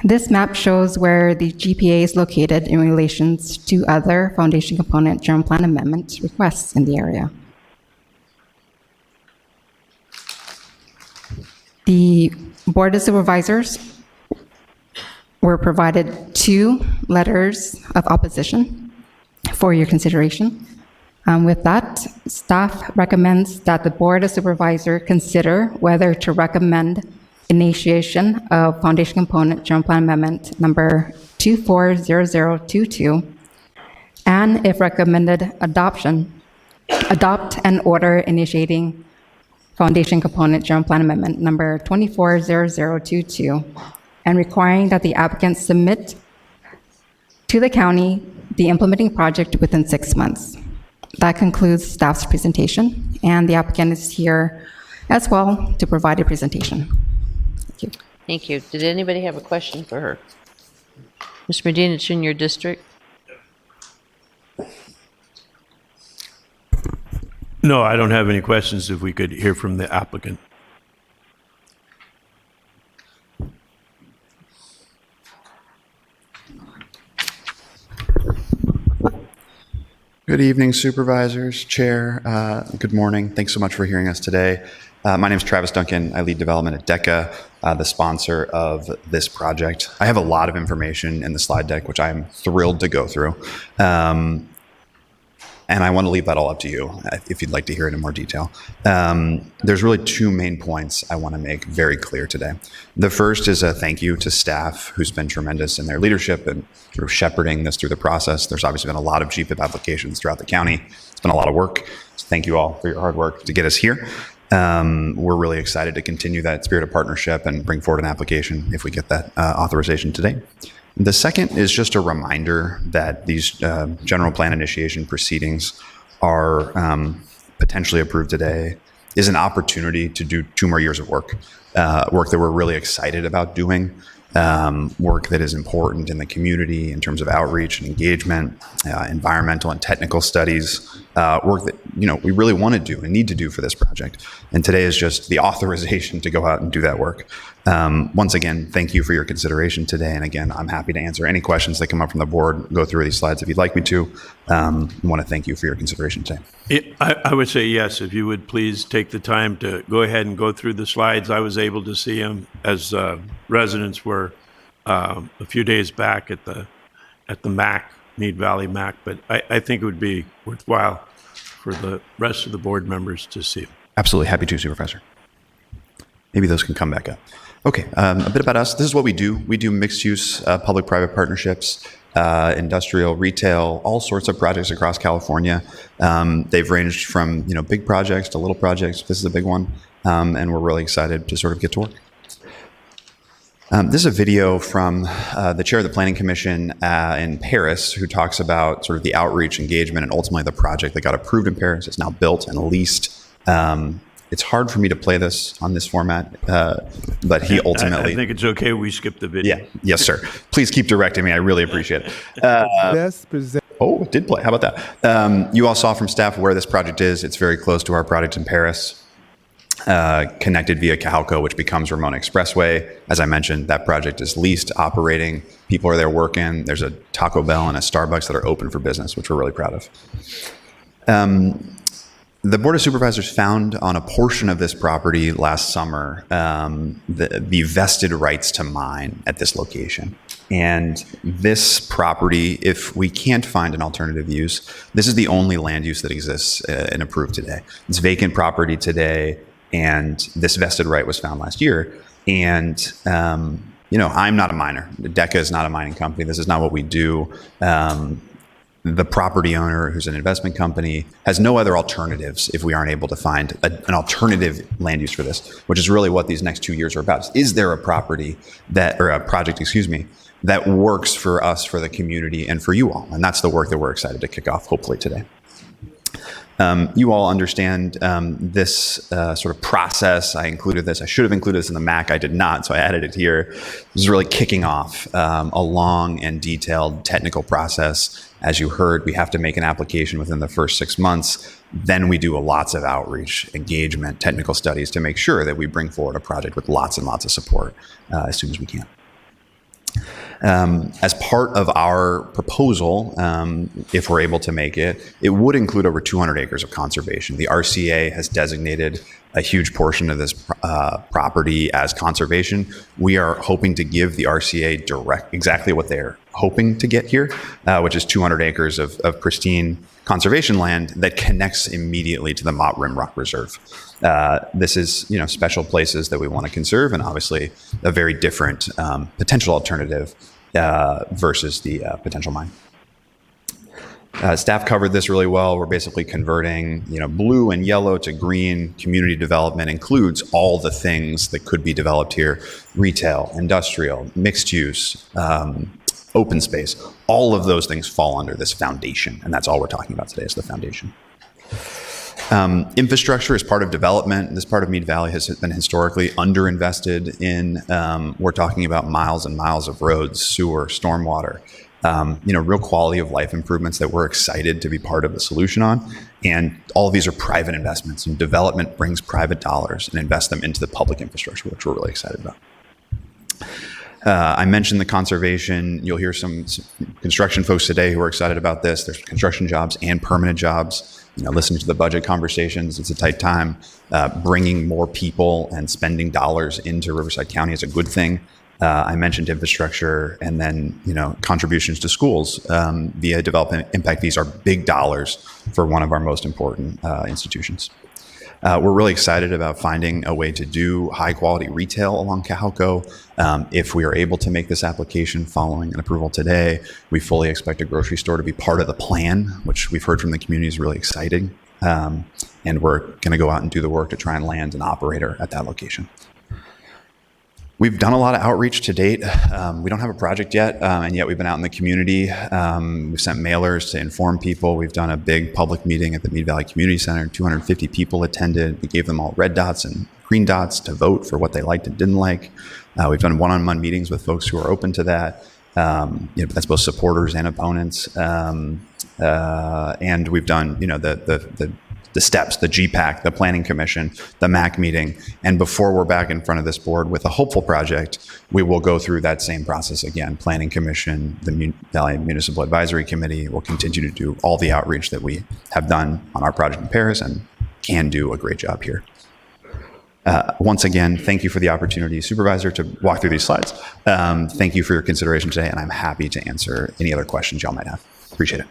This map shows where the GPA is located in relation to other foundation component general plan amendment requests in the area. The Board of Supervisors were provided 2 letters of opposition for your consideration. With that, staff recommends that the Board of Supervisors consider whether to recommend initiation of foundation component general plan amendment number 240022, and if recommended adoption, adopt an order initiating foundation component general plan amendment number 240022 and requiring that the applicant submit to the county the implementing project within 6 months. That concludes staff's presentation, and the applicant is here as well to provide a presentation. Thank you. Thank you. Did anybody have a question for her? Ms. Medina, it's in your district. No, I don't have any questions. If we could hear from the applicant. Good evening, supervisors, chair. Good morning. Thanks so much for hearing us today. My name is Travis Duncan. I lead development at DECA, the sponsor of this project. I have a lot of information in the slide deck, which I'm thrilled to go through. And I want to leave that all up to you if you'd like to hear it in more detail. There's really 2 main points I want to make very clear today. The first is a thank you to staff who's been tremendous in their leadership and sort of shepherding this through the process. There's obviously been a lot of GPIP applications throughout the county. It's been a lot of work. So thank you all for your hard work to get us here. We're really excited to continue that spirit of partnership and bring forward an application if we get that authorization today. The second is just a reminder that these general plan initiation proceedings are potentially approved today is an opportunity to do 2 more years of work, work that we're really excited about doing, work that is important in the community in terms of outreach and engagement, environmental and technical studies, work that we really want to do and need to do for this project. And today is just the authorization to go out and do that work. Once again, thank you for your consideration today. And again, I'm happy to answer any questions that come up from the board, go through these slides if you'd like me to. I want to thank you for your consideration today. I would say yes, if you would please take the time to go ahead and go through the slides. I was able to see them as residents were a few days back at the MAC, Mead Valley MAC, but I think it would be worthwhile for the rest of the board members to see them. Absolutely. Happy to, Supervisor. Maybe those can come back up. Okay, a bit about us. This is what we do. We do mixed-use public-private partnerships, industrial, retail, all sorts of projects across California. They've ranged from big projects to little projects. This is a big one, and we're really excited to sort of get to work. This is a video from the chair of the Planning Commission in Paris, who talks about sort of the outreach, engagement, and ultimately the project that got approved in Paris. It's now built and leased. It's hard for me to play this on this format, but he ultimately... I think it's okay we skip the video. Yeah, yes, sir. Please keep directing me. I really appreciate it. Oh, it did play. How about that? You all saw from staff where this project is. It's very close to our project in Paris, connected via Calhalco, which becomes Ramona Expressway. As I mentioned, that project is leased, operating. People are there working. There's a Taco Bell and a Starbucks that are open for business, which we're really proud of. The Board of Supervisors found on a portion of this property last summer the vested rights to mine at this location. And this property, if we can't find an alternative use, this is the only land use that exists and approved today. It's vacant property today, and this vested right was found last year. And I'm not a miner. DECA is not a mining company. This is not what we do. The property owner, who's an investment company, has no other alternatives if we aren't able to find an alternative land use for this, which is really what these next 2 years are about. Is there a project, that works for us, for the community, and for you all? And that's the work that we're excited to kick off, hopefully today. You all understand this sort of process. I included this. I should have included this in the MAC. I did not, so I added it here. This is really kicking off a long and detailed technical process. As you heard, we have to make an application within the first 6 months. Then we do lots of outreach, engagement, technical studies to make sure that we bring forward a project with lots and lots of support as soon as we can. As part of our proposal, if we're able to make it, it would include over 200 acres of conservation. The RCA has designated a huge portion of this property as conservation. We are hoping to give the RCA exactly what they're hoping to get here, which is 200 acres of pristine conservation land that connects immediately to the Mott Rim Rock Reserve. This is, special places that we want to conserve, and obviously a very different potential alternative versus the potential mine. Staff covered this really well. We're basically converting, blue and yellow to green. Community development includes all the things that could be developed here: retail, industrial, mixed use, open space. All of those things fall under this foundation, and that's all we're talking about today is the foundation. Infrastructure is part of development. This part of Mead Valley has been historically underinvested in. We're talking about miles and miles of roads, sewer, stormwater, real quality of life improvements that we're excited to be part of the solution on. And all of these are private investments, and development brings private dollars and invest them into the public infrastructure, which we're really excited about. I mentioned the conservation. You'll hear some construction folks today who are excited about this. There's construction jobs and permanent jobs. Listening to the budget conversations, it's a tight time. Bringing more people and spending dollars into Riverside County is a good thing. I mentioned infrastructure, and then contributions to schools via development impact fees are big dollars for one of our most important institutions. We're really excited about finding a way to do high quality retail along Cajalco. If we are able to make this application following an approval today, we fully expect a grocery store to be part of the plan, which we've heard from the community is really exciting. And we're going to go out and do the work to try and land an operator at that location. We've done a lot of outreach to date. We don't have a project yet, and yet we've been out in the community. We've sent mailers to inform people. We've done a big public meeting at the Mead Valley Community Center. 250 people attended. We gave them all red dots and green dots to vote for what they liked and didn't like. We've done one-on-one meetings with folks who are open to that. That's both supporters and opponents. And we've done, the steps, the GPAC, the Planning Commission, the MAC meeting. And before we're back in front of this board with a hopeful project, we will go through that same process again. Planning Commission, the Mead Valley Municipal Advisory Committee will continue to do all the outreach that we have done on our project in Paris and can do a great job here. Once again, thank you for the opportunity, Supervisor, to walk through these slides. Thank you for your consideration today, and I'm happy to answer any other questions y'all might have. Appreciate it.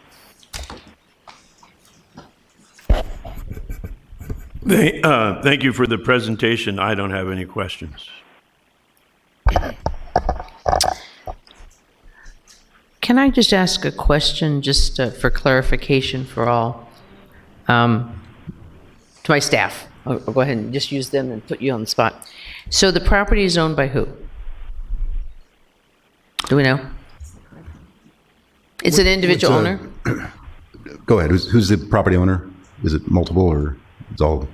Thank you for the presentation. I don't have any questions. Can I just ask a question, just for clarification for all, to my staff? I'll go ahead and just use them and put you on the spot. So the property is owned by who? Do we know? It's an individual owner? Go ahead. Who's the property owner? Is it multiple, or it's all?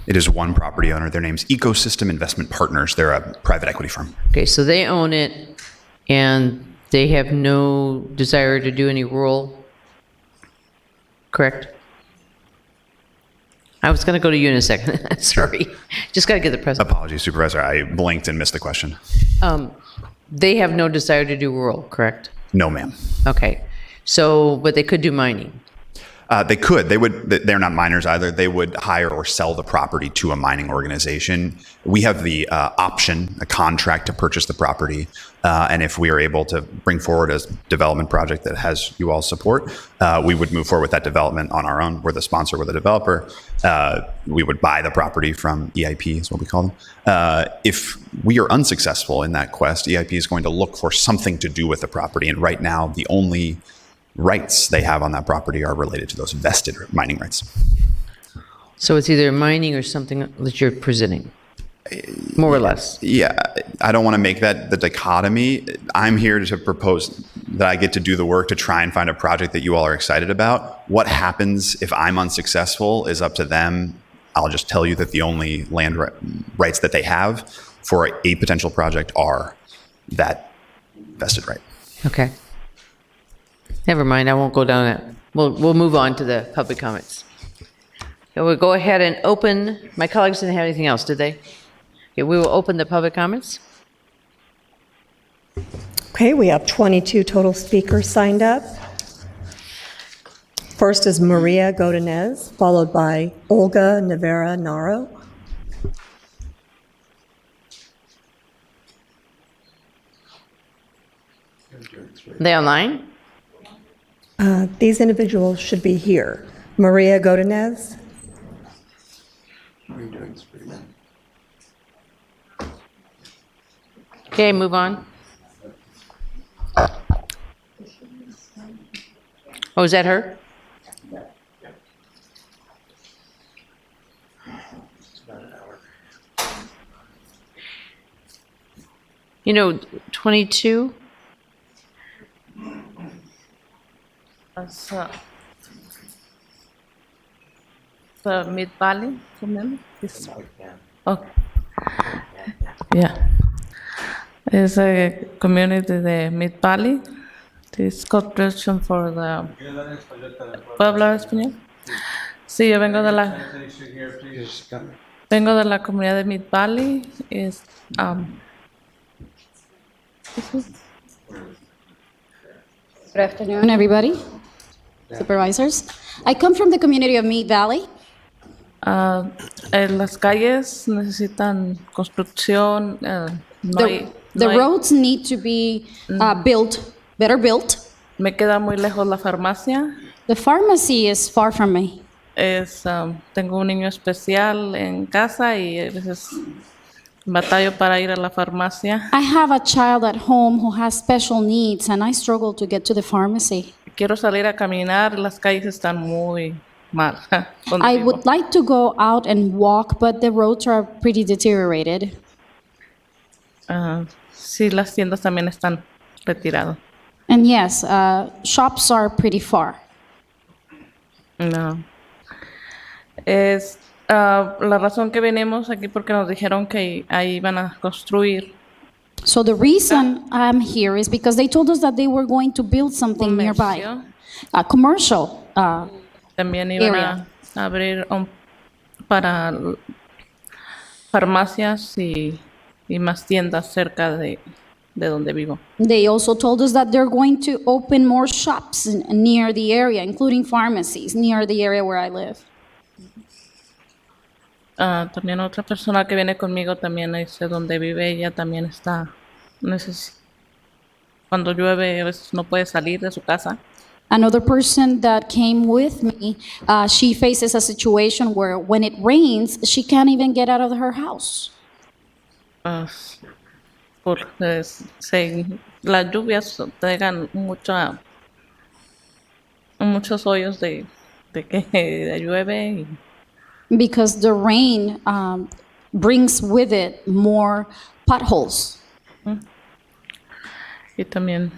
It is one property owner. Their name's Ecosystem Investment Partners. They're a private equity firm. Okay, so they own it, and they have no desire to do any rural, correct? I was going to go to you in a second. Sorry. Just got to get the president. Apologies, Supervisor. I blinked and missed the question. They have no desire to do rural, correct? No, ma'am. Okay. So, but they could do mining. They could. They would. They're not miners either. They would hire or sell the property to a mining organization. We have the option, a contract to purchase the property, and if we are able to bring forward a development project that has you all support, we would move forward with that development on our own. We're the sponsor, we're the developer. We would buy the property from EIP, is what we call them. If we are unsuccessful in that quest, EIP is going to look for something to do with the property, and right now the only rights they have on that property are related to those vested mining rights. So it's either mining or something that you're presenting, more or less. Yeah, I don't want to make that the dichotomy. I'm here to propose that I get to do the work to try and find a project that you all are excited about. What happens if I'm unsuccessful is up to them. I'll just tell you that the only land rights that they have for a potential project are that vested right. Okay. Never mind, I won't go down that. We'll move on to the public comments. So we'll go ahead and open, my colleagues didn't have anything else, did they? Okay, we will open the public comments. Okay, we have 22 total speakers signed up. First is Maria Godinez, followed by Olga Navarra Naro. They online? These individuals should be here. Maria Godinez. Okay, move on. Oh, is that her? You know, 22? The Mid Valley, okay. Yeah, it's a community de Mid Valley. This corporation for the Pueblo Español. Sí, yo vengo de la comunidad de Mid Valley. Es Good afternoon, everybody. Supervisors. I come from the community of Mead Valley. Las calles necesitan construcción. The roads need to be built, better built. Me queda muy lejos la farmacia. The pharmacy is far from me. Tengo un niño especial en casa y a veces batallo para ir a la farmacia. I have a child at home who has special needs and I struggle to get to the pharmacy. Quiero salir a caminar, las calles están muy mal. I would like to go out and walk, but the roads are pretty deteriorated. Sí, las tiendas también están retiradas. And yes, shops are pretty far. No. Es la razón que venimos aquí porque nos dijeron que ahí van a construir. So the reason I'm here is because they told us that they were going to build something nearby, a commercial También iban area. a abrir para farmacias y más tiendas cerca de donde vivo. They also told us that they're going to open more shops near the area, including pharmacies near the area where I live. También otra persona que viene conmigo también dice donde vive ella también está cuando llueve a veces no puede salir de su casa. Another person that came with me, she faces a situation where when it rains, she can't even get out of her house. Porque las lluvias traigan muchos hoyos de que llueve y Because the rain brings with it more potholes. Y también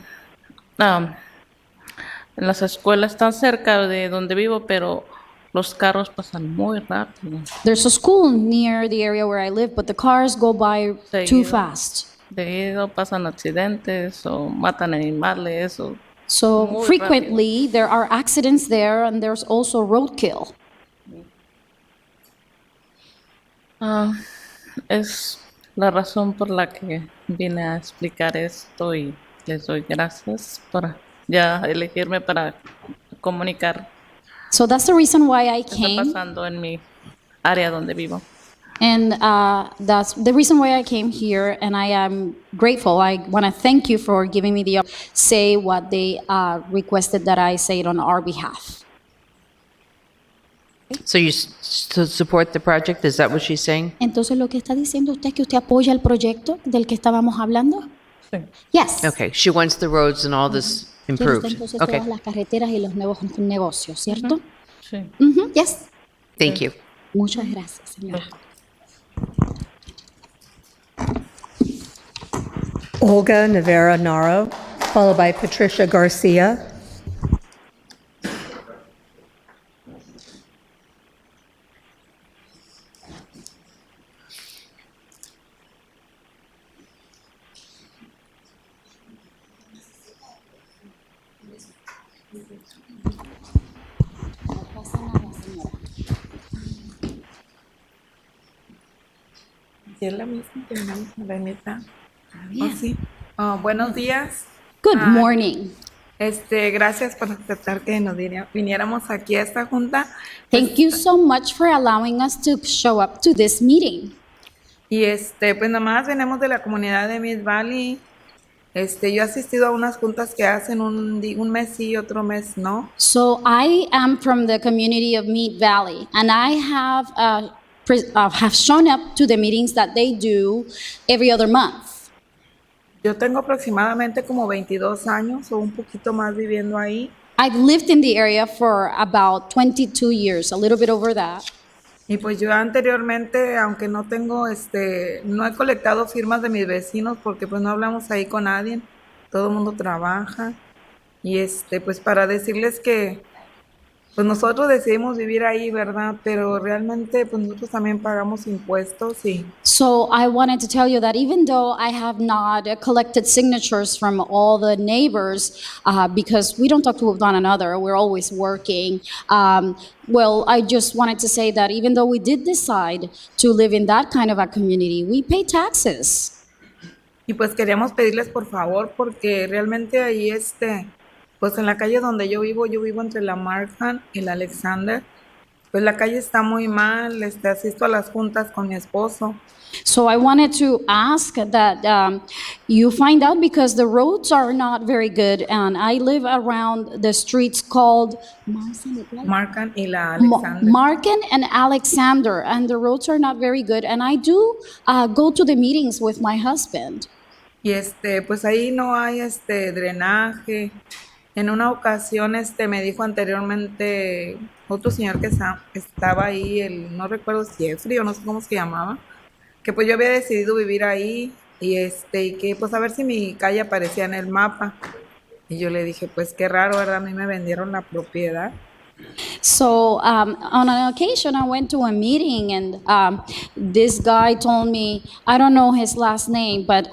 las escuelas están cerca de donde vivo, pero los carros pasan muy rápido. There's a school near the area where I live, but the cars go by too fast. Seguido pasan accidentes o matan animales. So frequently there are accidents there and there's also roadkill. Es la razón por la que vine a explicar esto y les doy gracias por ya elegirme para comunicar. So that's the reason why I Está came. pasando en mi área donde vivo. And that's the reason why I came here, and I am grateful. I want to thank you for giving me the opportunity to say what they requested that I say it on our behalf. So you support the project? Is that what she's saying? Entonces, lo que está diciendo usted es que usted apoya el proyecto del que estábamos hablando. Sí. Yes. Okay, she wants the roads and all this Quiere usted improved. entonces Okay, todas las carreteras y los nuevos negocios, ¿cierto? Sí. Yes. thank you. Muchas gracias, señora. Olga Navarro Naro, followed by Patricia Garcia. Sí, es la misma que venimos a la neta. Oh, sí. Buenos días. Good morning. Gracias por aceptar que nos viniéramos aquí a esta junta. Thank you so much for allowing us to show up to this meeting. Y pues nomás venimos de la comunidad de Miss Valley. Yo he asistido a unas juntas que hacen un mes sí y otro mes no. So I am from the community of Mead Valley, and I have shown up to the meetings that they do every other month. Yo tengo aproximadamente como 22 años o un poquito más viviendo ahí. I've lived in the area for about 22 years, a little bit over that. Y pues yo anteriormente, aunque no tengo, no he colectado firmas de mis vecinos porque pues no hablamos ahí con nadie, todo el mundo trabaja. Y pues para decirles que pues nosotros decidimos vivir ahí, ¿verdad? Pero realmente pues nosotros también pagamos impuestos y So I wanted to tell you that even though I have not collected signatures from all the neighbors, because we don't talk to one another, we're always working. Well, I just wanted to say that even though we did decide to live in that kind of a community, we pay taxes. y pues queríamos pedirles por favor porque realmente ahí pues en la calle donde yo vivo entre la Markham y la Alexander, pues la calle está muy mal, asisto a las juntas con mi esposo. So I wanted to ask that you find out because the roads are not very good, and I live around the streets called Markham y la Alexander. Markham and Alexander, and the roads are not very good. And I do go to the meetings with my husband. Y pues ahí no hay drenaje. En una ocasión me dijo anteriormente otro señor que estaba ahí, no recuerdo si Jeffrey o no sé cómo se llamaba, que pues yo había decidido vivir ahí y que pues a ver si mi calle aparecía en el mapa. Y yo le dije, pues qué raro, ¿verdad? A mí me vendieron la propiedad. So on an occasion, I went to a meeting, and this guy told me, I don't know his last name, but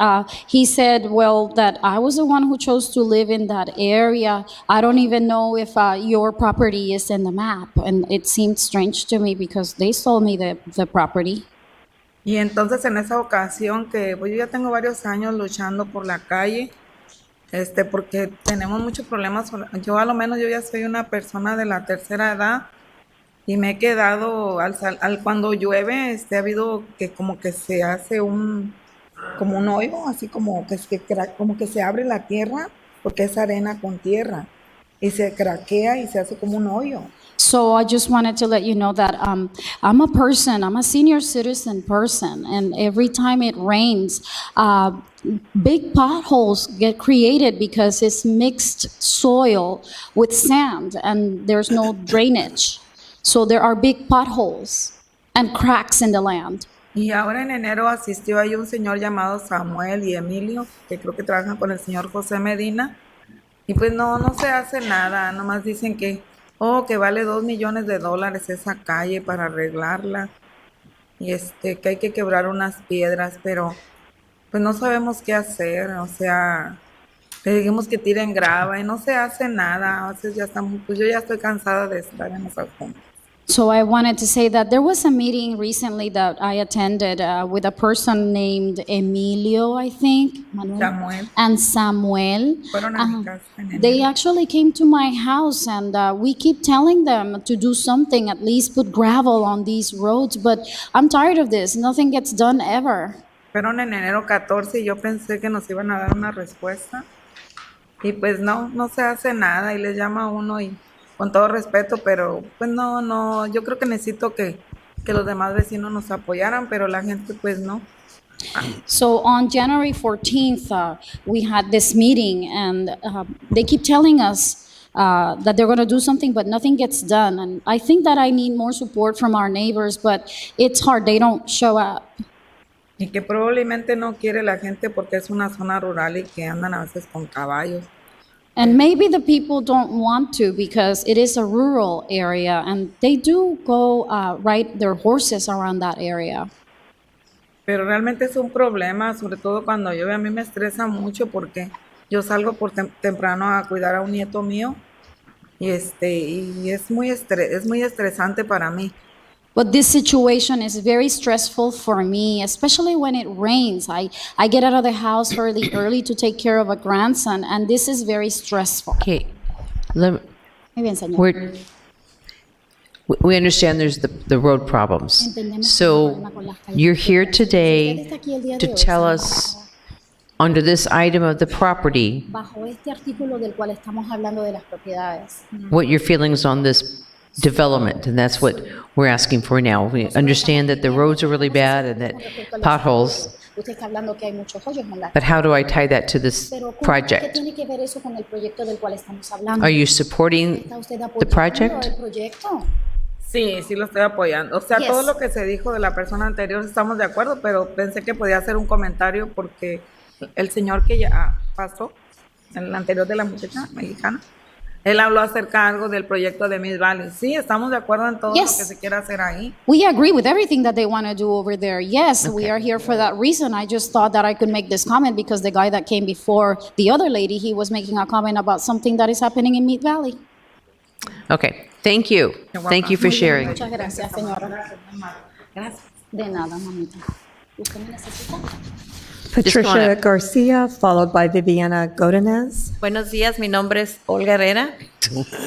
he said, well, that I was the one who chose to live in that area. I don't even know if your property is in the map. And it seemed strange to me because they sold me the property. Y entonces en esa ocasión que pues yo ya tengo varios años luchando por la calle, porque tenemos muchos problemas. Yo a lo menos yo ya soy una persona de la tercera edad y me he quedado cuando llueve, ha habido que como que se hace como un hoyo, así como que se abre la tierra porque es arena con tierra y se craquea y se hace como un hoyo. So I just wanted to let you know that I'm a senior citizen person, and every time it rains, big potholes get created because it's mixed soil with sand and there's no drainage. So there are big potholes and cracks in the land. Y ahora en enero asistió ahí un señor llamado Samuel y Emilio, que creo que trabajan con el señor José Medina, y pues no se hace nada, nomás dicen que vale $2 millones esa calle para arreglarla, y que hay que quebrar unas piedras, pero pues no sabemos qué hacer, o sea, le dijimos que tiren grava y no se hace nada, a veces ya estamos, pues yo ya estoy cansada de estar en esas juntas. So I wanted to say that there was a meeting recently that I attended with a person named Emilio, I think, Samuel. and Samuel. Fueron a mi casa en enero. They actually came to my house, and we keep telling them to do something, at least put gravel on these roads, but I'm tired of this. Nothing gets done ever. Fueron en enero 14 y yo pensé que nos iban a dar una respuesta. Y pues no se hace nada y les llama a uno y con todo respeto, pero pues no, yo creo que necesito que los demás vecinos nos apoyaran, pero la gente pues no. So on January 14th, we had this meeting, and they keep telling us that they're going to do something, but nothing gets done. And I think that I need more support from our neighbors, but it's hard. They don't show up. Y que probablemente no quiere la gente porque es una zona rural y que andan a veces con caballos. And maybe the people don't want to because it is a rural area, and they do go ride their horses around that area. Pero realmente es un problema, sobre todo cuando llueve. A mí me estresa mucho porque yo salgo por temprano a cuidar a un nieto mío y es muy estresante para mí. But this situation is very stressful for me, especially when it rains. I get out of the house early to take care of a grandson, and this is very stressful. Okay. Muy bien, señor. We understand there's the road problems. Entendemos So que hay un problema con las calles. you're here today Usted está aquí el día to de hoy, tell señor, us, under this item of the property, bajo este artículo del cual estamos hablando de las propiedades. what your feelings on this development, and that's what we're asking for now. We understand that the roads are really bad and that potholes, Usted está hablando que hay muchos hoyos en la but how do I tie that to this Pero ¿qué project? tiene que ver eso con el proyecto del cual estamos hablando? Are you supporting ¿Está usted the apoyando project? el proyecto? Sí lo estoy apoyando. O sea, Yes. todo lo que se dijo de la persona anterior estamos de acuerdo, pero pensé que podía hacer un comentario porque el señor que ya pasó, el anterior de la muchacha mexicana, él habló acerca algo del proyecto de Miss Valley. Sí, estamos de acuerdo en todo Yes. lo que se quiera hacer ahí. We agree with everything that they want to do over there. Yes, we are here for that reason. I just thought that I could make this comment because the guy that came before the other lady, he was making a comment about something that is happening in Mead Valley. Okay, thank you. Thank you for Muy bien, sharing. muchas gracias, señora. De nada, mamita. ¿Usted me necesita? Patricia Garcia, followed by Viviana Godinez. Buenos días, mi nombre es Olga Herrera.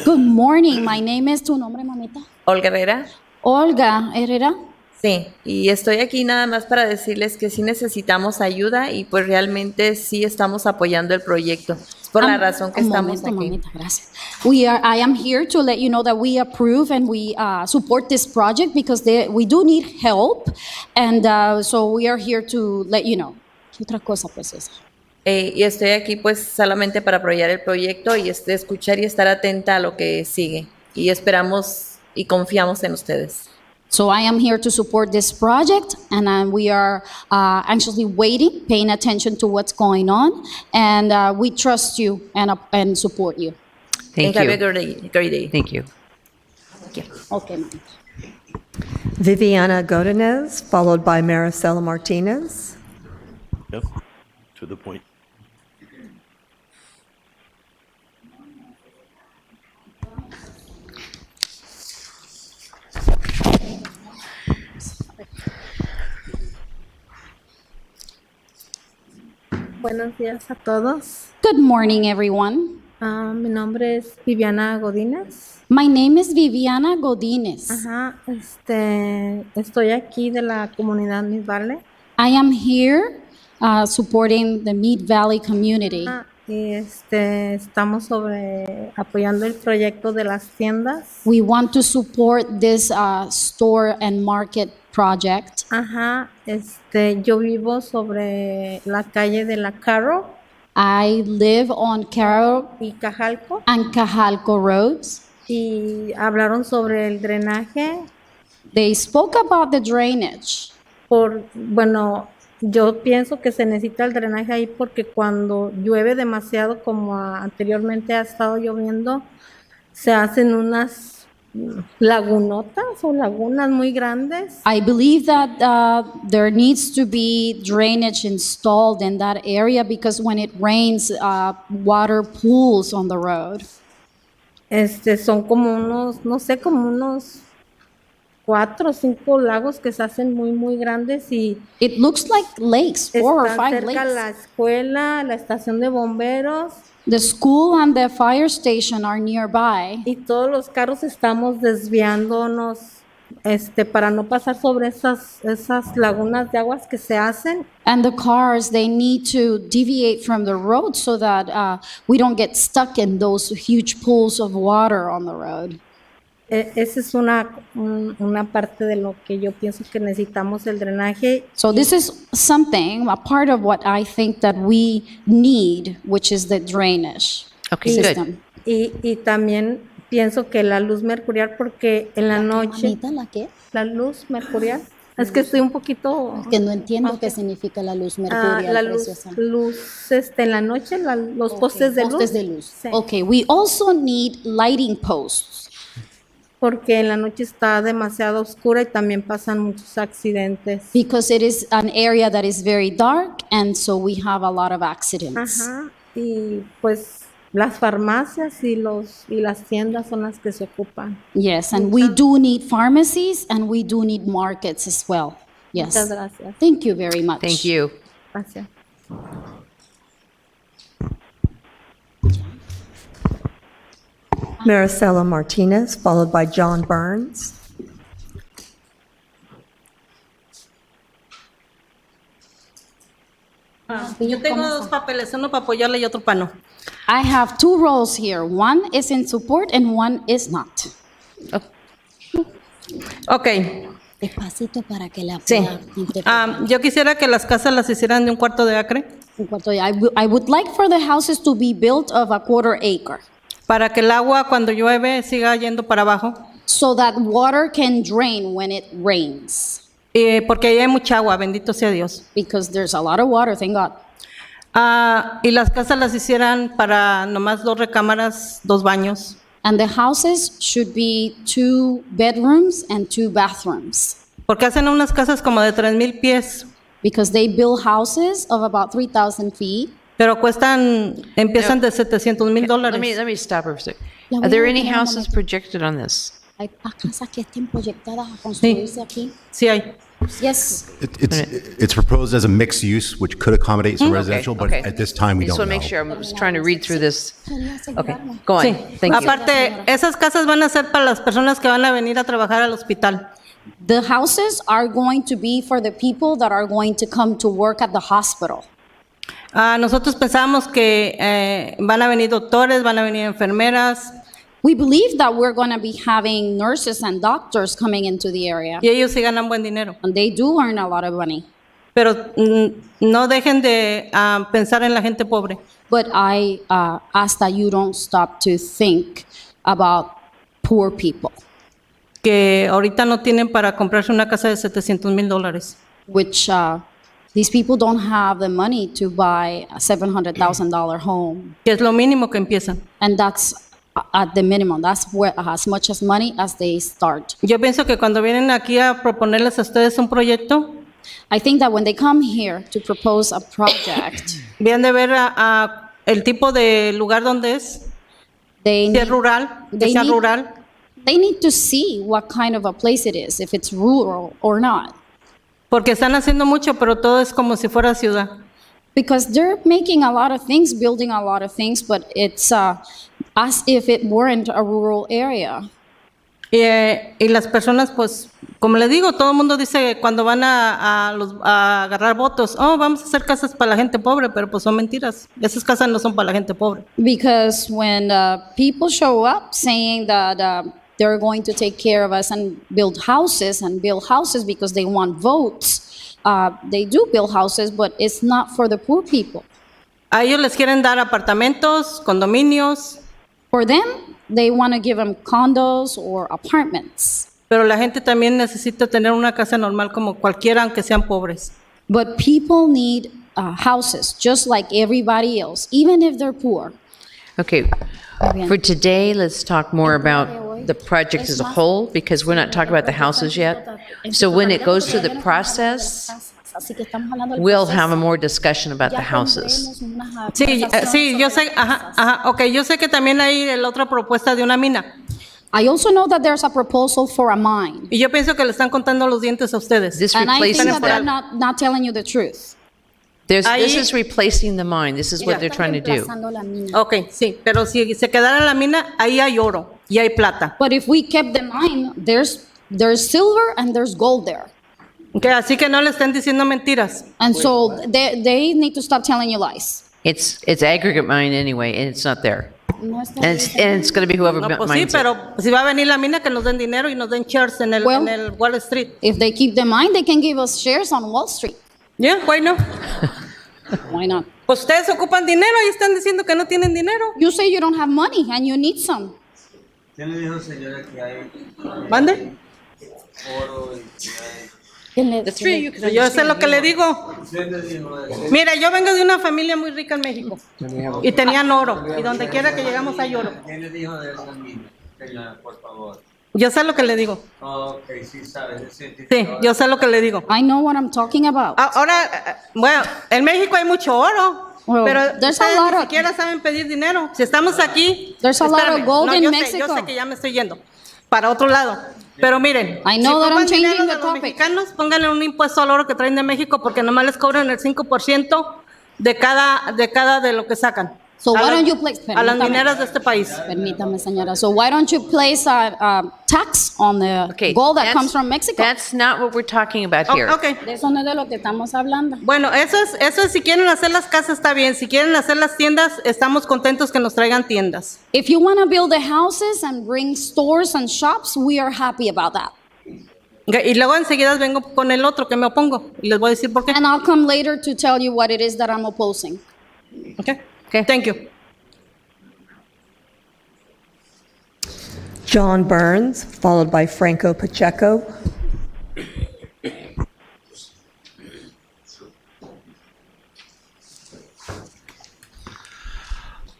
Good morning. My name is, ¿tu nombre, mamita? Olga Herrera. Olga Herrera. Sí, y estoy aquí nada más para decirles que sí necesitamos ayuda y pues realmente sí estamos apoyando el proyecto. Es por la razón que estamos aquí. Mamita, gracias. I am here to let you know that we approve and we support this project because we do need help, and so we are here to let you know. ¿Qué otra cosa, preciosa? Y estoy aquí pues solamente para apoyar el proyecto y escuchar y estar atenta a lo que sigue. Y esperamos y confiamos en ustedes. So I am here to support this project, and we are anxiously waiting, paying attention to what's going on, and we trust you and support you. Thank Have you. a great day. Thank you. Okay, ma'am. Viviana Godinez, followed by Maricela Martinez. Yep, to the point. Buenos días a todos. Good morning, everyone. Mi nombre es Viviana Godínez. My name is Viviana Godinez. Ajá, estoy aquí de la comunidad Miss Valley. I am here supporting the Mead Valley community. Y estamos apoyando el proyecto de las tiendas. We want to support this store and market project. Ajá, yo vivo sobre la calle de la Carro. I live on Carroll y Cajalco. And Cajalco roads. Y hablaron sobre el drenaje. They spoke about the drainage. Bueno, yo pienso que se necesita el drenaje ahí porque cuando llueve demasiado, como anteriormente ha estado lloviendo, se hacen unas lagunotas o lagunas muy grandes. I believe that there needs to be drainage installed in that area because when it rains, water pools on the road. Son como unos, no sé, como unos 4 o 5 lagos que se hacen muy, muy grandes y It looks like lakes, 4 or está 5 cerca la lakes. escuela, la estación de bomberos The school and the fire station are nearby. y todos los carros estamos desviándonos para no pasar sobre esas lagunas de aguas que se hacen. And the cars, they need to deviate from the road so that we don't get stuck in those huge pools of water on the road. Esa es una parte de lo que yo pienso que necesitamos el drenaje. So this is something, a part of what I think that we need, which is the drainage Okay, system. good. Y también pienso que la luz mercurial, porque en la noche... ¿La qué? La luz mercurial. Es que estoy un poquito... Que no entiendo qué significa la luz mercurial. la luz, en la noche, los postes de luz. Postes de luz. Sí. Okay, we also need lighting posts. Porque en la noche está demasiado oscura y también pasan muchos accidentes. Because it is an area that is very dark, and so we have a lot of accidents. Ajá. Y pues las farmacias y las tiendas son las que se ocupan. Yes, and we do need pharmacies and we do need markets as well. Yes. Muchas gracias. Thank you very much. Thank you. Gracias. Maricela Martinez, followed by John Burns. Yo tengo dos papeles, uno para apoyarle y otro para no. I have 2 roles here. One is in support and one is not. Ok. Despacito para que la Sí. pueda interpretar. Yo quisiera que las casas las hicieran de un cuarto de acre. I would like for the houses to be built of a 1/4 acre. Para que el agua cuando llueve siga yendo para abajo. So that water can drain when it rains. Porque ahí hay mucha agua, bendito sea Dios. Because there's a lot of water, thank God. Y las casas las hicieran para nomás 2 recámaras, 2 baños. And the houses should be 2 bedrooms and 2 bathrooms. Porque hacen unas casas como de 3,000 pies. Because they build houses of about 3,000 feet. Pero empiezan de $700,000. Let me stop her for a second. Are there any houses projected on this? Hay casas que estén proyectadas a construirse aquí. Sí hay. Yes. It's proposed as a mixed use, which could accommodate some Okay, residential, but okay. at this time, we I just don't want to know. make sure. I'm just trying to read through this. Okay, go on. Sí. Thank you. Aparte, esas casas van a ser para las personas que van a venir a trabajar al hospital. The houses are going to be for the people that are going to come to work at the hospital. Nosotros pensamos que van a venir doctores, van a venir enfermeras. We believe that we're going to be having nurses and doctors coming into the area. Y ellos sí ganan buen dinero. And they do earn a lot of money. Pero no dejen de pensar en la gente pobre. But I ask that you don't stop to think about poor people. Que ahorita no tienen para comprarse una casa de $700,000. Which these people don't have the money to buy a $700,000 home. Que es lo mínimo que empiezan. And that's at the minimum. That's where as much as money as they start. Yo pienso que cuando vienen aquí a proponerles a ustedes un proyecto, I think that when they come here to propose a project, bien de ver el tipo de lugar donde es, si es rural, que sea rural. They need to see what kind of a place it is, if it's rural or not. Porque están haciendo mucho, pero todo es como si fuera ciudad. Because they're making a lot of things, building a lot of things, but it's as if it weren't a rural area. Y las personas, pues, como les digo, todo el mundo dice cuando van a agarrar votos, vamos a hacer casas para la gente pobre, pero pues son mentiras. Esas casas no son para la gente pobre. Because when people show up saying that they're going to take care of us and build houses because they want votes, they do build houses, but it's not for the poor people. A ellos les quieren dar apartamentos, condominios. For them, they want to give them condos or apartments. Pero la gente también necesita tener una casa normal como cualquiera, aunque sean pobres. But people need houses just like everybody else, even if they're poor. Okay, for today, let's talk more about the project as a whole, because we're not talking about the houses yet. So when it goes through the process, we'll have a more discussion about the houses. Sí, yo sé, okay, yo sé que también hay la otra propuesta de una mina. I also know that there's a proposal for a mine. Y yo pienso que le están contando los dientes a ustedes. This And I think replaces that they're that. not telling you the truth. This Ahí- is replacing the mine. This is what they're trying to do. Reemplazando la mina. Ok, sí, pero si se quedara en la mina, ahí hay oro y hay plata. But if we kept the mine, there's silver and there's gold there. Okay, así que no le estén diciendo mentiras. And so they need to stop telling you lies. It's aggregate mine anyway, and it's not there. No está And it's going to be whoever No, pues sí, mines it. pero si va a venir la mina, que nos den dinero y nos den shares en el, Well- en el Wall Street. If they keep the mine, they can give us shares on Wall Street. Yeah, why no? Why not? Pues ustedes ocupan dinero y están diciendo que no tienen dinero. You say you don't have money and you need some. ¿Mande? The three of you can Yo sé lo que le digo. Mira, yo vengo de una familia muy rica en México y tenían oro y donde quiera que llegamos hay oro. Yo sé lo que le digo. Sí, yo sé lo que le digo. I know what I'm talking about. Ahora, bueno, en México hay mucho oro, Well, pero there's a ustedes lot ni of- siquiera saben pedir dinero. Si estamos aquí, There's a lot of espérame. gold No, in yo Mexico. sé que ya me estoy yendo para otro lado. Pero miren, I know that I'm ocupan dinero changing de the los topic. mexicanos, pónganle un impuesto al oro que traen de México porque nomás les cobran el 5% de cada de lo que sacan. So a why las- don't you place? a las Permítame. mineras de este país. Permítame, señora. So why don't you place a tax on the Okay, gold that that's- comes from Mexico? That's not what we're talking about here. Okay. De eso no es de lo que estamos hablando. Bueno, eso es si quieren hacer las casas está bien, si quieren hacer las tiendas, estamos contentos que nos traigan tiendas. If you want to build the houses and bring stores and shops, we are happy about that. Okay, y luego enseguida vengo con el otro que me opongo y les voy a decir por qué. And I'll come later to tell you what it is that I'm opposing. Okay. Thank you. John Burns, followed by Franco Pacheco.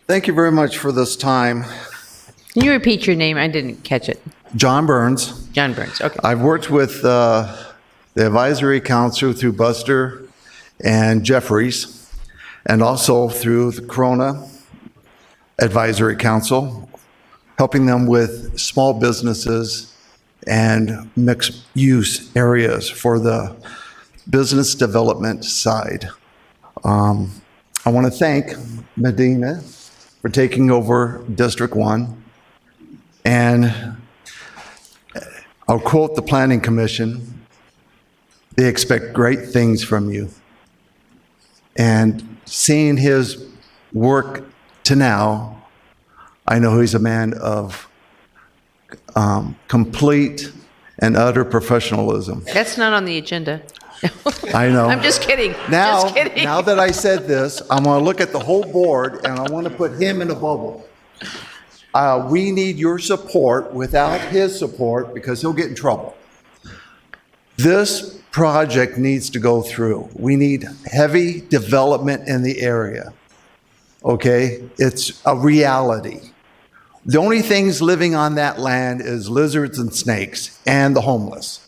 Thank you very much for this time. Can you repeat your name? I didn't catch it. John Burns. John Burns. Okay. I've worked with the advisory council through Buster and Jeffries, and also through the Corona Advisory Council, helping them with small businesses and mixed use areas for the business development side. I want to thank Medina for taking over District 1. And I'll quote the Planning Commission, they expect great things from you. And seeing his work to now, I know he's a man of complete and utter professionalism. That's not on the agenda. I know. I'm just kidding. Now, Just kidding. now that I said this, I'm going to look at the whole board and I want to put him in a bubble. We need your support without his support because he'll get in trouble. This project needs to go through. We need heavy development in the area. Okay? It's a reality. The only things living on that land is lizards and snakes and the homeless.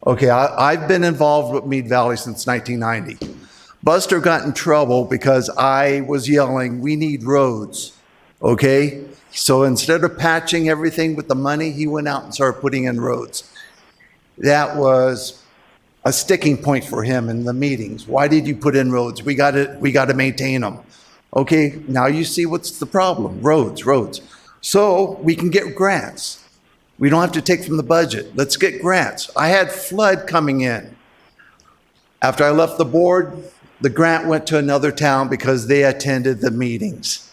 Okay, I've been involved with Mead Valley since 1990. Buster got in trouble because I was yelling, we need roads. Okay? So instead of patching everything with the money, he went out and started putting in roads. That was a sticking point for him in the meetings. Why did you put in roads? We got to maintain them. Okay, now you see what's the problem. Roads. So we can get grants. We don't have to take from the budget. Let's get grants. I had flood coming in. After I left the board, the grant went to another town because they attended the meetings.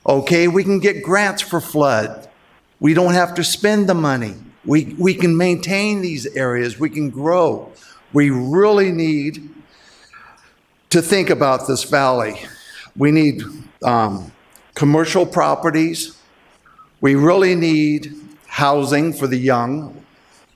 Okay, we can get grants for flood. We don't have to spend the money. We can maintain these areas. We can grow. We really need to think about this valley. We need commercial properties. We really need housing for the young.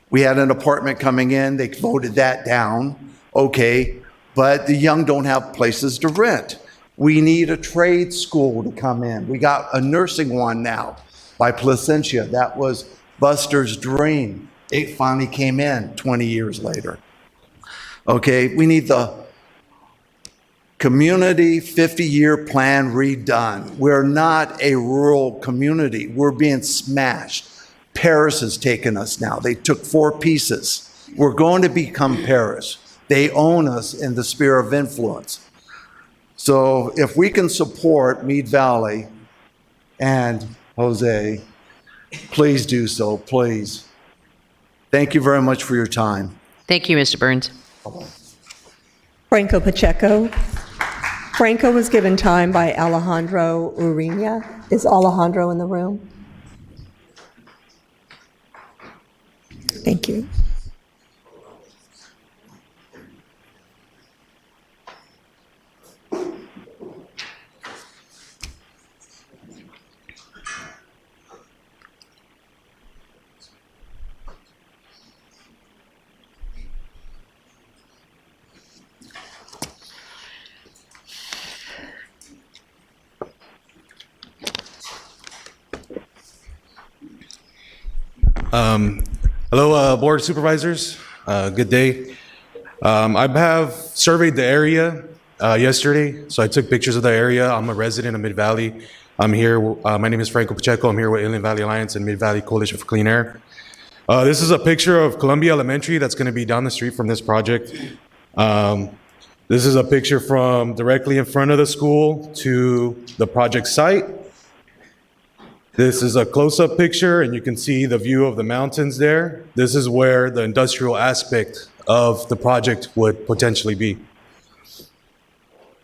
We had an apartment coming in. They voted that down. Okay, but the young don't have places to rent. We need a trade school to come in. We got a nursing one now by Placentia. That was Buster's dream. It finally came in 20 years later. Okay, we need the community 50-year plan redone. We're not a rural community. We're being smashed. Paris has taken us now. They took 4 pieces. We're going to become Paris. They own us in the sphere of influence. So if we can support Mead Valley and Jose, please do so, please. Thank you very much for your time. Thank you, Mr. Burns. Franco Pacheco. Franco was given time by Alejandro Uriña. Is Alejandro in the room? Thank you. Hello, Board of Supervisors. Good day. I have surveyed the area yesterday, so I took pictures of the area. I'm a resident of Mid-Valley. I'm here. My name is Franco Pacheco. I'm here with Inland Valley Alliance and Mid-Valley Coalition for Clean Air. This is a picture of Columbia Elementary that's going to be down the street from this project. This is a picture from directly in front of the school to the project site. This is a close-up picture, and you can see the view of the mountains there. This is where the industrial aspect of the project would potentially be.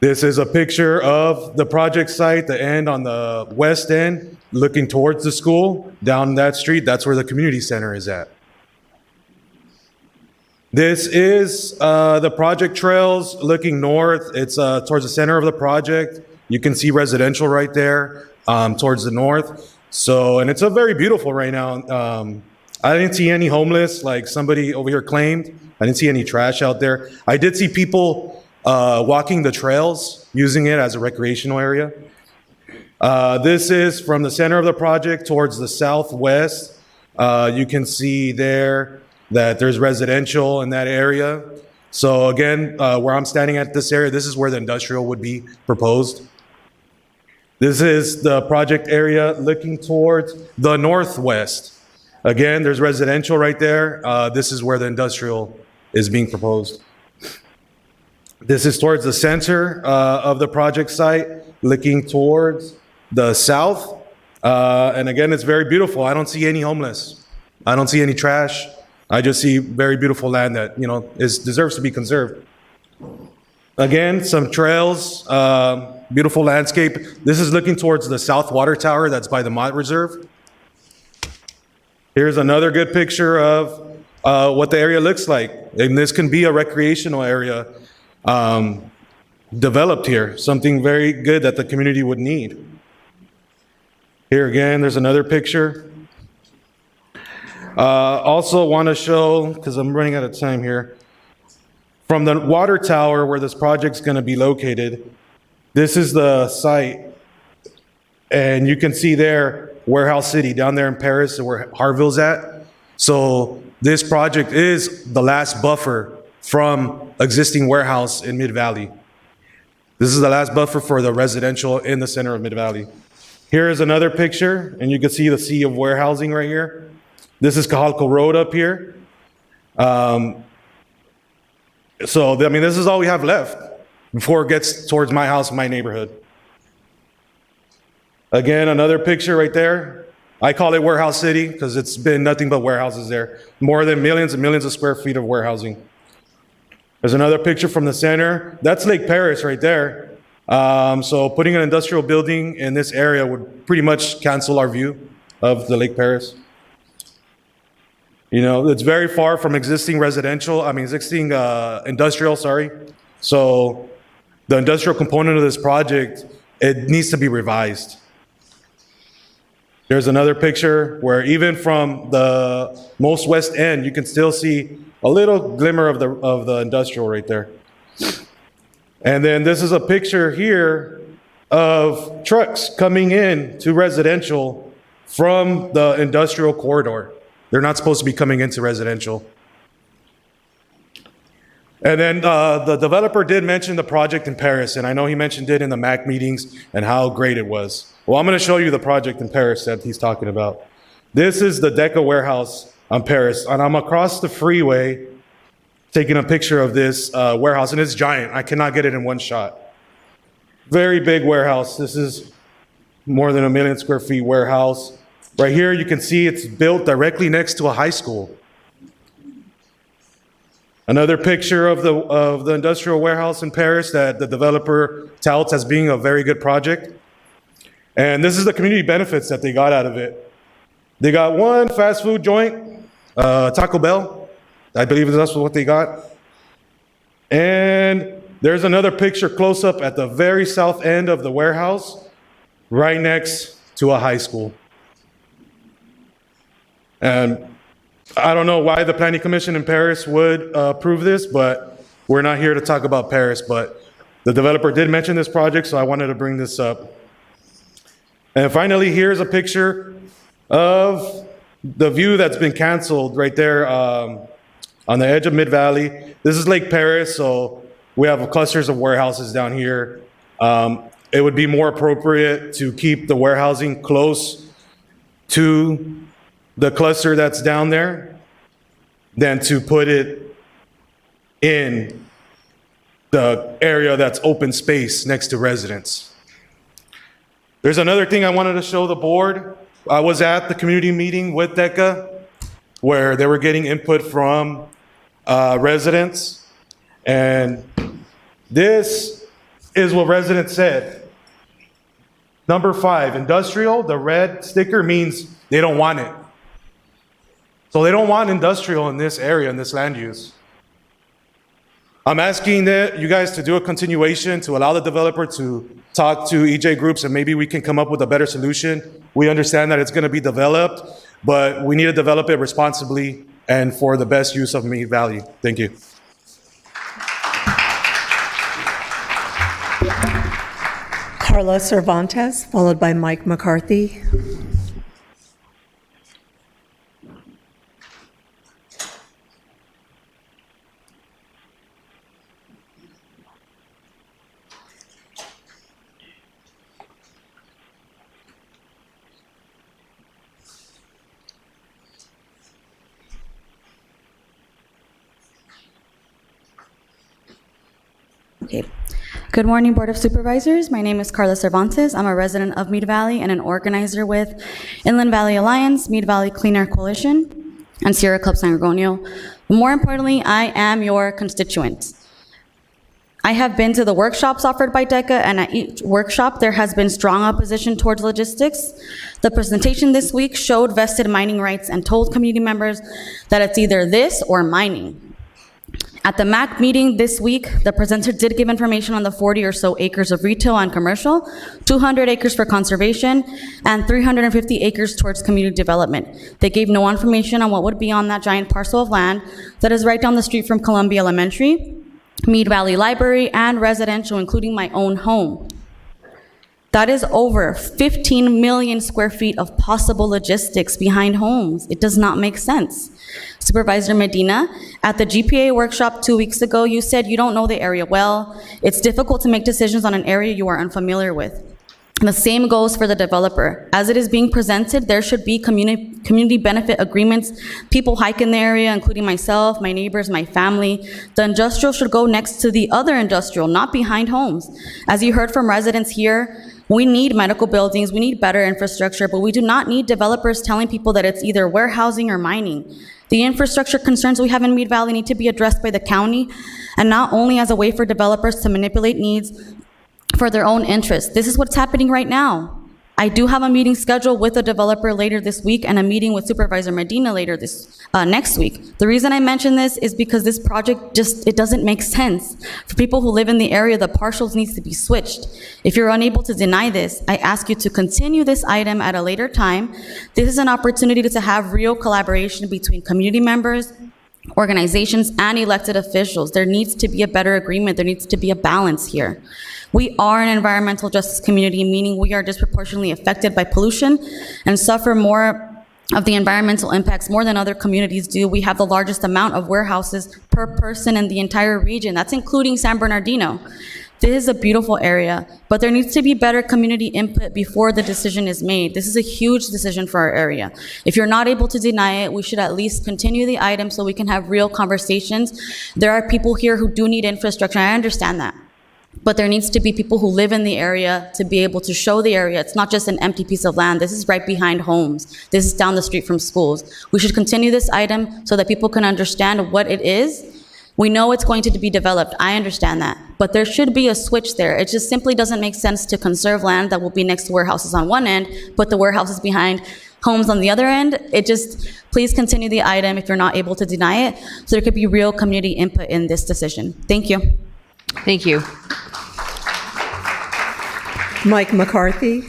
This is a picture of the project site, the end on the west end, looking towards the school. Down that street, that's where the community center is at. This is the project trails looking north. It's towards the center of the project. You can see residential right there towards the north. So, and it's a very beautiful right now. I didn't see any homeless like somebody over here claimed. I didn't see any trash out there. I did see people walking the trails, using it as a recreational area. This is from the center of the project towards the southwest. You can see there that there's residential in that area. So again, where I'm standing at this area, this is where the industrial would be proposed. This is the project area looking towards the northwest. Again, there's residential right there. This is where the industrial is being proposed. This is towards the center of the project site, looking towards the south. And again, it's very beautiful. I don't see any homeless. I don't see any trash. I just see very beautiful land that, you know, deserves to be conserved. Again, some trails, beautiful landscape. This is looking towards the South Water Tower that's by the Mott Reserve. Here's another good picture of what the area looks like. And this can be a recreational area developed here, something very good that the community would need. Here again, there's another picture. Also want to show, because I'm running out of time here, from the water tower where this project's going to be located, this is the site. And you can see there, Warehouse City, down there in Paris, where Harville's at. So this project is the last buffer from existing warehouse in Mid-Valley. This is the last buffer for the residential in the center of Mid-Valley. Here is another picture, and you can see the sea of warehousing right here. This is Cajalco Road up here. So, I mean, this is all we have left before it gets towards my house, my neighborhood. Again, another picture right there. I call it Warehouse City because it's been nothing but warehouses there. More than millions and millions of square feet of warehousing. There's another picture from the center. That's Lake Paris right there. So putting an industrial building in this area would pretty much cancel our view of the Lake Paris. You know, it's very far from existing industrial, sorry. So the industrial component of this project, it needs to be revised. There's another picture where even from the most west end, you can still see a little glimmer of the industrial right there. And then this is a picture here of trucks coming in to residential from the industrial corridor. They're not supposed to be coming into residential. And then the developer did mention the project in Paris, and I know he mentioned it in the MAC meetings and how great it was. Well, I'm going to show you the project in Paris that he's talking about. This is the Deca warehouse on Paris, and I'm across the freeway taking a picture of this warehouse, and it's giant. I cannot get it in one shot. Very big warehouse. This is more than 1 million square feet warehouse. Right here, you can see it's built directly next to a high school. Another picture of the industrial warehouse in Paris that the developer touts as being a very good project. And this is the community benefits that they got out of it. They got one fast food joint, Taco Bell. I believe that's what they got. And there's another picture close up at the very south end of the warehouse, right next to a high school. And I don't know why the Planning Commission in Paris would approve this, but we're not here to talk about Paris, but the developer did mention this project, so I wanted to bring this up. And finally, here's a picture of the view that's been canceled right there on the edge of Mid-Valley. This is Lake Paris, so we have clusters of warehouses down here. It would be more appropriate to keep the warehousing close to the cluster that's down there than to put it in the area that's open space next to residents. There's another thing I wanted to show the board. I was at the community meeting with DECA where they were getting input from residents, and this is what residents said. Number 5, industrial, the red sticker means they don't want it. So they don't want industrial in this area, in this land use. I'm asking that you guys to do a continuation to allow the developer to talk to EJ groups, and maybe we can come up with a better solution. We understand that it's going to be developed, but we need to develop it responsibly and for the best use of Mead Valley. Thank you. Carla Cervantes, followed by Mike McCarthy. Okay. Good morning, Board of Supervisors. My name is Carla Cervantes. I'm a resident of Mead Valley and an organizer with Inland Valley Alliance, Mead Valley Clean Air Coalition, and Sierra Club San Gregorio. More importantly, I am your constituent. I have been to the workshops offered by DECA, and at each workshop, there has been strong opposition towards logistics. The presentation this week showed vested mining rights and told community members that it's either this or mining. At the MAC meeting this week, the presenter did give information on the 40 or so acres of retail and commercial, 200 acres for conservation, and 350 acres towards community development. They gave no information on what would be on that giant parcel of land that is right down the street from Columbia Elementary, Mead Valley Library, and residential, including my own home. That is over 15 million square feet of possible logistics behind homes. It does not make sense. Supervisor Medina, at the GPA workshop 2 weeks ago, you said you don't know the area well. It's difficult to make decisions on an area you are unfamiliar with. And the same goes for the developer. As it is being presented, there should be community benefit agreements. People hike in the area, including myself, my neighbors, my family. The industrial should go next to the other industrial, not behind homes. As you heard from residents here, we need medical buildings, we need better infrastructure, but we do not need developers telling people that it's either warehousing or mining. The infrastructure concerns we have in Mead Valley need to be addressed by the county, and not only as a way for developers to manipulate needs for their own interests. This is what's happening right now. I do have a meeting scheduled with a developer later this week and a meeting with Supervisor Medina later next week. The reason I mention this is because this project it doesn't make sense. For people who live in the area, the partials needs to be switched. If you're unable to deny this, I ask you to continue this item at a later time. This is an opportunity to have real collaboration between community members, organizations, and elected officials. There needs to be a better agreement. There needs to be a balance here. We are an environmental justice community, meaning we are disproportionately affected by pollution and suffer more of the environmental impacts more than other communities do. We have the largest amount of warehouses per person in the entire region. That's including San Bernardino. This is a beautiful area, but there needs to be better community input before the decision is made. This is a huge decision for our area. If you're not able to deny it, we should at least continue the item so we can have real conversations. There are people here who do need infrastructure, I understand that. But there needs to be people who live in the area to be able to show the area. It's not just an empty piece of land. This is right behind homes. This is down the street from schools. We should continue this item so that people can understand what it is. We know it's going to be developed. I understand that. But there should be a switch there. It just simply doesn't make sense to conserve land that will be next to warehouses on one end, put the warehouses behind homes on the other end. Please continue the item if you're not able to deny it, so there could be real community input in this decision. Thank you. Thank you. Mike McCarthy.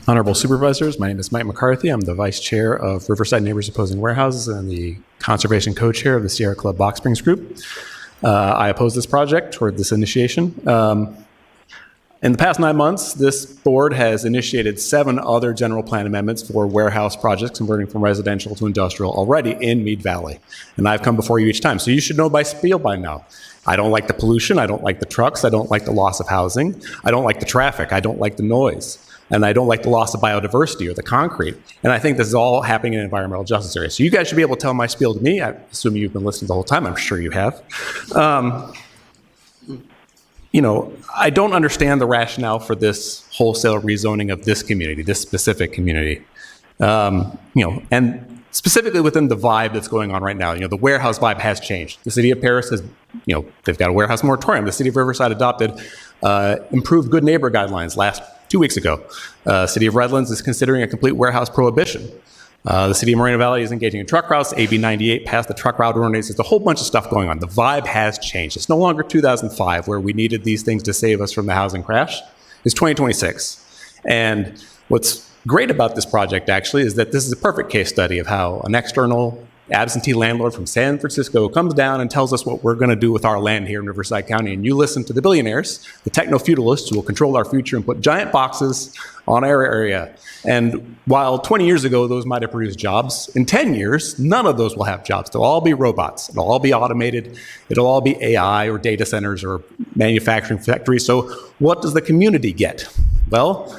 Honorable Supervisors, my name is Mike McCarthy. I'm the Vice Chair of Riverside Neighbors Opposing Warehouses and the Conservation Co-Chair of the Sierra Club Box Springs Group. I oppose this project toward this initiation. In the past 9 months, this board has initiated 7 other general plan amendments for warehouse projects converting from residential to industrial already in Mead Valley. And I've come before you each time. So you should know by spiel by now. I don't like the pollution. I don't like the trucks. I don't like the loss of housing. I don't like the traffic. I don't like the noise. And I don't like the loss of biodiversity or the concrete. And I think this is all happening in environmental justice areas. So you guys should be able to tell my spiel to me. I assume you've been listening the whole time. I'm sure you have. I don't understand the rationale for this wholesale rezoning of this community, this specific community. And specifically within the vibe that's going on right now, the warehouse vibe has changed. The city of Paris has, they've got a warehouse moratorium. The city of Riverside adopted improved good neighbor guidelines 2 weeks ago. City of Redlands is considering a complete warehouse prohibition. The city of Moreno Valley is engaging in truck routes. AB 98 passed the truck route ordinance. There's a whole bunch of stuff going on. The vibe has changed. It's no longer 2005 where we needed these things to save us from the housing crash. It's 2026. And what's great about this project actually is that this is a perfect case study of how an external absentee landlord from San Francisco comes down and tells us what we're going to do with our land here in Riverside County. And you listen to the billionaires, the techno-feudalists who will control our future and put giant boxes on our area. And while 20 years ago, those might have produced jobs, in 10 years, none of those will have jobs. They'll all be robots. It'll all be automated. It'll all be AI or data centers or manufacturing factories. So what does the community get? Well,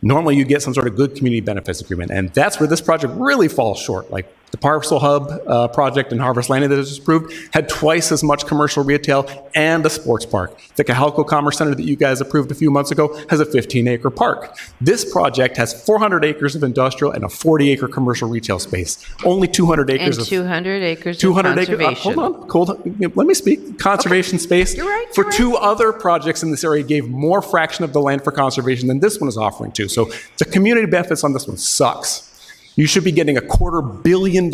normally you get some sort of good community benefits agreement. And that's where this project really falls short. Like the Parcel Hub project in Harvest Landing that was approved had twice as much commercial retail and a sports park. The Cajalco Commerce Center that you guys approved a few months ago has a 15-acre park. This project has 400 acres of industrial and a 40-acre commercial retail space. Only 200 acres and 200 acres of 200 conservation. Hold on. Let me speak. Conservation space for 2 other projects in this area gave more fraction of the land for conservation than this one is offering to. So the community benefits on this one sucks. You should be getting $250 million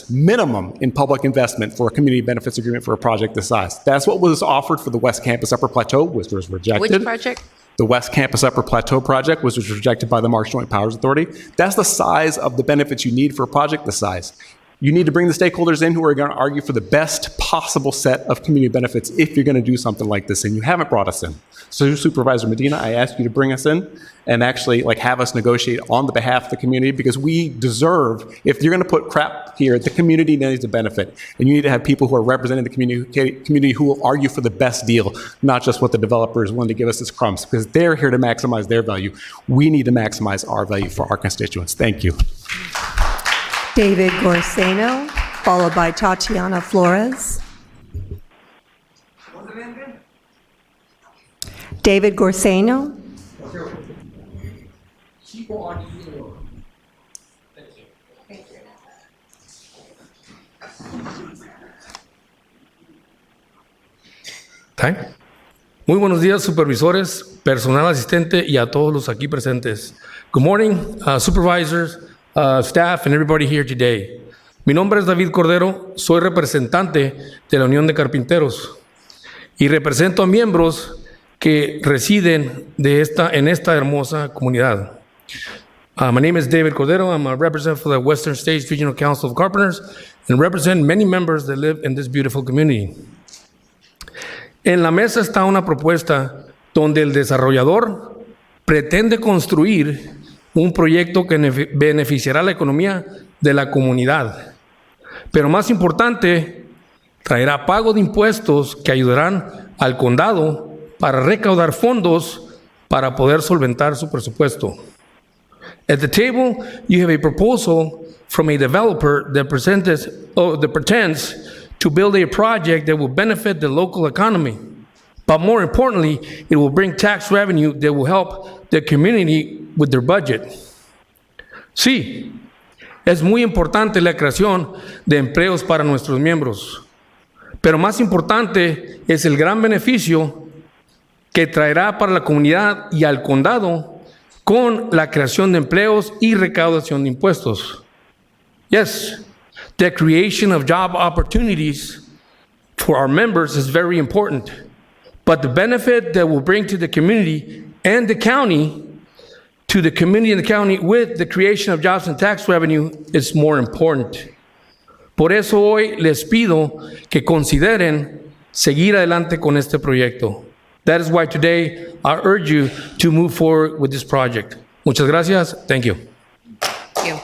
minimum in public investment for a community benefits agreement for a project this size. That's what was offered for the West Campus Upper Plateau, which was rejected. Which project? The West Campus Upper Plateau project, which was rejected by the Marsh Joint Powers Authority. That's the size of the benefits you need for a project this size. You need to bring the stakeholders in who are going to argue for the best possible set of community benefits if you're going to do something like this, and you haven't brought us in. So Supervisor Medina, I asked you to bring us in and actually have us negotiate on the behalf of the community, because we deserve, if you're going to put crap here, the community needs to benefit. And you need to have people who are representing the community who will argue for the best deal, not just what the developer is willing to give us as crumbs, because they're here to maximize their value. We need to maximize our value for our constituents. Thank you. David Gorseno, followed by Tatiana Flores. David Gorseno. Muy buenos días, supervisores, personal asistente y a todos los aquí presentes. Good morning, supervisors, staff, and everybody here today. Mi nombre es David Cordero, soy representante de la Unión de Carpinteros y represento a miembros que residen en esta hermosa comunidad. My name is David Cordero. I'm a representative for the Western States Regional Council of Carpenters and represent many members that live in this beautiful community. En la mesa está una propuesta donde el desarrollador pretende construir un proyecto que beneficiará la economía de la comunidad. Pero más importante, traerá pago de impuestos que ayudarán al condado para recaudar fondos para poder solventar su presupuesto. At the table, you have a proposal from a developer that pretends to build a project that will benefit the local economy. But more importantly, it will bring tax revenue that will help the community with their budget. Sí, es muy importante la creación de empleos para nuestros miembros, pero más importante es el gran beneficio que traerá para la comunidad y al condado con la creación de empleos y recaudación de impuestos. Yes, the creation of job opportunities for our members is very important, but the benefit that will bring to the community and the county, to the community and the county with the creation of jobs and tax revenue is more important. Por eso hoy les pido que consideren seguir adelante con este proyecto. That is why today I urge you to move forward with this project. Muchas gracias. Thank you. Thank you.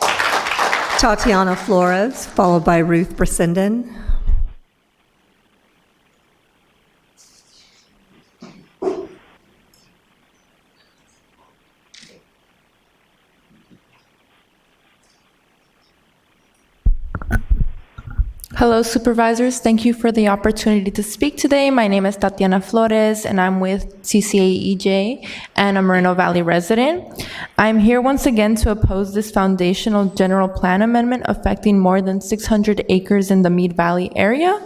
Tatiana Flores, followed by Ruth Brissenden. Hello, supervisors. Thank you for the opportunity to speak today. My name is Tatiana Flores, and I'm with CCAEJ and a Moreno Valley resident. I'm here once again to oppose this foundational general plan amendment affecting more than 600 acres in the Mead Valley area.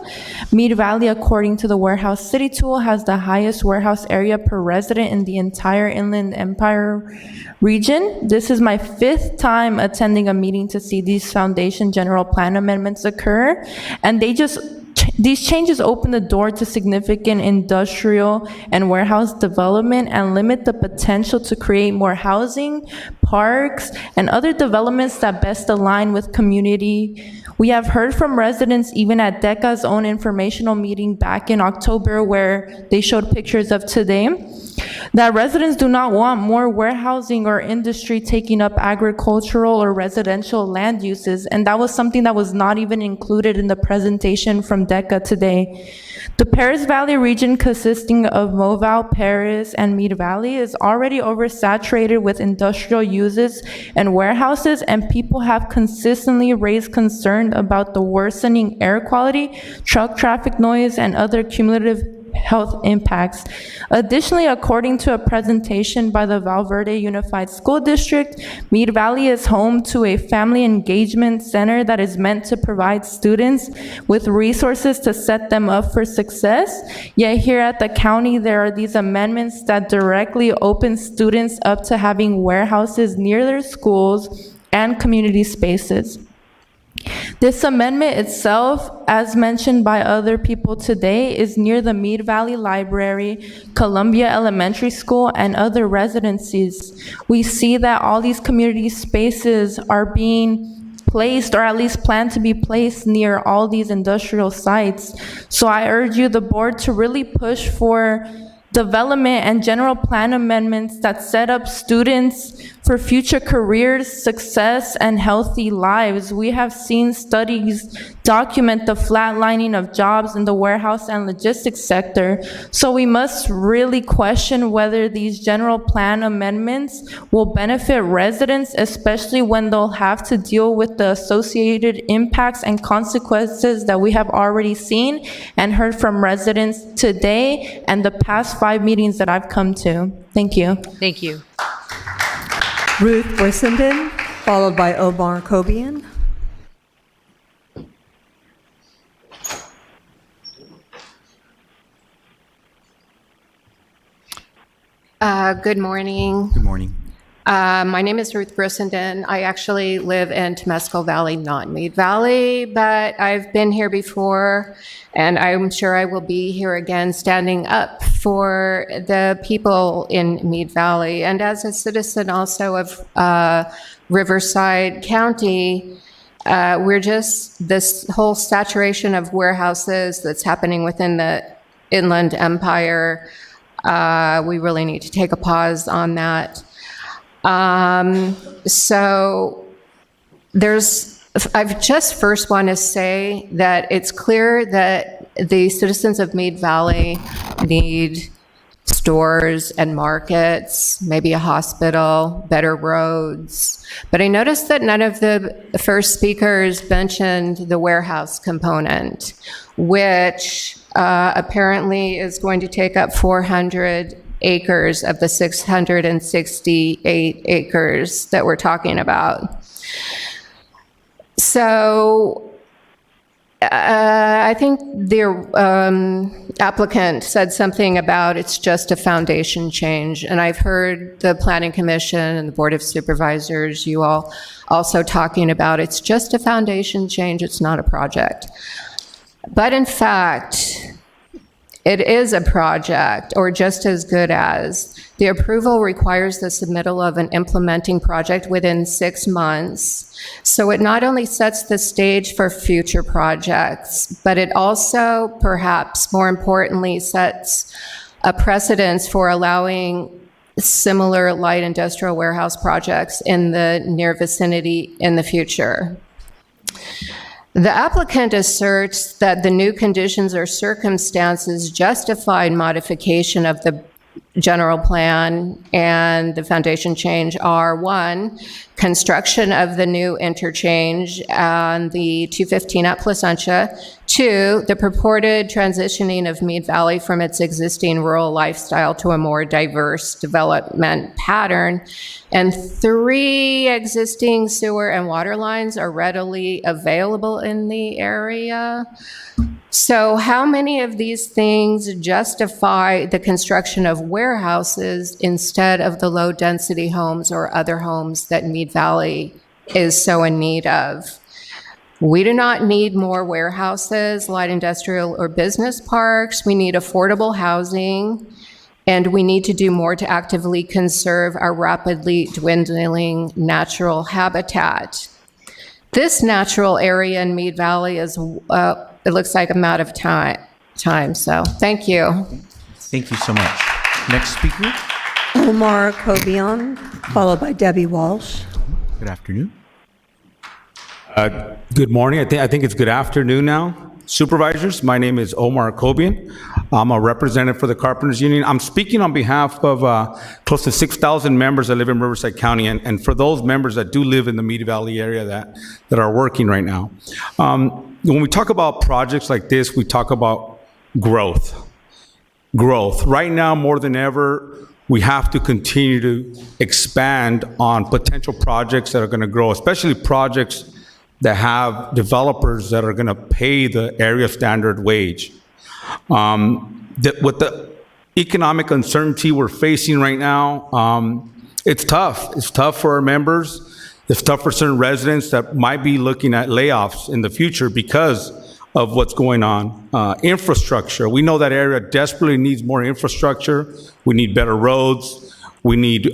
Mead Valley, according to the Warehouse City Tool, has the highest warehouse area per resident in the entire Inland Empire region. This is my 5th time attending a meeting to see these foundation general plan amendments occur. And these changes open the door to significant industrial and warehouse development and limit the potential to create more housing, parks, and other developments that best align with community. We have heard from residents even at DECA's own informational meeting back in October where they showed pictures of today, that residents do not want more warehousing or industry taking up agricultural or residential land uses, and that was something that was not even included in the presentation from DECA today. The Paris Valley region, consisting of Moval, Paris, and Mead Valley, is already oversaturated with industrial uses and warehouses, and people have consistently raised concern about the worsening air quality, truck traffic noise, and other cumulative health impacts. Additionally, according to a presentation by the Valverde Unified School District, Mead Valley is home to a family engagement center that is meant to provide students with resources to set them up for success. Yet here at the county, there are these amendments that directly open students up to having warehouses near their schools and community spaces. This amendment itself, as mentioned by other people today, is near the Mead Valley Library, Columbia Elementary School, and other residencies. We see that all these community spaces are being placed, or at least planned to be placed, near all these industrial sites. So I urge you, the board, to really push for development and general plan amendments that set up students for future careers, success, and healthy lives. We have seen studies document the flatlining of jobs in the warehouse and logistics sector. So we must really question whether these general plan amendments will benefit residents, especially when they'll have to deal with the associated impacts and consequences that we have already seen and heard from residents today and the past 5 meetings that I've come to. Thank you. Thank you. Ruth Brissenden, followed by Omar Kobian. Good morning. Good morning. My name is Ruth Brissenden. I actually live in Temescal Valley, not Mead Valley, but I've been here before, and I'm sure I will be here again standing up for the people in Mead Valley. And as a citizen also of Riverside County, we're just, this whole saturation of warehouses that's happening within the Inland Empire, we really need to take a pause on that. So I just first want to say that it's clear that the citizens of Mead Valley need stores and markets, maybe a hospital, better roads. But I noticed that none of the first speakers mentioned the warehouse component, which apparently is going to take up 400 acres of the 668 acres that we're talking about. So I think the applicant said something about it's just a foundation change, and I've heard the Planning Commission and the Board of Supervisors, you all also talking about it's just a foundation change, it's not a project. But in fact, it is a project, or just as good as. The approval requires the submittal of an implementing project within 6 months. So it not only sets the stage for future projects, but it also, perhaps more importantly, sets a precedence for allowing similar light industrial warehouse projects in the near vicinity in the future. The applicant asserts that the new conditions or circumstances justified modification of the general plan and the foundation change are: 1, construction of the new interchange on the 215 at Placentia; 2, the purported transitioning of Mead Valley from its existing rural lifestyle to a more diverse development pattern; and 3, existing sewer and water lines are readily available in the area. So how many of these things justify the construction of warehouses instead of the low-density homes or other homes that Mead Valley is so in need of? We do not need more warehouses, light industrial or business parks. We need affordable housing, and we need to do more to actively conserve our rapidly dwindling natural habitat. This natural area in Mead Valley is, it looks like I'm out of time. So thank you. Thank you so much. Next speaker. Omar Kobian, followed by Debbie Walsh. Good afternoon. Good morning. I think it's good afternoon now. Supervisors, my name is Omar Kobian. I'm a representative for the Carpenters Union. I'm speaking on behalf of close to 6,000 members that live in Riverside County, and for those members that do live in the Mead Valley area that are working right now. When we talk about projects like this, we talk about growth. Growth. Right now, more than ever, we have to continue to expand on potential projects that are going to grow, especially projects that have developers that are going to pay the area standard wage. With the economic uncertainty we're facing right now, it's tough. It's tough for our members. It's tough for certain residents that might be looking at layoffs in the future because of what's going on. Infrastructure. We know that area desperately needs more infrastructure. We need better roads. We need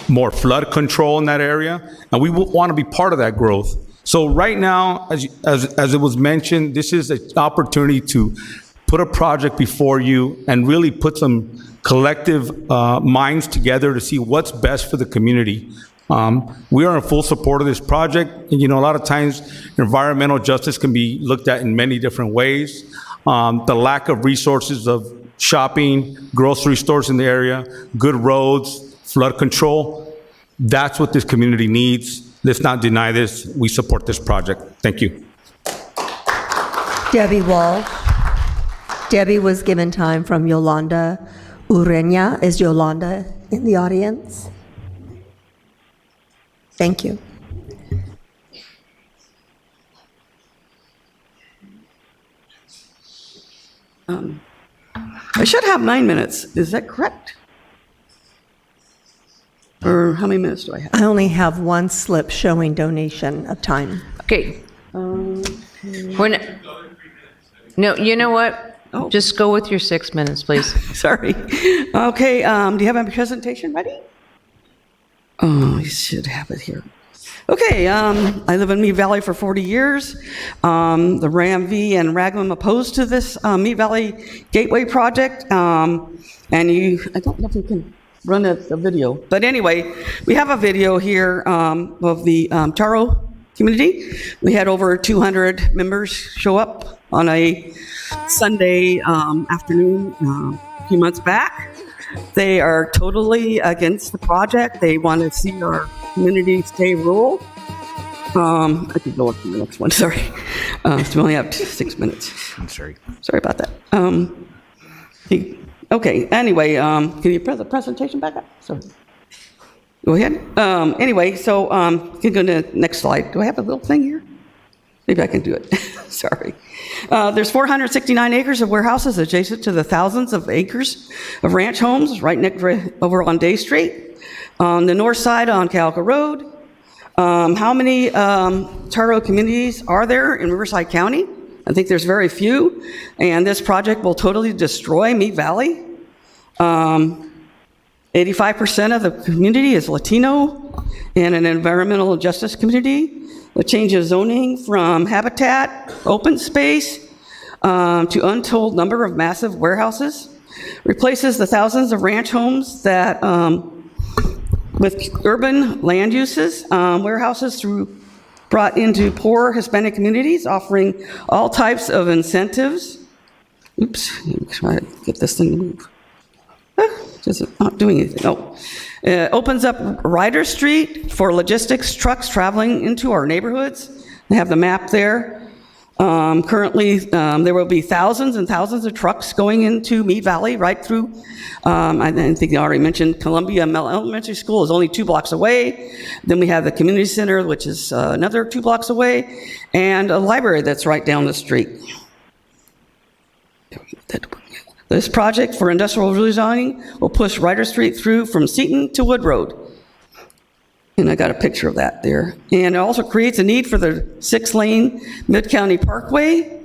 more flood control in that area, and we want to be part of that growth. So right now, as it was mentioned, this is an opportunity to put a project before you and really put some collective minds together to see what's best for the community. We are in full support of this project. And, a lot of times environmental justice can be looked at in many different ways. The lack of resources of shopping, grocery stores in the area, good roads, flood control, that's what this community needs. Let's not deny this. We support this project. Thank you. Debbie Walsh. Debbie was given time from Yolanda Ureña. Is Yolanda in the audience? Thank you. I should have 9 minutes. Is that correct? Or how many minutes do I have? I only have one slip showing donation of time. Okay. No, you know what? Oh. Just go with your 6 minutes, please. Sorry. Okay, do you have my presentation ready? Oh, you should have it here. Okay, I live in Mead Valley for 40 years. The RAMV and Raglan opposed to this Mead Valley Gateway project. I don't know if you can run a video. But anyway, we have a video here of the Taro community. We had over 200 members show up on a Sunday afternoon a few months back. They are totally against the project. They want to see our community stay rural. I can go up to the next one, sorry. We only have 6 minutes. I'm sorry. Sorry about that. Okay, anyway, can you put the presentation back up? Sorry. Go ahead. Anyway, so you can go to the next slide. Do I have a little thing here? Maybe I can do it. Sorry. There's 469 acres of warehouses adjacent to the thousands of acres of ranch homes right next over on Day Street. On the north side on Calico Road. How many Taro communities are there in Riverside County? I think there's very few, and this project will totally destroy Mead Valley. 85% of the community is Latino and an environmental justice community. The change of zoning from habitat, open space, to untold number of massive warehouses replaces the thousands of ranch homes that with urban land uses, warehouses brought into poor Hispanic communities, offering all types of incentives. Oops, let me try to get this thing to move. Just not doing anything. Oh. Opens up Ryder Street for logistics trucks traveling into our neighborhoods. They have the map there. Currently, there will be thousands and thousands of trucks going into Mead Valley right through, I think I already mentioned Columbia Elementary School is only 2 blocks away. Then we have the community center, which is another 2 blocks away, and a library that's right down the street. This project for industrial rezoning will push Ryder Street through from Seton to Wood Road. And I got a picture of that there. And it also creates a need for the 6-lane Mid-County Parkway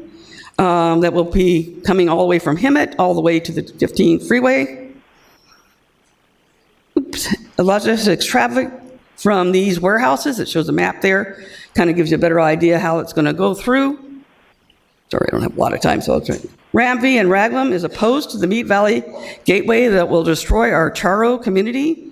that will be coming all the way from Hemet all the way to the 15 freeway. Oops. Logistics traffic from these warehouses, it shows a map there, kind of gives you a better idea how it's going to go through. Sorry, I don't have a lot of time, so I'll try. Ramsey and Raglan is opposed to the Mead Valley Gateway that will destroy our Charo community.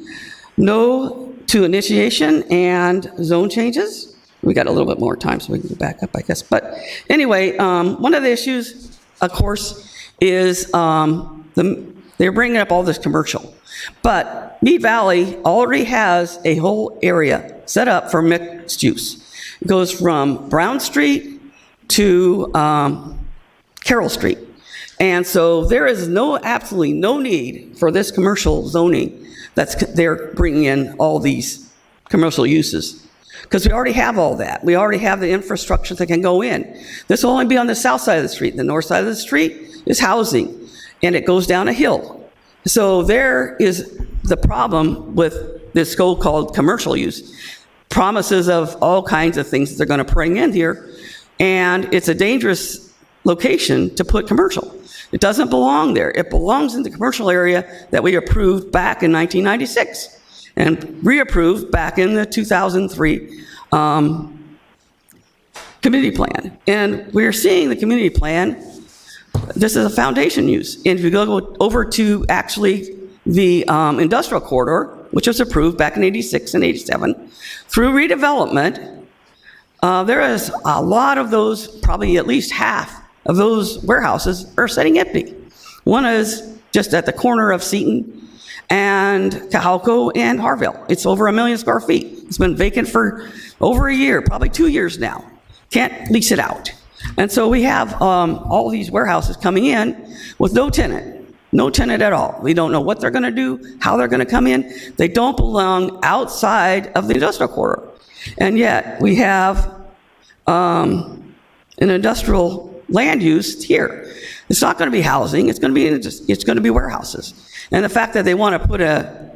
No to initiation and zone changes. We got a little bit more time, so we can go back up, I guess. But anyway, one of the issues, of course, is they're bringing up all this commercial. But Mead Valley already has a whole area set up for mixed use. It goes from Brown Street to Carroll Street. And so there is absolutely no need for this commercial zoning they're bringing in all these commercial uses. Because we already have all that. We already have the infrastructure that can go in. This will only be on the south side of the street. The north side of the street is housing, and it goes down a hill. So there is the problem with this so-called commercial use. Promises of all kinds of things that they're going to bring in here, and it's a dangerous location to put commercial. It doesn't belong there. It belongs in the commercial area that we approved back in 1996 and reapproved back in the 2003 community plan. And we're seeing the community plan, this is a foundation use. And if you go over to actually the industrial corridor, which was approved back in 86 and 87, through redevelopment, there is a lot of those, probably at least half of those warehouses are sitting empty. One is just at the corner of Seton and Cajalco and Harville. It's over 1 million square feet. It's been vacant for over a year, probably 2 years now. Can't lease it out. And so we have all these warehouses coming in with no tenant at all. We don't know what they're going to do, how they're going to come in. They don't belong outside of the industrial corridor. And yet we have an industrial land use here. It's not going to be housing. It's going to be warehouses. And the fact that they want to put a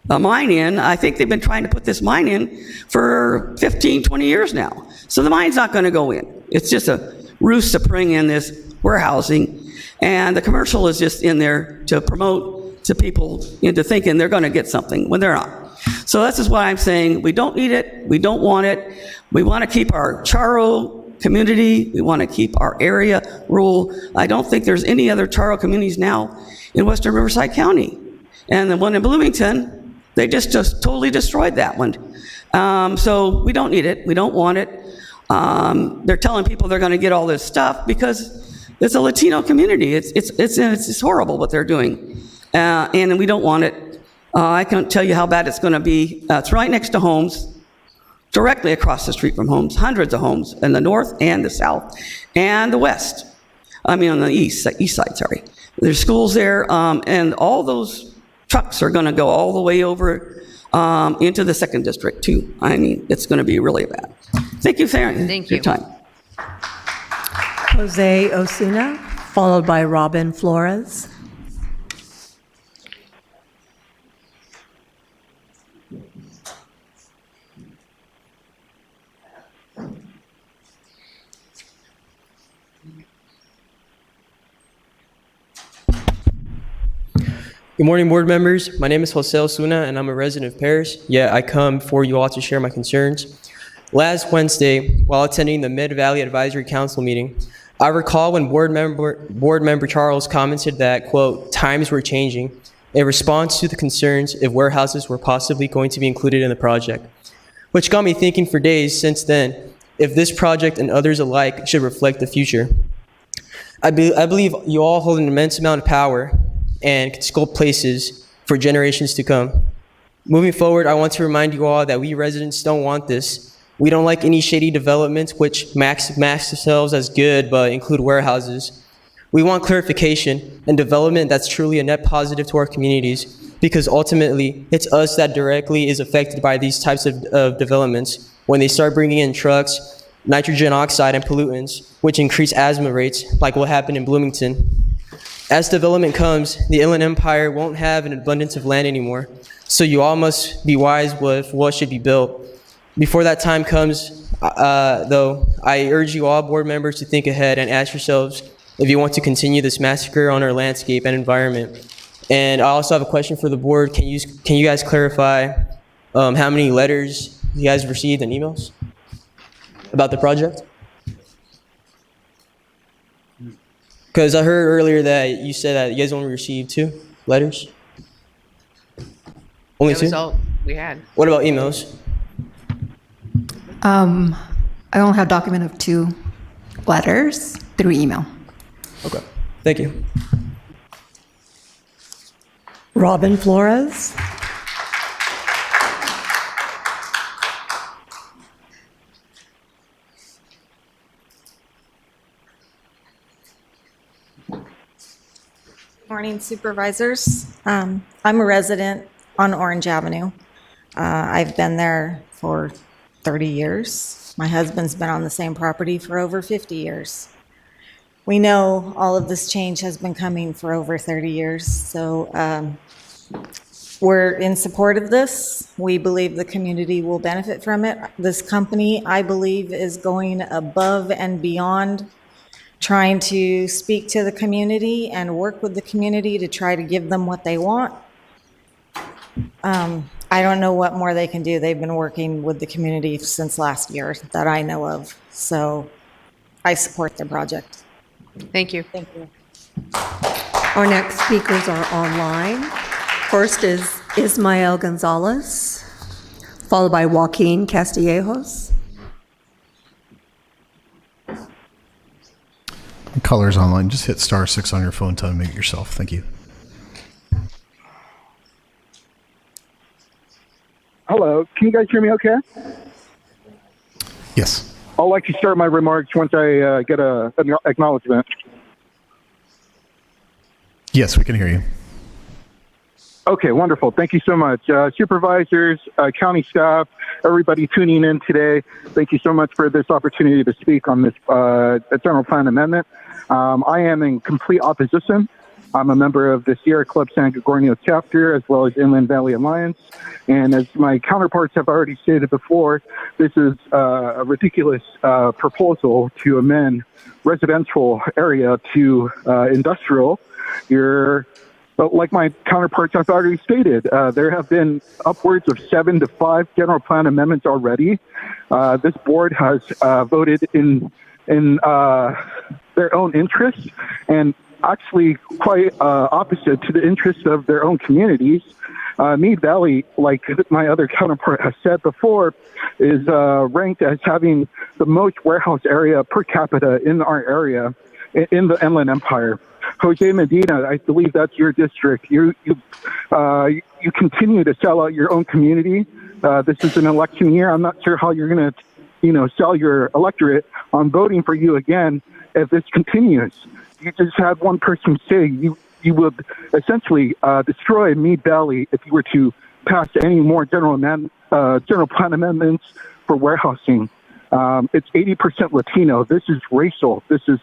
mine in, I think they've been trying to put this mine in for 15, 20 years now. So the mine's not going to go in. It's just a ruse to bring in this warehousing. And the commercial is just in there to promote to people into thinking they're going to get something when they're not. So this is why I'm saying we don't need it. We don't want it. We want to keep our Charo community. We want to keep our area rural. I don't think there's any other Charo communities now in western Riverside County. And the one in Bloomington, they just totally destroyed that one. So we don't need it. We don't want it. They're telling people they're going to get all this stuff because it's a Latino community. It's horrible what they're doing. And we don't want it. I can't tell you how bad it's going to be. It's right next to homes, directly across the street from homes, hundreds of homes in the north and the south and the west. I mean, on the east side, sorry. There's schools there, and all those trucks are going to go all the way over into the second district, too. I mean, it's going to be really bad. Thank you for your time. Jose Osuna, followed by Robin Flores. Good morning, board members. My name is Jose Osuna, and I'm a resident of Paris. Yet I come before you all to share my concerns. Last Wednesday, while attending the Mid-Valley Advisory Council meeting, I recall when board member Charles commented that, quote, times were changing in response to the concerns if warehouses were possibly going to be included in the project, which got me thinking for days since then if this project and others alike should reflect the future. I believe you all hold an immense amount of power and can sculpt places for generations to come. Moving forward, I want to remind you all that we residents don't want this. We don't like any shady developments which mask themselves as good but include warehouses. We want clarification and development that's truly a net positive to our communities, because ultimately it's us that directly is affected by these types of developments when they start bringing in trucks, nitrogen oxide and pollutants, which increase asthma rates like what happened in Bloomington. As development comes, the Inland Empire won't have an abundance of land anymore, so you all must be wise with what should be built. Before that time comes, though, I urge you all board members to think ahead and ask yourselves if you want to continue this massacre on our landscape and environment. And I also have a question for the board. Can you guys clarify how many letters you guys received and emails about the project? Because I heard earlier that you said that you guys only received 2 letters. Only 2? That was all we had. What about emails? I only have document of 2 letters through email. Okay, thank you. Robin Flores. Morning, supervisors. I'm a resident on Orange Avenue. I've been there for 30 years. My husband's been on the same property for over 50 years. We know all of this change has been coming for over 30 years, so we're in support of this. We believe the community will benefit from it. This company, I believe, is going above and beyond trying to speak to the community and work with the community to try to give them what they want. I don't know what more they can do. They've been working with the community since last year that I know of. So I support their project. Thank you. Thank you. Our next speakers are online. First is Ismael Gonzalez, followed by Joaquin Castillejos. Colors online. Just hit *6 on your phone to unmute yourself. Thank you. Hello, can you guys hear me okay? Yes. I'd like to start my remarks once I get an acknowledgement. Yes, we can hear you. Okay, wonderful. Thank you so much. Supervisors, county staff, everybody tuning in today, thank you so much for this opportunity to speak on this general plan amendment. I am in complete opposition. I'm a member of the Sierra Club San Gorgonio chapter, as well as Inland Valley Alliance. And as my counterparts have already stated before, this is a ridiculous proposal to amend residential area to industrial. But like my counterparts have already stated, there have been upwards of 7 to 5 general plan amendments already. This board has voted in their own interest, and actually quite opposite to the interests of their own communities. Mead Valley, like my other counterpart has said before, is ranked as having the most warehouse area per capita in our area in the Inland Empire. Jose Medina, I believe that's your district. You continue to sell out your own community. This is an election year. I'm not sure how you're going to, sell your electorate on voting for you again if this continues. You just had one person say you would essentially destroy Mead Valley if you were to pass any more general plan amendments for warehousing. It's 80% Latino. This is racial. This is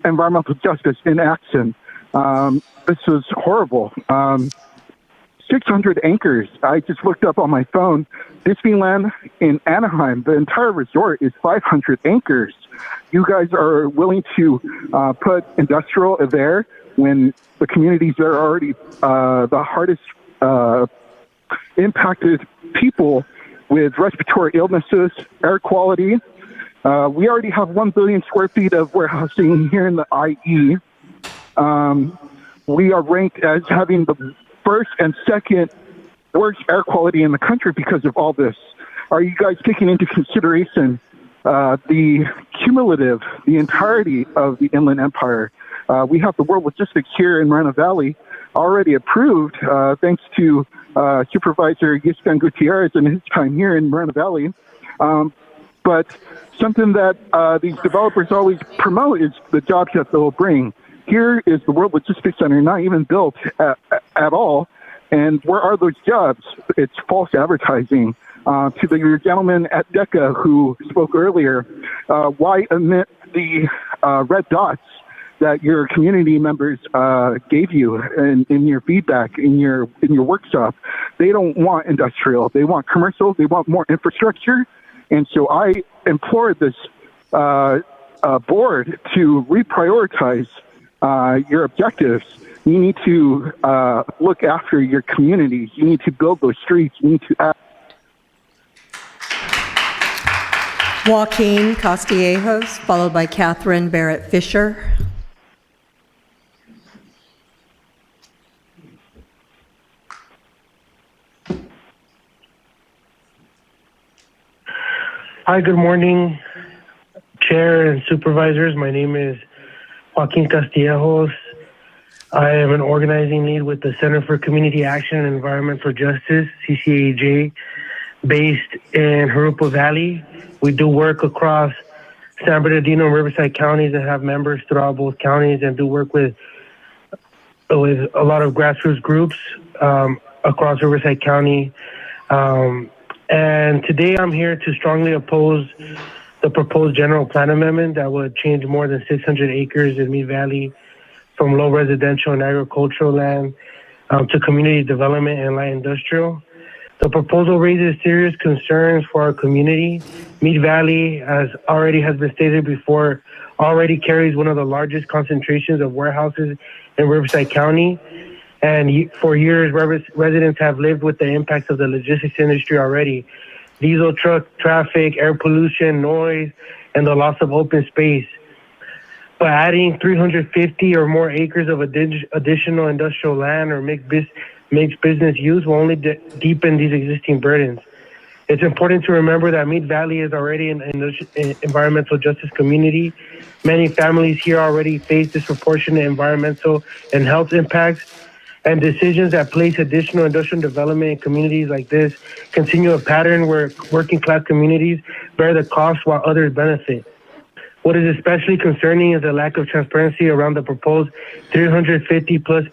environmental justice in action. This is horrible. 600 acres. I just looked up on my phone. Disneyland in Anaheim, the entire resort is 500 acres. You guys are willing to put industrial there when the communities that are already the hardest impacted people with respiratory illnesses, air quality. We already have 1 billion square feet of warehousing here in the IE. We are ranked as having the first and second worst air quality in the country because of all this. Are you guys taking into consideration the entirety of the Inland Empire? We have the World Logistics here in Moreno Valley already approved, thanks to Supervisor Yiscan Gutierrez and his time here in Moreno Valley. But something that these developers always promote is the jobs that they'll bring. Here is the World Logistics Center, not even built at all. And where are those jobs? It's false advertising. To the gentleman at DECA who spoke earlier, why omit the red dots that your community members gave you in your feedback, in your workshop? They don't want industrial. They want commercial. They want more infrastructure. And so I implore this board to reprioritize your objectives. You need to look after your communities. You need to build those streets. You need to Joaquin Castillejos, followed by Catherine Barrett Fisher. Hi, good morning, Chair and Supervisors. My name is Joaquin Castillejos. I am an organizing lead with the Center for Community Action and Environmental Justice, CCAJ, based in Jurupa Valley. We do work across San Bernardino and Riverside counties and have members throughout both counties and do work with a lot of grassroots groups across Riverside County. And today I'm here to strongly oppose the proposed general plan amendment that would change more than 600 acres in Mead Valley from low residential and agricultural land to community development and light industrial. The proposal raises serious concerns for our community. Mead Valley, as already has been stated before, already carries one of the largest concentrations of warehouses in Riverside County. And for years, residents have lived with the impacts of the logistics industry already. Diesel truck traffic, air pollution, noise, and the loss of open space. But adding 350 or more acres of additional industrial land or mixed business use will only deepen these existing burdens. It's important to remember that Mead Valley is already an environmental justice community. Many families here already face disproportionate environmental and health impacts, and decisions that place additional industrial development in communities like this continue a pattern where working class communities bear the cost while others benefit. What is especially concerning is the lack of transparency around the proposed 350 plus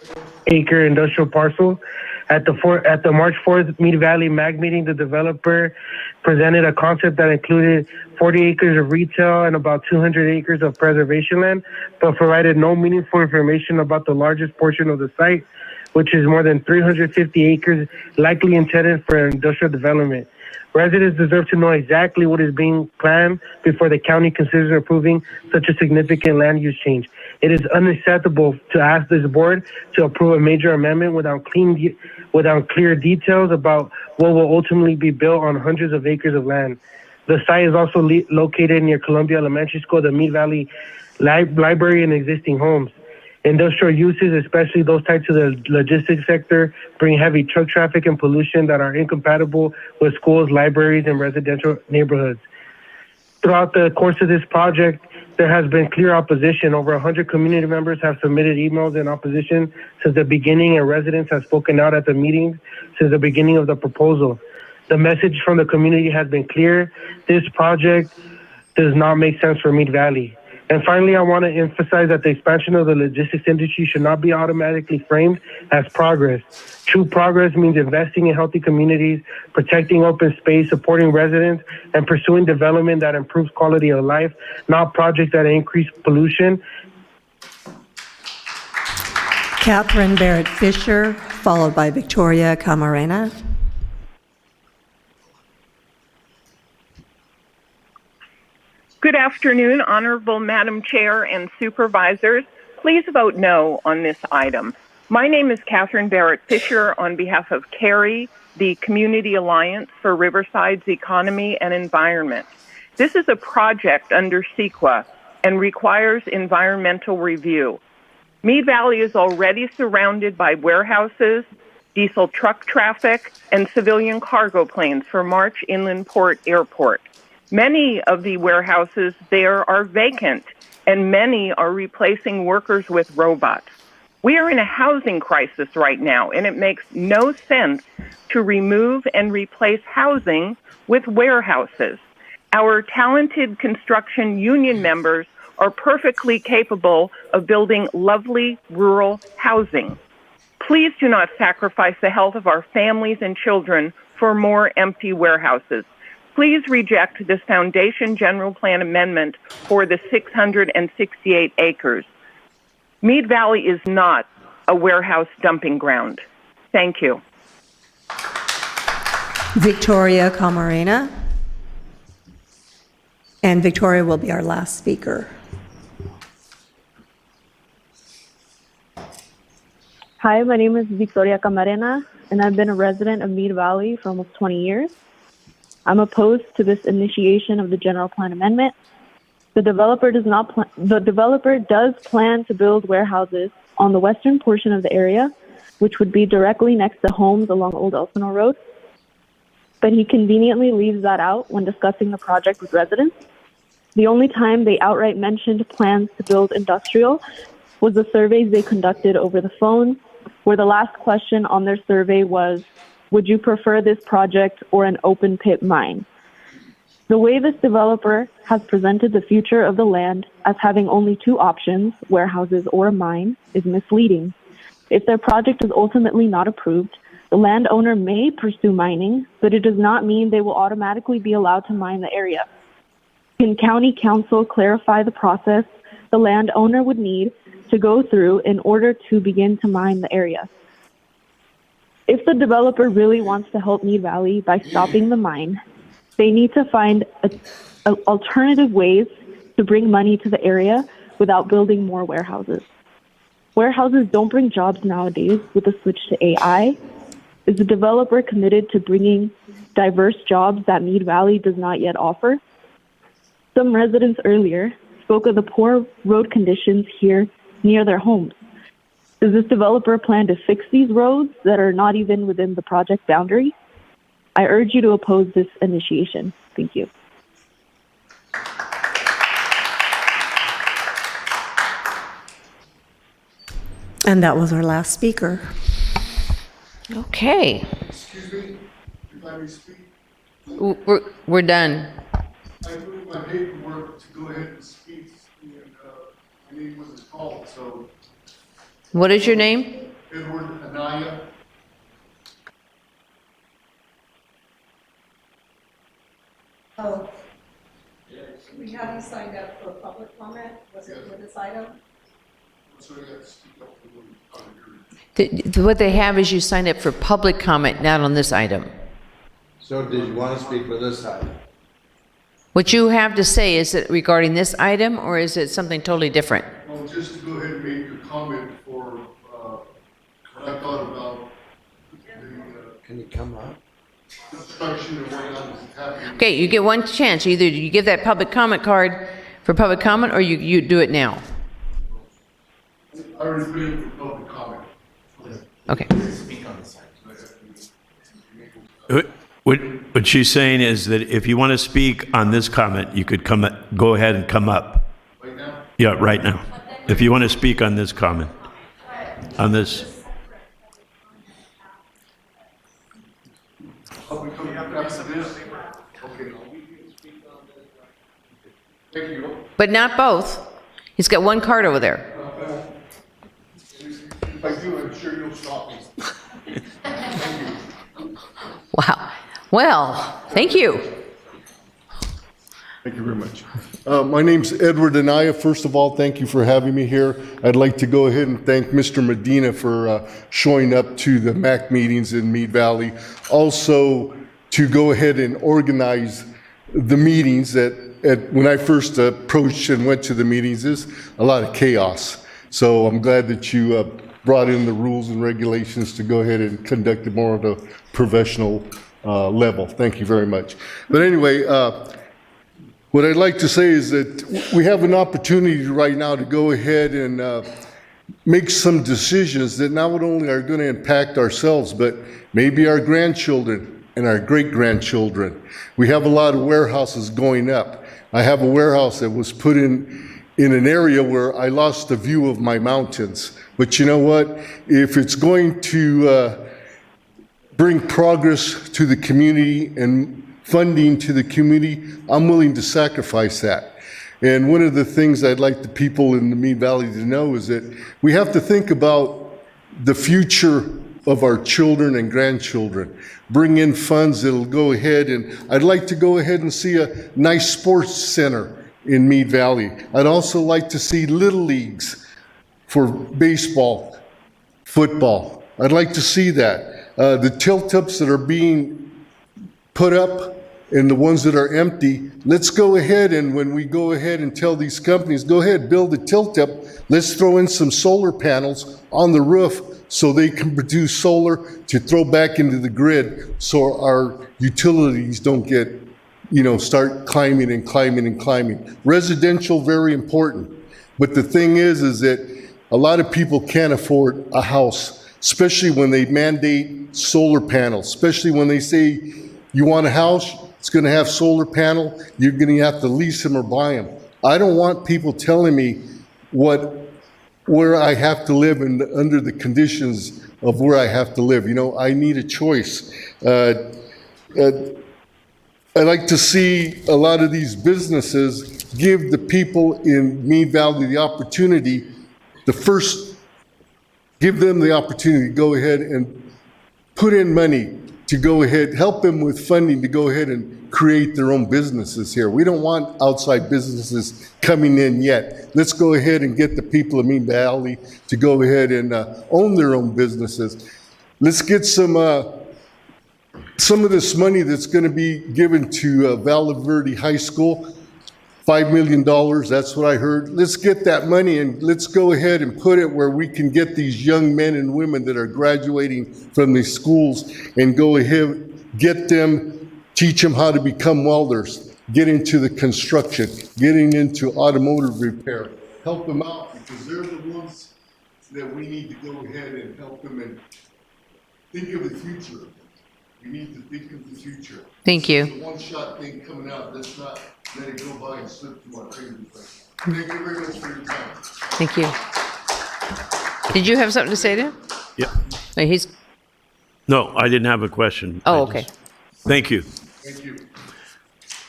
acre industrial parcel. At the March 4th Mead Valley MAG meeting, the developer presented a concept that included 40 acres of retail and about 200 acres of preservation land, but provided no meaningful information about the largest portion of the site, which is more than 350 acres likely intended for industrial development. Residents deserve to know exactly what is being planned before the county considers approving such a significant land use change. It is unacceptable to ask this board to approve a major amendment without clear details about what will ultimately be built on hundreds of acres of land. The site is also located near Columbia Elementary School, the Mead Valley Library, and existing homes. Industrial uses, especially those tied to the logistics sector, bring heavy truck traffic and pollution that are incompatible with schools, libraries, and residential neighborhoods. Throughout the course of this project, there has been clear opposition. Over 100 community members have submitted emails in opposition since the beginning, and residents have spoken out at the meetings since the beginning of the proposal. The message from the community has been clear. This project does not make sense for Mead Valley. And finally, I want to emphasize that the expansion of the logistics industry should not be automatically framed as progress. True progress means investing in healthy communities, protecting open space, supporting residents, and pursuing development that improves quality of life, not projects that increase pollution. Catherine Barrett Fisher, followed by Victoria Camarena. Good afternoon, Honorable Madam Chair and Supervisors. Please vote no on this item. My name is Catherine Barrett Fisher on behalf of CARI, the Community Alliance for Riverside's Economy and Environment. This is a project under CEQA and requires environmental review. Mead Valley is already surrounded by warehouses, diesel truck traffic, and civilian cargo planes for March Inland Port Airport. Many of the warehouses there are vacant, and many are replacing workers with robots. We are in a housing crisis right now, and it makes no sense to remove and replace housing with warehouses. Our talented construction union members are perfectly capable of building lovely rural housing. Please do not sacrifice the health of our families and children for more empty warehouses. Please reject this Foundation General Plan amendment for the 668 acres. Mead Valley is not a warehouse dumping ground. Thank you. Victoria Camarena. And Victoria will be our last speaker. Hi, my name is Victoria Camarena, and I've been a resident of Mead Valley for almost 20 years. I'm opposed to this initiation of the general plan amendment. The developer does plan to build warehouses on the western portion of the area, which would be directly next to homes along Old Elsinore Road. But he conveniently leaves that out when discussing the project with residents. The only time they outright mentioned plans to build industrial was the surveys they conducted over the phone, where the last question on their survey was, would you prefer this project or an open pit mine? The way this developer has presented the future of the land as having only two options, warehouses or a mine, is misleading. If their project is ultimately not approved, the landowner may pursue mining, but it does not mean they will automatically be allowed to mine the area. Can County Council clarify the process the landowner would need to go through in order to begin to mine the area? If the developer really wants to help Mead Valley by stopping the mine, they need to find alternative ways to bring money to the area without building more warehouses. Warehouses don't bring jobs nowadays with the switch to AI. Is the developer committed to bringing diverse jobs that Mead Valley does not yet offer? Some residents earlier spoke of the poor road conditions here near their homes. Does this developer plan to fix these roads that are not even within the project boundary? I urge you to oppose this initiation. Thank you. And that was our last speaker. Okay. Excuse me, if I may speak. We're done. I put in my paperwork to go ahead and speak, and my name wasn't called, so. What is your name? Edward Anaya. Oh, we have you signed up for public comment. Was it for this item? So I got to speak up for the What they have is you signed up for public comment, not on this item. So did you want to speak for this item? What you have to say, is it regarding this item or is it something totally different? Well, just to go ahead and make a comment for what I thought about the Can you come up? construction and whatnot that's happening. Okay, you get one chance. Either you give that public comment card for public comment or you do it now. I was waiting for public comment. Okay. What she's saying is that if you want to speak on this comment, you could go ahead and come up. Right now? Yeah, right now. If you want to speak on this comment, on this. Public comment after this? Okay. Thank you. But not both. He's got one card over there. If I do, I'm sure you'll stop me. Thank you. Wow. Well, thank you. Thank you very much. My name's Edward Anaya. First of all, thank you for having me here. I'd like to go ahead and thank Mr. Medina for showing up to the MAC meetings in Mead Valley. Also, to go ahead and organize the meetings when I first approached and went to the meetings, is a lot of chaos. So I'm glad that you brought in the rules and regulations to go ahead and conduct it more at a professional level. Thank you very much. But anyway, what I'd like to say is that we have an opportunity right now to go ahead and make some decisions that not only are going to impact ourselves, but maybe our grandchildren and our great-grandchildren. We have a lot of warehouses going up. I have a warehouse that was put in an area where I lost the view of my mountains. But you know what? If it's going to bring progress to the community and funding to the community, I'm willing to sacrifice that. And one of the things I'd like the people in the Mead Valley to know is that we have to think about the future of our children and grandchildren. Bring in funds that'll go ahead, and I'd like to go ahead and see a nice sports center in Mead Valley. I'd also like to see little leagues for baseball, football. I'd like to see that. The tilt-ups that are being put up and the ones that are empty, let's go ahead, and when we go ahead and tell these companies, go ahead, build a tilt-up, let's throw in some solar panels on the roof so they can produce solar to throw back into the grid so our utilities don't get, start climbing and climbing and climbing. Residential, very important. But the thing is that a lot of people can't afford a house, especially when they mandate solar panels, especially when they say, you want a house, it's going to have solar panel, you're going to have to lease them or buy them. I don't want people telling me where I have to live and under the conditions of where I have to live. I need a choice. I like to see a lot of these businesses give the people in Mead Valley the opportunity, give them the opportunity to go ahead and put in money to go ahead, help them with funding to go ahead and create their own businesses here. We don't want outside businesses coming in yet. Let's go ahead and get the people of Mead Valley to go ahead and own their own businesses. Let's get some of this money that's going to be given to Val Verde High School, $5 million, that's what I heard. Let's get that money and let's go ahead and put it where we can get these young men and women that are graduating from these schools and go ahead, get them, teach them how to become welders, get into the construction, getting into automotive repair, help them out because they're the ones that we need to go ahead and help them and think of the future. We need to think of the future. Thank you. It's a one-shot thing coming out. Let's not let it go by and slip through our fingers. Thank you very much for your time. Thank you. Did you have something to say to him? Yeah. Wait, No, I didn't have a question. Oh, okay. Thank you. Thank you.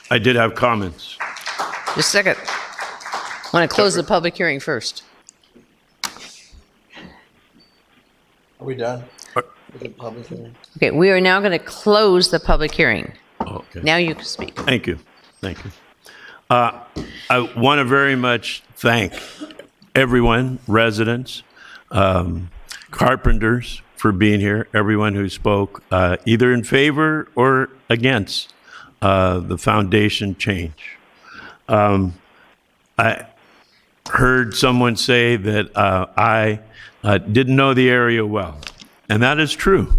I did have comments. Just a second. I want to close the public hearing first. Are we done with the public hearing? Okay, we are now going to close the public hearing. Okay. Now you can speak. Thank you. Thank you. I want to very much thank everyone, residents, carpenters for being here, everyone who spoke either in favor or against the foundation change. I heard someone say that I didn't know the area well, and that is true.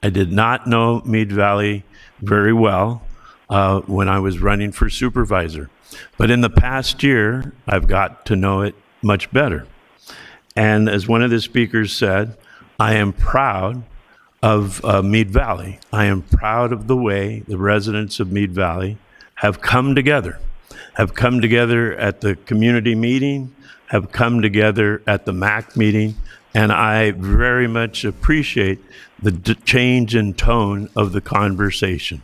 I did not know Mead Valley very well when I was running for supervisor. But in the past year, I've got to know it much better. And as one of the speakers said, I am proud of Mead Valley. I am proud of the way the residents of Mead Valley have come together at the community meeting, have come together at the MAC meeting, and I very much appreciate the change in tone of the conversation.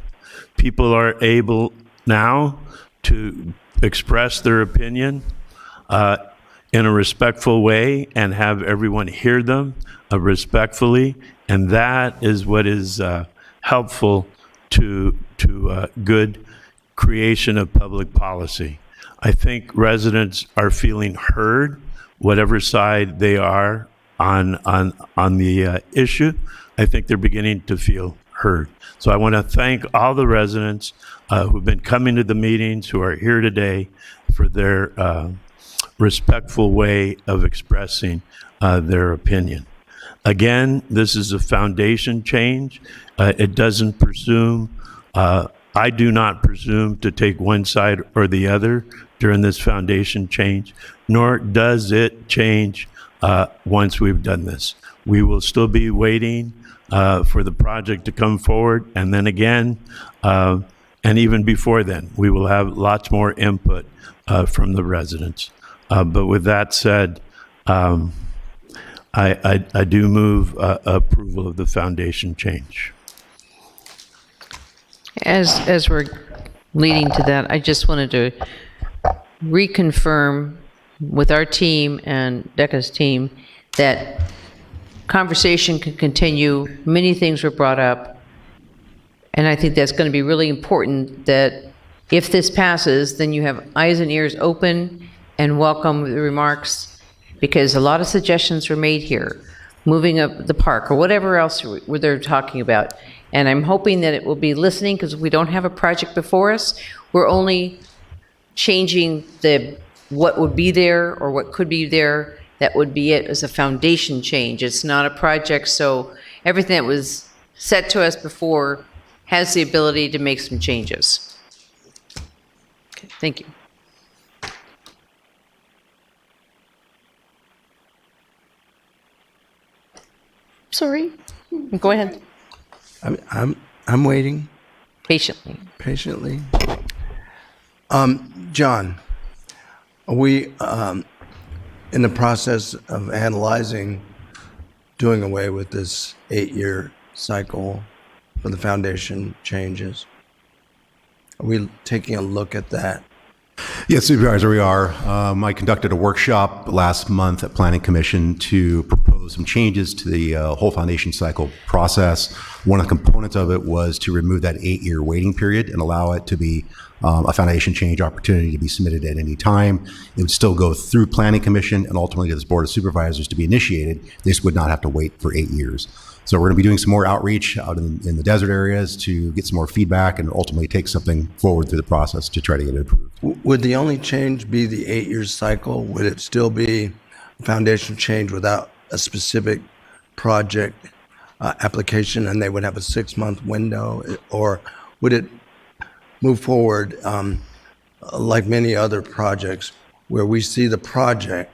People are able now to express their opinion in a respectful way and have everyone hear them respectfully, and that is what is helpful to good creation of public policy. I think residents are feeling heard, whatever side they are on the issue. I think they're beginning to feel heard. So I want to thank all the residents who've been coming to the meetings, who are here today, for their respectful way of expressing their opinion. Again, this is a foundation change. It doesn't presume, I do not presume to take one side or the other during this foundation change, nor does it change once we've done this. We will still be waiting for the project to come forward, and then again, and even before then, we will have lots more input from the residents. But with that said, I do move approval of the foundation change. As we're leading to that, I just wanted to reconfirm with our team and DECA's team that conversation can continue. Many things were brought up, and I think that's going to be really important, that if this passes, then you have eyes and ears open and welcome the remarks, because a lot of suggestions were made here, moving up the park or whatever else they're talking about. And I'm hoping that it will be listening, because we don't have a project before us. We're only changing what would be there or what could be there. That would be it as a foundation change. It's not a project, so everything that was set to us before has the ability to make some changes. Okay, thank you. Sorry, go ahead. I'm waiting patiently. John, are we in the process of analyzing doing away with this 8-year cycle for the foundation changes? Are we taking a look at that? Yes, Supervisor, we are. I conducted a workshop last month at Planning Commission to propose some changes to the whole foundation cycle process. One of the components of it was to remove that 8-year waiting period and allow it to be a foundation change opportunity to be submitted at any time. It would still go through Planning Commission and ultimately to this Board of Supervisors to be initiated. This would not have to wait for 8 years. So we're going to be doing some more outreach out in the desert areas to get some more feedback and ultimately take something forward through the process to try to get it approved. Would the only change be the 8-year cycle? Would it still be a foundation change without a specific project application, and they would have a 6-month window? Or would it move forward like many other projects where we see the project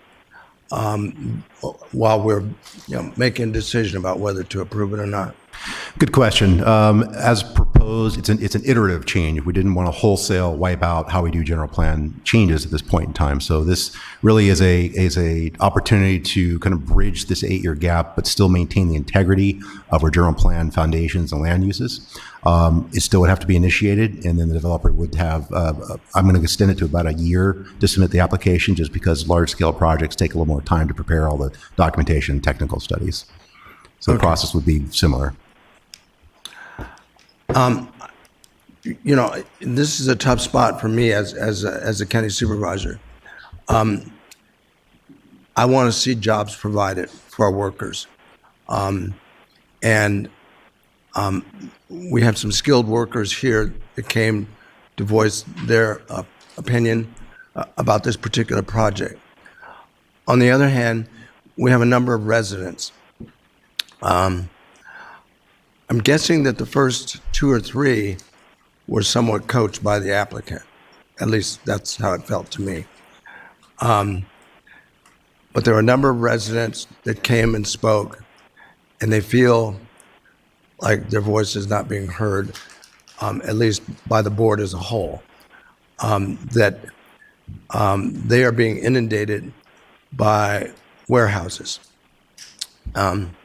while we're making a decision about whether to approve it or not? Good question. As proposed, it's an iterative change. We didn't want to wholesale wipe out how we do general plan changes at this point in time. So this really is a opportunity to kind of bridge this 8-year gap, but still maintain the integrity of our general plan foundations and land uses. It still would have to be initiated, and then the developer would have, I'm going to extend it to about a year to submit the application, just because large scale projects take a little more time to prepare all the documentation and technical studies. So the process would be similar. This is a tough spot for me as a county supervisor. I want to see jobs provided for our workers. We have some skilled workers here that came to voice their opinion about this particular project. On the other hand, we have a number of residents. I'm guessing that the first 2 or 3 were somewhat coached by the applicant. At least that's how it felt to me. But But there are a number of residents that came and spoke, and they feel like their voice is not being heard, at least by the board as a whole, that they are being inundated by warehouses. I'm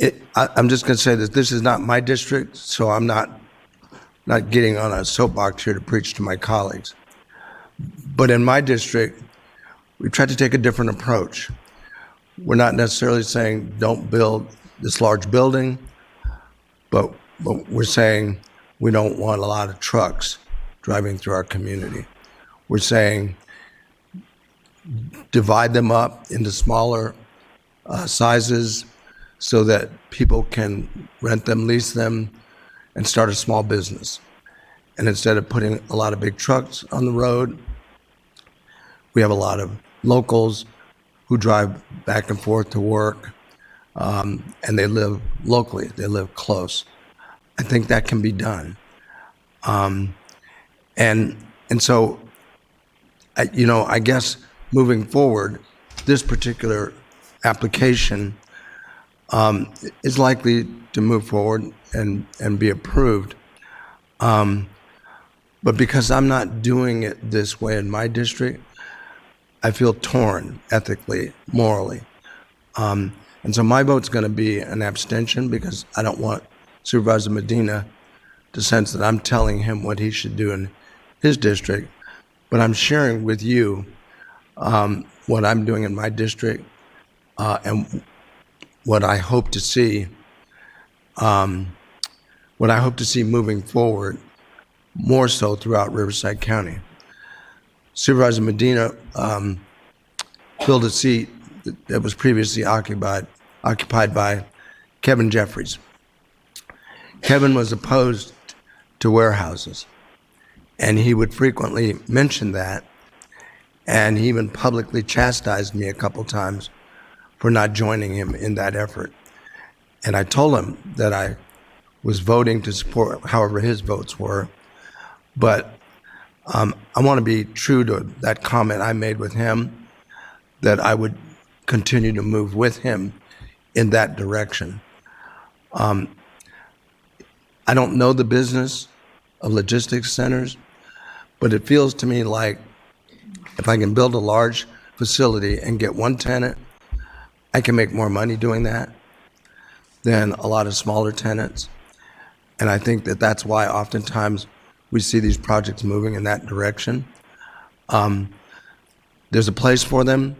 just going to say that this is not my district, so I'm not getting on a soapbox here to preach to my colleagues. But in my district, we tried to take a different approach. We're not necessarily saying don't build this large building, but we're saying we don't want a lot of trucks driving through our community. We're saying divide them up into smaller sizes so that people can rent them, lease them, and start a small business. And instead of putting a lot of big trucks on the road, we have a lot of locals who drive back and forth to work, and they live locally, they live close. I think that can be done. And so, I guess moving forward, this particular application is likely to move forward and be approved. But because I'm not doing it this way in my district, I feel torn ethically, morally. And so my vote's going to be an abstention because I don't want Supervisor Medina to sense that I'm telling him what he should do in his district, but I'm sharing with you what I'm doing in my district and what I hope to see. What I hope to see moving forward, more so throughout Riverside County. Supervisor Medina filled a seat that was previously occupied by Kevin Jeffries. Kevin was opposed to warehouses, and he would frequently mention that, and he even publicly chastised me a couple times for not joining him in that effort. And I told him that I was voting to support however his votes were, but I want to be true to that comment I made with him, that I would continue to move with him in that direction. I don't know the business of logistics centers, but it feels to me like if I can build a large facility and get one tenant, I can make more money doing that than a lot of smaller tenants. And I think that that's why oftentimes we see these projects moving in that direction. There's a place for them.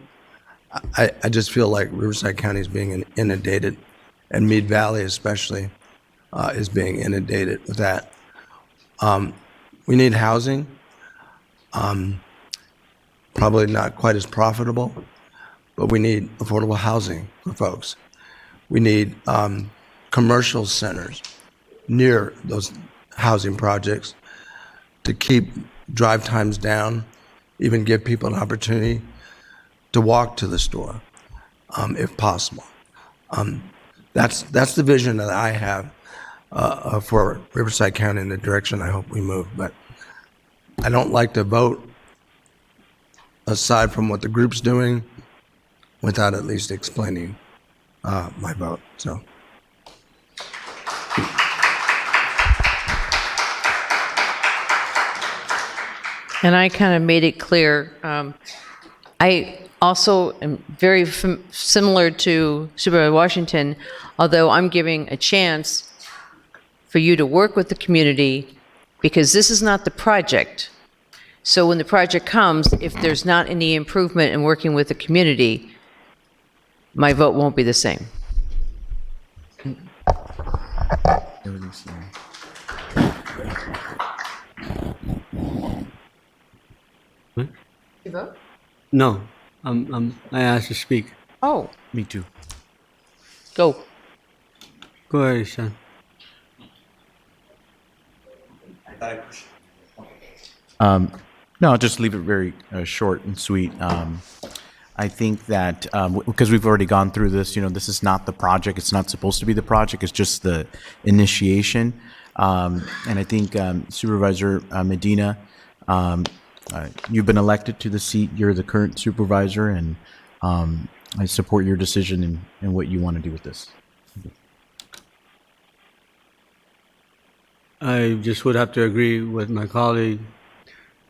I just feel like Riverside County is being inundated, and Meade Valley especially is being inundated with that. We need housing, probably not quite as profitable, but we need affordable housing for folks. We need commercial centers near those housing projects to keep drive times down, even give people an opportunity to walk to the store, if possible. That's the vision that I have for Riverside County in the direction I hope we move. But I don't like to vote aside from what the group's doing without at least explaining my vote. So. And I kind of made it clear. I also am very similar to Supervisor Washington, although I'm giving a chance for you to work with the community, because this is not the project. So when the project comes, if there's not any improvement in working with the community, my vote won't be the same. You vote? No, I asked to speak. Oh. Me too. Go. Go ahead, Sean. No, I'll just leave it very short and sweet. I think that because we've already gone through this, this is not the project. It's not supposed to be the project. It's just the initiation. And I think Supervisor Medina, you've been elected to the seat. You're the current supervisor, and I support your decision and what you want to do with this. I just would have to agree with my colleague,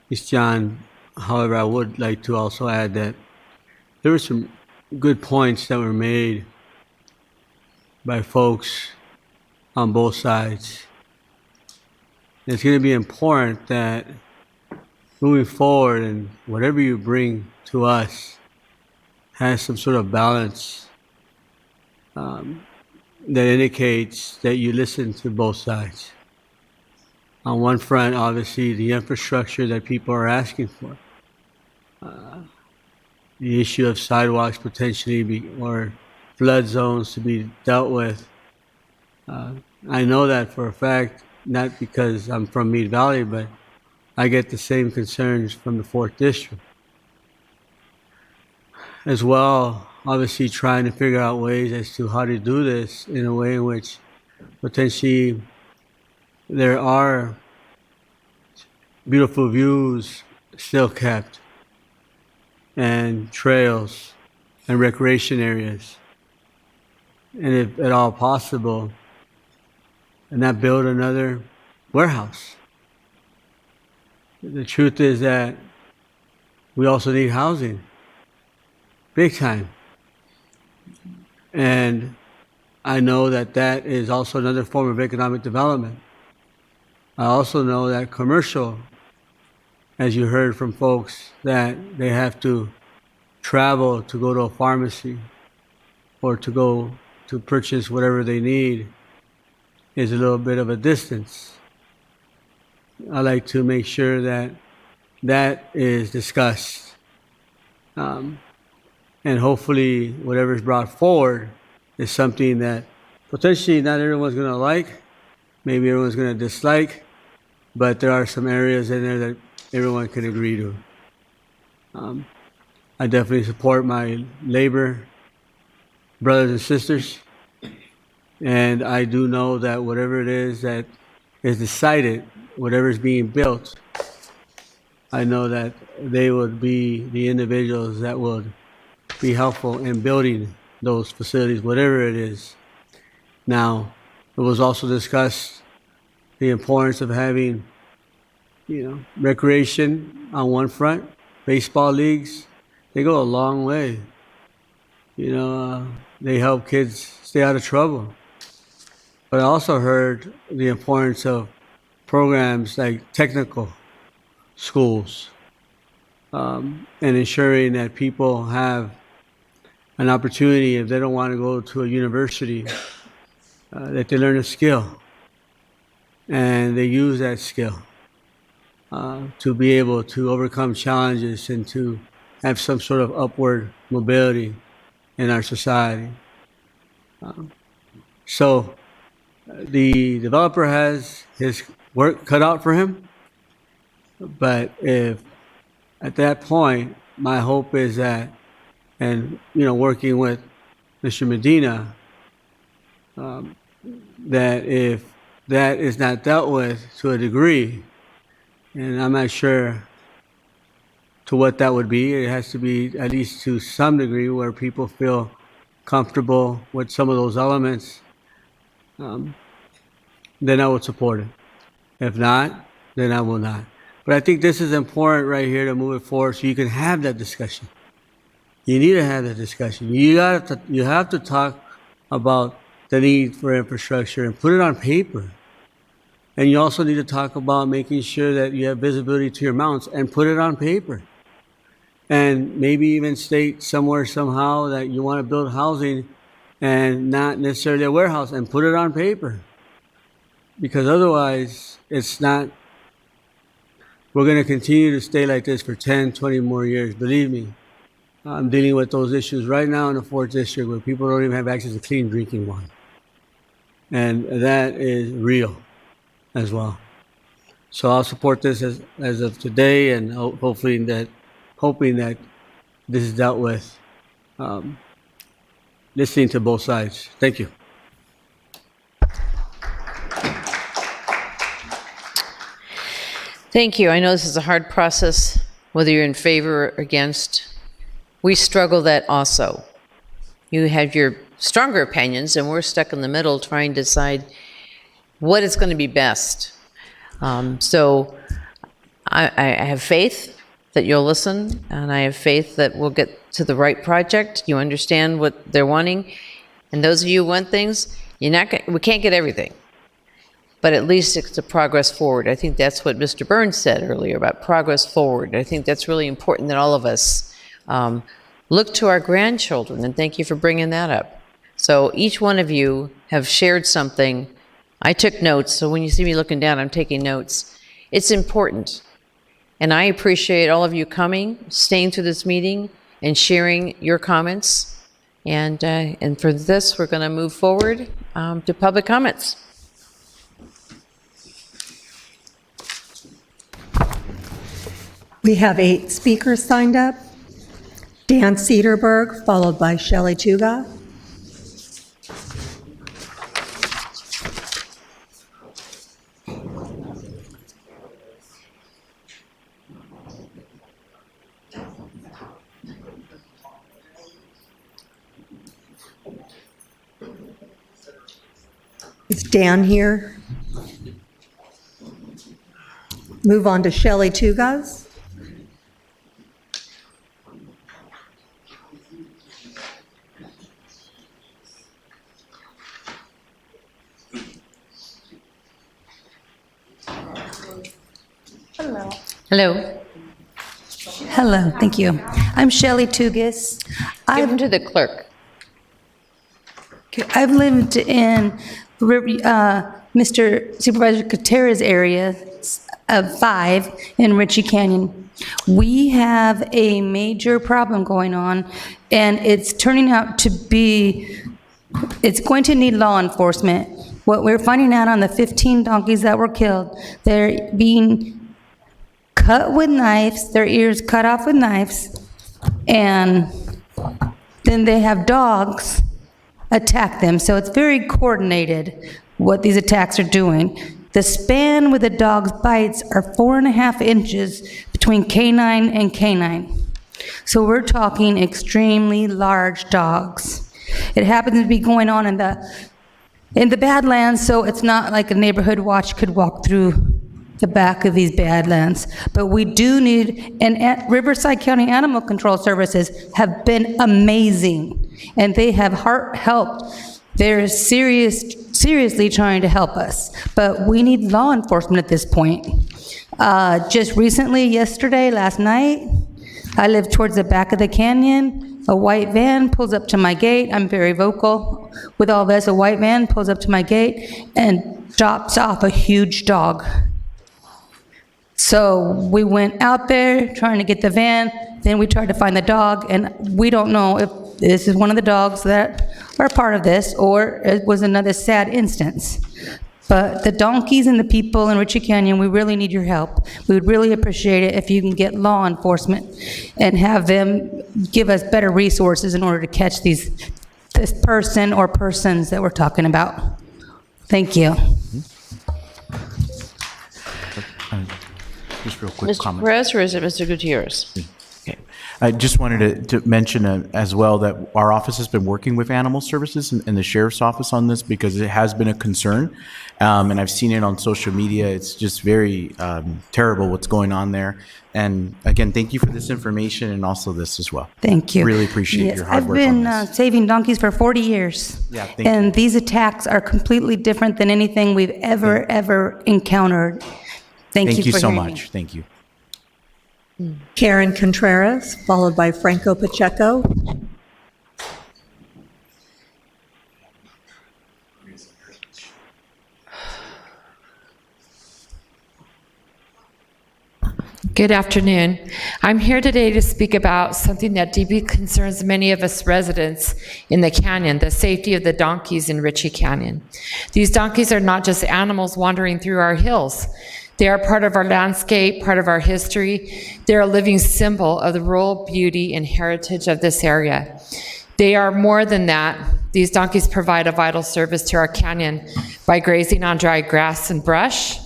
Christian. However, I would like to also add that there were some good points that were made by folks on both sides. It's going to be important that moving forward and whatever you bring to us has some sort of balance that indicates that you listen to both sides. On one front, obviously, the infrastructure that people are asking for. The issue of sidewalks potentially or flood zones to be dealt with. I know that for a fact, not because I'm from Meade Valley, but I get the same concerns from the 4th District. As well, obviously trying to figure out ways as to how to do this in a way in which potentially there are beautiful views still kept, and trails and recreation areas, and if at all possible, and not build another warehouse. The truth is that we also need housing, big time. And I know that that is also another form of economic development. I also know that commercial, as you heard from folks, that they have to travel to go to a pharmacy or to go to purchase whatever they need, is a little bit of a distance. I like to make sure that that is discussed. And hopefully whatever is brought forward is something that potentially not everyone's going to like, maybe everyone's going to dislike, but there are some areas in there that everyone can agree to. I definitely support my labor brothers and sisters, and I do know that whatever it is that is decided, whatever is being built, I know that they would be the individuals that would be helpful in building those facilities, whatever it is. Now, it was also discussed the importance of having, recreation on one front. Baseball leagues, they go a long way. They help kids stay out of trouble. But I also heard the importance of programs like technical schools, and ensuring that people have an opportunity, if they don't want to go to a university, that they learn a skill and they use that skill to be able to overcome challenges and to have some sort of upward mobility in our society. So the developer has his work cut out for him, but if at that point, my hope is that, and working with Mr. Medina, that if that is not dealt with to a degree, and I'm not sure to what that would be, it has to be at least to some degree where people feel comfortable with some of those elements, then I would support it. If not, then I will not. But I think this is important right here to move it forward so you can have that discussion. You need to have that discussion. You have to talk about the need for infrastructure and put it on paper. And you also need to talk about making sure that you have visibility to your mountains and put it on paper. And maybe even state somewhere somehow that you want to build housing and not necessarily a warehouse, and put it on paper. Because otherwise, it's not, we're going to continue to stay like this for 10, 20 more years. Believe me, I'm dealing with those issues right now in the 4th District where people don't even have access to clean drinking water. And that is real as well. So I'll support this as of today, and hoping that this is dealt with, listening to both sides. Thank you. Thank you. I know this is a hard process, whether you're in favor or against. we struggle that also. You have your stronger opinions, and we're stuck in the middle trying to decide what is going to be best. So I have faith that you'll listen, and I have faith that we'll get to the right project. You understand what they're wanting. And those of you who want things, we can't get everything. But at least it's a progress forward. I think that's what Mr. Burns said earlier about progress forward. I think that's really important that all of us look to our grandchildren, and thank you for bringing that up. So each one of you have shared something. I took notes, so when you see me looking down, I'm taking notes. It's important. And I appreciate all of you coming, staying through this meeting, and sharing your comments. And for this, we're going to move forward to public comments. We have 8 speakers signed up. Dan Cedarberg, followed by Shelley Tuga. Is Dan here? Move on to Shelley Tugas. Hello. Hello. Hello, thank you. I'm Shelley Tugis. Give them to the clerk. I've lived in Mr. Supervisor Katera's area of 5 in Ritchie Canyon. We have a major problem going on, and it's turning out to be, it's going to need law enforcement. What we're finding out on the 15 donkeys that were killed, they're being cut with knives, their ears cut off with knives, and then they have dogs attack them. So it's very coordinated what these attacks are doing. The span with the dog's bites are 4.5 inches between canine and canine. So we're talking extremely large dogs. It happens to be going on in the Badlands, so it's not like a neighborhood watch could walk through the back of these Badlands. But we do need, and Riverside County Animal Control Services have been amazing, and they have helped. They're seriously trying to help us, but we need law enforcement at this point. Just recently, last night, I live towards the back of the canyon. A white van pulls up to my gate. I'm very vocal with all this. A white van pulls up to my gate and drops off a huge dog. So we went out there trying to get the van, then we tried to find the dog, and we don't know if this is one of the dogs that are part of this, or it was another sad instance. But the donkeys and the people in Ritchie Canyon, we really need your help. We would really appreciate it if you can get law enforcement and have them give us better resources in order to catch this person or persons that we're talking about. Thank you. Just real quick Mr. comment. Perez, or is it Mr. Gutierrez? Okay. I just wanted to mention as well that our office has been working with Animal Services and the Sheriff's Office on this because it has been a concern. And I've seen it on social media. It's just very terrible what's going on there. And again, thank you for this information and also this as well. Thank you. Really appreciate your hard work I've on been this. saving donkeys for 40 years. Yeah, thank and you. These attacks are completely different than anything we've ever encountered. Thank you for so hearing me. much. Thank you. Karen Contreras, followed by Franco Pacheco. Good afternoon. I'm here today to speak about something that deeply concerns many of us residents in the canyon, the safety of the donkeys in Ritchie Canyon. These donkeys are not just animals wandering through our hills. They are part of our landscape, part of our history. They're a living symbol of the rural beauty and heritage of this area. They are more than that. These donkeys provide a vital service to our canyon by grazing on dry grass and brush.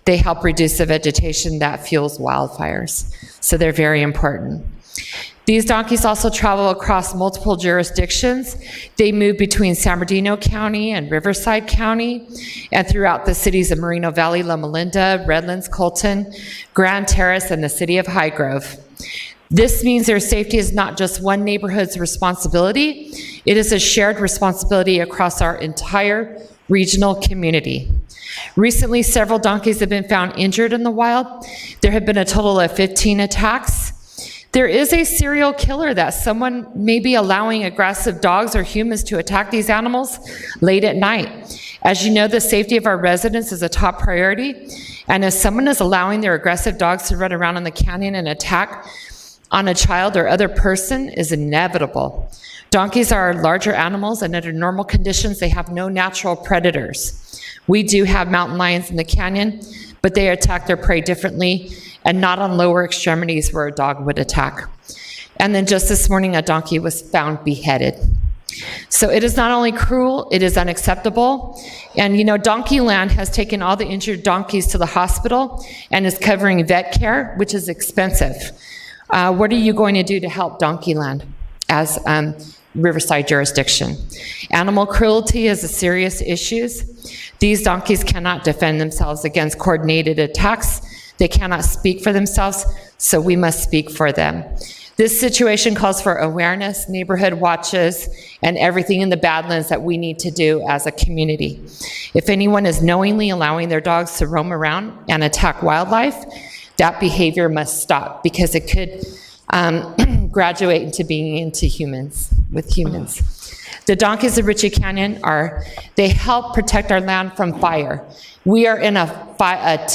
They help reduce the vegetation that fuels wildfires. So they're very important. These donkeys also travel across multiple jurisdictions. They move between San Bernardino County and Riverside County and throughout the cities of Moreno Valley, Loma Linda, Redlands, Colton, Grand Terrace, and the city of Highgrove. This means their safety is not just one neighborhood's responsibility, it is a shared responsibility across our entire regional community. Recently, several donkeys have been found injured in the wild. There have been a total of 15 attacks. There is a serial killer that someone may be allowing aggressive dogs or humans to attack these animals late at night. As you know, the safety of our residents is a top priority, and if someone is allowing their aggressive dogs to run around in the canyon and attack on a child or other person is inevitable. Donkeys are larger animals, and under normal conditions, they have no natural predators. We do have mountain lions in the canyon, but they attack their prey differently and not on lower extremities where a dog would attack. And then just this morning, a donkey was found beheaded. So it is not only cruel, it is unacceptable. And you know, Donkeyland has taken all the injured donkeys to the hospital and is covering vet care, which is expensive. What are you going to do to help Donkeyland as Riverside jurisdiction? Animal cruelty is a serious issue. These donkeys cannot defend themselves against coordinated attacks. They cannot speak for themselves, so we must speak for them. This situation calls for awareness, neighborhood watches, and everything in the Badlands that we need to do as a community. If anyone is knowingly allowing their dogs to roam around and attack wildlife, that behavior must stop because it could graduate into being into humans, with humans. The donkeys of Ritchie Canyon they help protect our land from fire. We are in a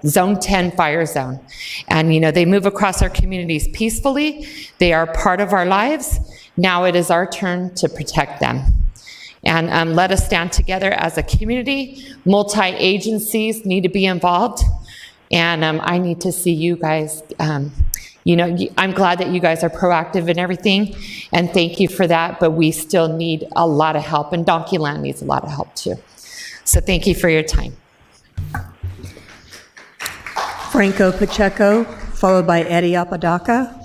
zone 10 fire zone. And you know, they move across our communities peacefully. They are part of our lives. Now it is our turn to protect them. And let us stand together as a community. Multi-agencies need to be involved. And I need to see you guys, you know, I'm glad that you guys are proactive in everything, and thank you for that, but we still need a lot of help, and Donkeyland needs a lot of help too. So thank you for your time. Franco Pacheco, followed by Eddie Apodaca.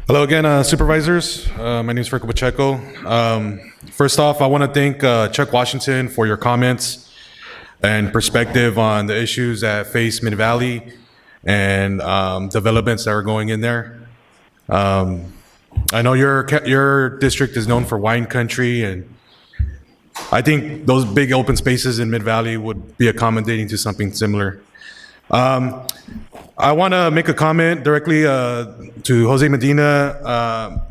Hello again, supervisors. My name is Franco Pacheco. First off, I want to thank Chuck Washington for your comments and perspective on the issues that face Mid-Valley and developments that are going in there. I know your district is known for wine country, and I think those big open spaces in Mid-Valley would be accommodating to something similar. I want to make a comment directly to Jose Medina.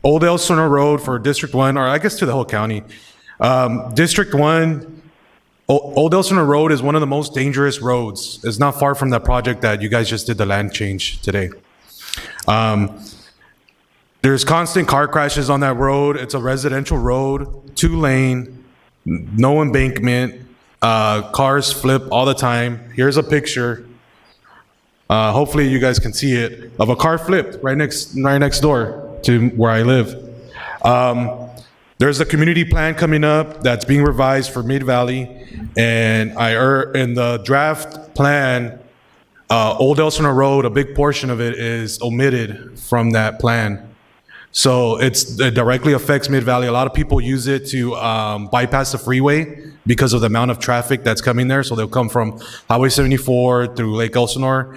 Old Elsinore Road for District 1, or I guess to the whole county. District 1, Old Elsinore Road is one of the most dangerous roads. It's not far from that project that you guys just did the land change today. There's constant car crashes on that road. It's a residential road, 2-lane, no embankment. Cars flip all the time. Here's a picture. Hopefully you guys can see it, of a car flipped right next door to where I live. There's a community plan coming up that's being revised for Mid-Valley, and in the draft plan, Old Elsinore Road, a big portion of it is omitted from that plan. So it directly affects Mid-Valley. A lot of people use it to bypass the freeway because of the amount of traffic that's coming there. So they'll come from Highway 74 through Lake Elsinore,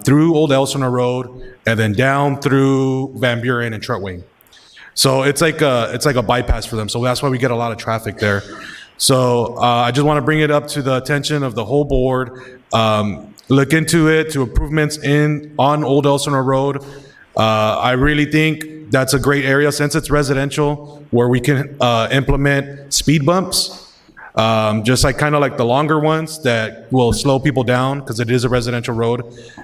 through Old Elsinore Road, and then down through Van Buren and Trutway. So it's like a bypass for them. So that's why we get a lot of traffic there. So I just want to bring it up to the attention of the whole board. Look into it, to improvements on Old Elsinore Road. I really think that's a great area since it's residential, where we can implement speed bumps. just like kind of like the longer ones that will slow people down because it is a residential road.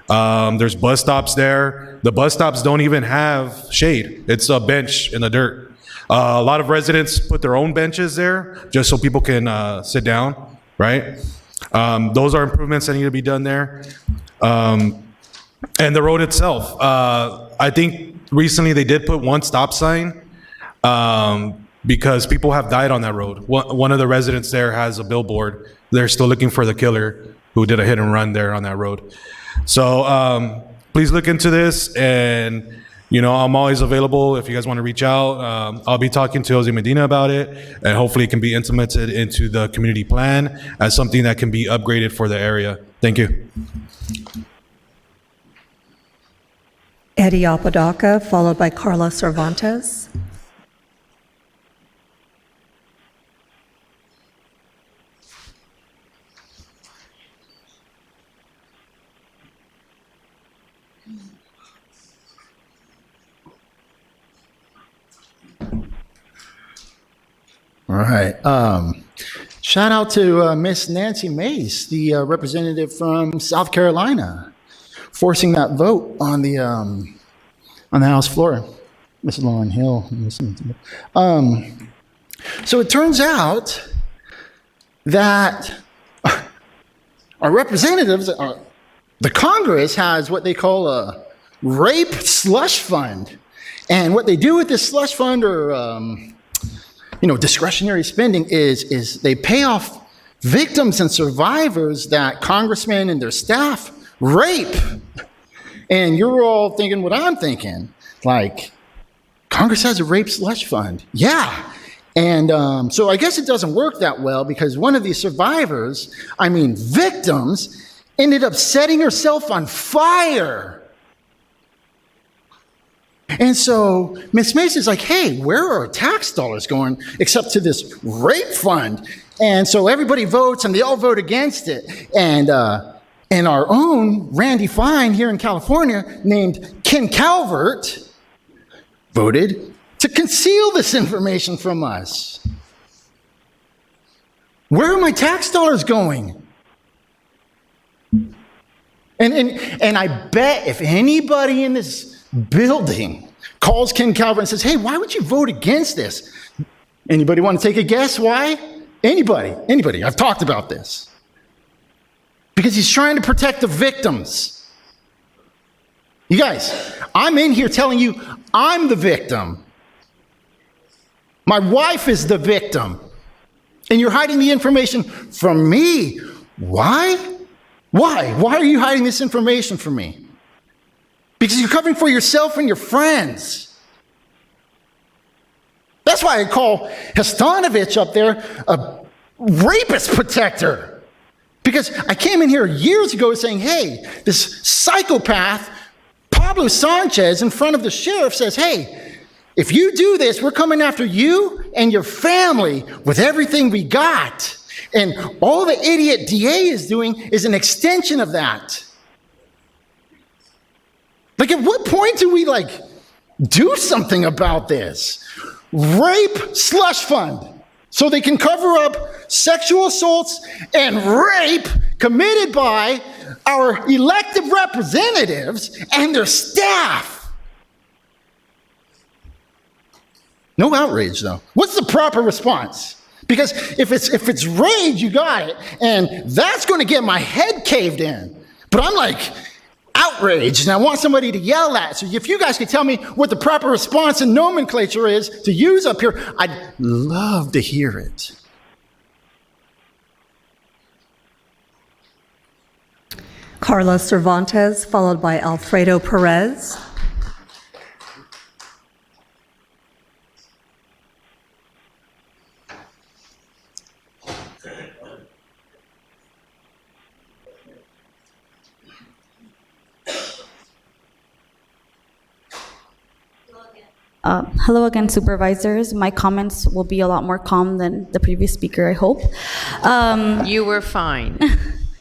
There's bus stops there. The bus stops don't even have shade. It's a bench in the dirt. A lot of residents put their own benches there just so people can sit down, right? Those are improvements that need to be done there. And the road itself, I think recently they did put one stop sign because people have died on that road. One of the residents there has a billboard. They're still looking for the killer who did a hit and run there on that road. So please look into this, and I'm always available if you guys want to reach out. I'll be talking to Jose Medina about it, and hopefully it can be implemented into the community plan as something that can be upgraded for the area. Thank you. Eddie Apodaca, followed by Carla Cervantes. All right. Shout out to Miss Nancy Mace, the representative from South Carolina, forcing that vote on the House floor. Miss Lauren Hill. So it turns out that our representatives, the Congress has what they call a rape slush fund, and what they do with this slush fund or discretionary spending is they pay off victims and survivors that congressmen and their staff rape. And you're all thinking what I'm thinking, like, Congress has a rape slush fund. Yeah. And so I guess it doesn't work that well because one of these survivors, victims, ended up setting herself on fire. And so Ms. Mason's like, hey, where are our tax dollars going except to this rape fund? And so everybody votes and they all vote against it. And our own Randy Fine here in California, named Ken Calvert, voted to conceal this information from us. Where are my tax dollars going? And I bet if anybody in this building calls Ken Calvert and says, hey, why would you vote against this? Anybody want to take a guess why? Anybody. I've talked about this. Because he's trying to protect the victims. You guys, I'm in here telling you I'm the victim. My wife is the victim. And you're hiding the information from me. Why? Why are you hiding this information from me? Because you're covering for yourself and your friends. That's why I call Hastanovich up there a rapist protector. Because I came in here years ago saying, hey, this psychopath, Pablo Sanchez, in front of the sheriff says, hey, if you do this, we're coming after you and your family with everything we got. And all the idiot DA is doing is an extension of that. Like, at what point do we, do something about this? Rape slush fund, so they can cover up sexual assaults and rape committed by our elected representatives and their staff. No outrage, though. What's the proper response? Because if it's rage, you got it, and that's going to get my head caved in. But I'm outraged, and I want somebody to yell at. So if you guys could tell me what the proper response and nomenclature is to use up here, I'd love to hear it. Carla Cervantes, followed by Alfredo Perez. Hello again, supervisors. My comments will be a lot more calm than the previous speaker, I hope. You were fine.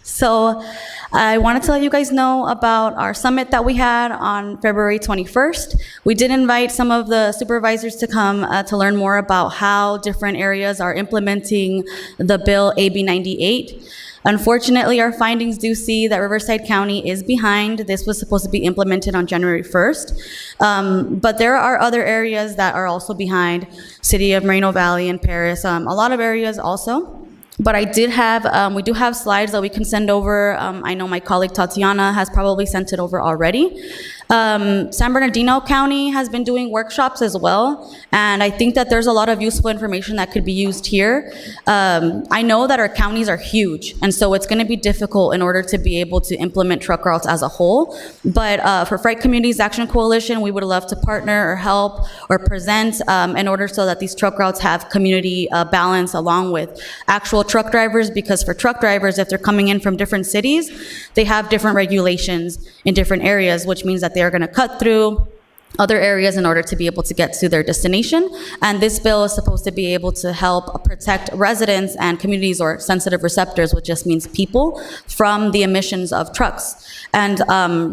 So I wanted to let you guys know about our summit that we had on February 21st. We did invite some of the supervisors to come to learn more about how different areas are implementing the bill AB 98. Unfortunately, our findings do see that Riverside County is behind. This was supposed to be implemented on January 1st. But there are other areas that are also behind, City of Moreno Valley and Paris, a lot of areas also. But I did have, we do have slides that we can send over. I know my colleague Tatiana has probably sent it over already. San Bernardino County has been doing workshops as well, and I think that there's a lot of useful information that could be used here. I know that our counties are huge, and so it's going to be difficult in order to be able to implement truck routes as a whole. But for Freight Communities Action Coalition, we would love to partner or help or present in order so that these truck routes have community balance along with actual truck drivers, because for truck drivers, if they're coming in from different cities, they have different regulations in different areas, which means that they are going to cut through other areas in order to be able to get to their destination. And this bill is supposed to be able to help protect residents and communities or sensitive receptors, which just means people, from the emissions of trucks. And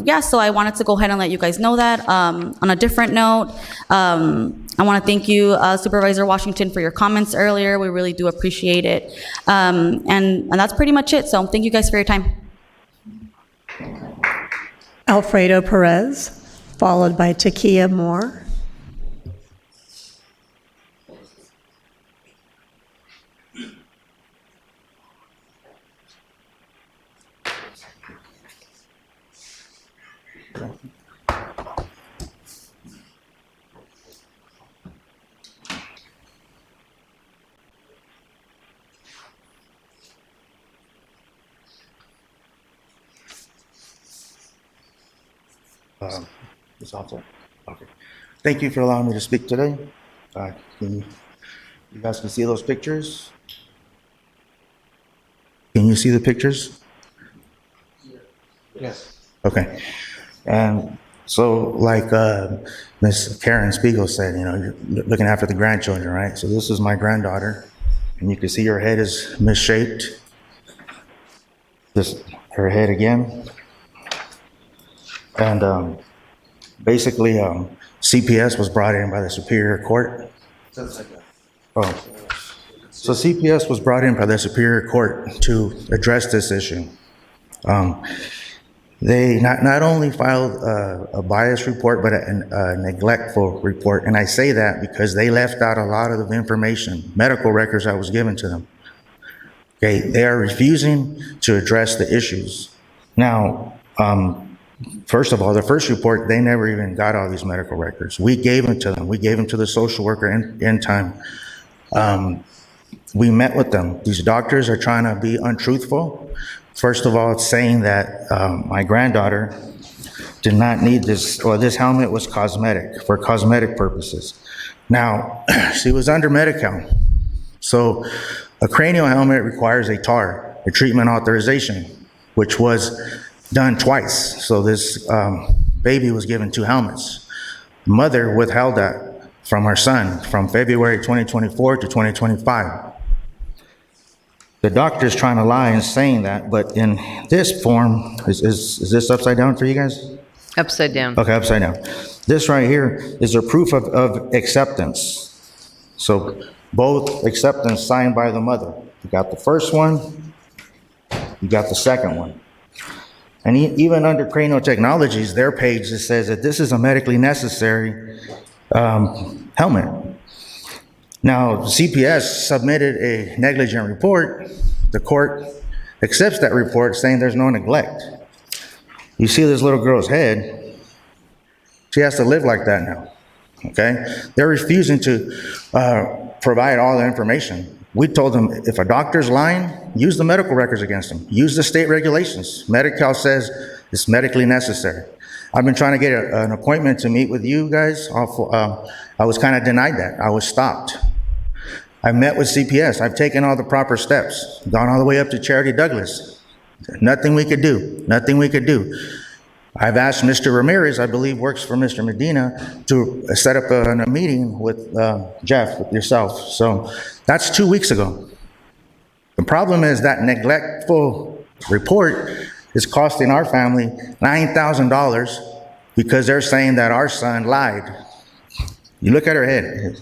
yeah, so I wanted to go ahead and let you guys know that. On a different note, I want to thank you, Supervisor Washington, for your comments earlier. We really do appreciate it. And that's pretty much it. So thank you guys for your time. Alfredo Perez, followed by Takia Moore. It's also okay. Thank you for allowing me to speak today. You guys can see those pictures? Can you see the pictures? Yes. Okay. And so, like Miss Karen Spiegel said, you know, you're looking after the grandchildren, right? So this is my granddaughter, and you can see her head is misshaped. This her head again. And basically, CPS was brought in by the Superior Court. Oh. So CPS was brought in by the Superior Court to address this issue. They not only filed a bias report, but a neglectful report. And I say that because they left out a lot of the information, medical records that was given to them. Okay, they are refusing to address the issues. Now, first of all, the first report, they never even got all these medical records. We gave them to them. We gave them to the social worker in time. We met with them. These doctors are trying to be untruthful. First of all, it's saying that my granddaughter did not need this, or this helmet was cosmetic, for cosmetic purposes. Now, she was under Medi-Cal. So a cranial helmet requires a TAR, a treatment authorization, which was done twice. So this baby was given 2 helmets. Mother withheld that from her son from February 2024 to 2025. The doctor's trying to lie and saying that, but in this form, is this upside down for you guys? Upside down. Okay, upside down. This right here is a proof of acceptance. So both acceptance signed by the mother. You got the first one, you got the second one. And even under Cranial Technologies, their page, it says that this is a medically necessary helmet. Now, CPS submitted a negligent report. The court accepts that report, saying there's no neglect. You see this little girl's head. She has to live like that now, okay? They're refusing to provide all the information. We told them, if a doctor's lying, use the medical records against them. Use the state regulations. Medi-Cal says it's medically necessary. I've been trying to get an appointment to meet with you guys. I was kind of denied that. I was stopped. I met with CPS. I've taken all the proper steps, gone all the way up to Charity Douglas. Nothing we could do, nothing we could do. I've asked Mr. Ramirez, I believe works for Mr. Medina, to set up a meeting with Jeff, with yourself. So that's 2 weeks ago. The problem is that neglectful report is costing our family $9,000 because they're saying that our son lied. You look at her head.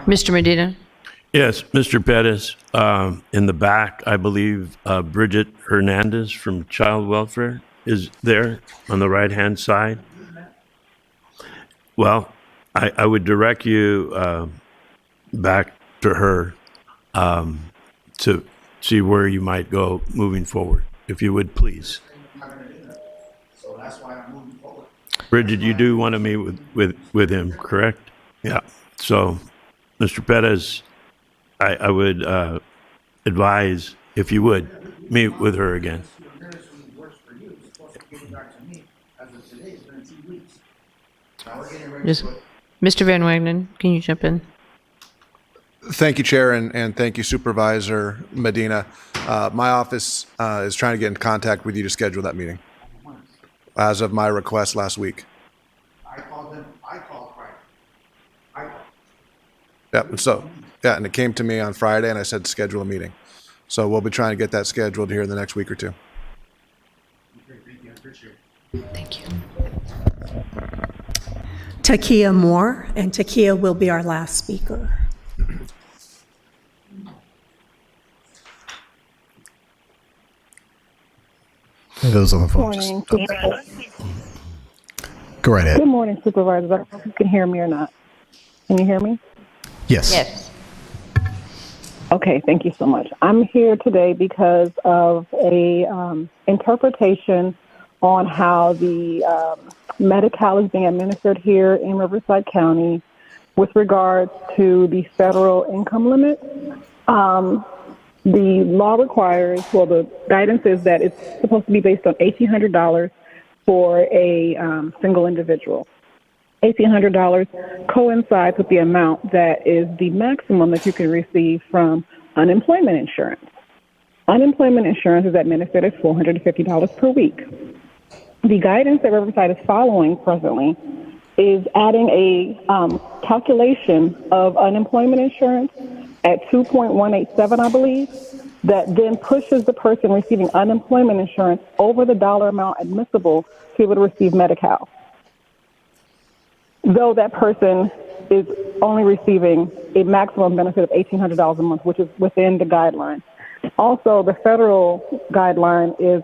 Mr. Medina? Yes, Mr. Pettis, in the back, I believe Bridget Hernandez from Child Welfare is there on the right-hand side. Well, I would direct you back to her to see where you might go moving forward, if you would, please. Bridget, you do want to meet with him, correct? Yeah. So, Mr. Pettis, I would advise, if you would, meet with her again. Mr. Van Wagenen, can you jump in? Thank you, Chair, and thank you, Supervisor Medina. My office is trying to get in contact with you to schedule that meeting as of my request last week. I called Friday. And it came to me on Friday, and I said schedule a meeting. So we'll be trying to get that scheduled here in the next week or two. Thank you. Takia Moore, and Takia will be our last speaker. Those on the phone. Morning. Go right ahead. Good morning, Supervisors. I don't know if you can hear me or not. Can you hear me? Yes. Yes. Okay, thank you so much. I'm here today because of a interpretation on how the Medi-Cal is being administered here in Riverside County with regards to the federal income limit. The law requires, well, the guidance is that it's supposed to be based on $1,800 for a single individual. $1,800 coincides with the amount that is the maximum that you can receive from unemployment insurance. Unemployment insurance is administered at $450 per week. The guidance that Riverside is following presently is adding a calculation of unemployment insurance at 2.187, I believe, that then pushes the person receiving unemployment insurance over the dollar amount admissible to be able to receive Medi-Cal, though that person is only receiving a maximum benefit of $1,800 a month, which is within the guideline. Also, the federal guideline is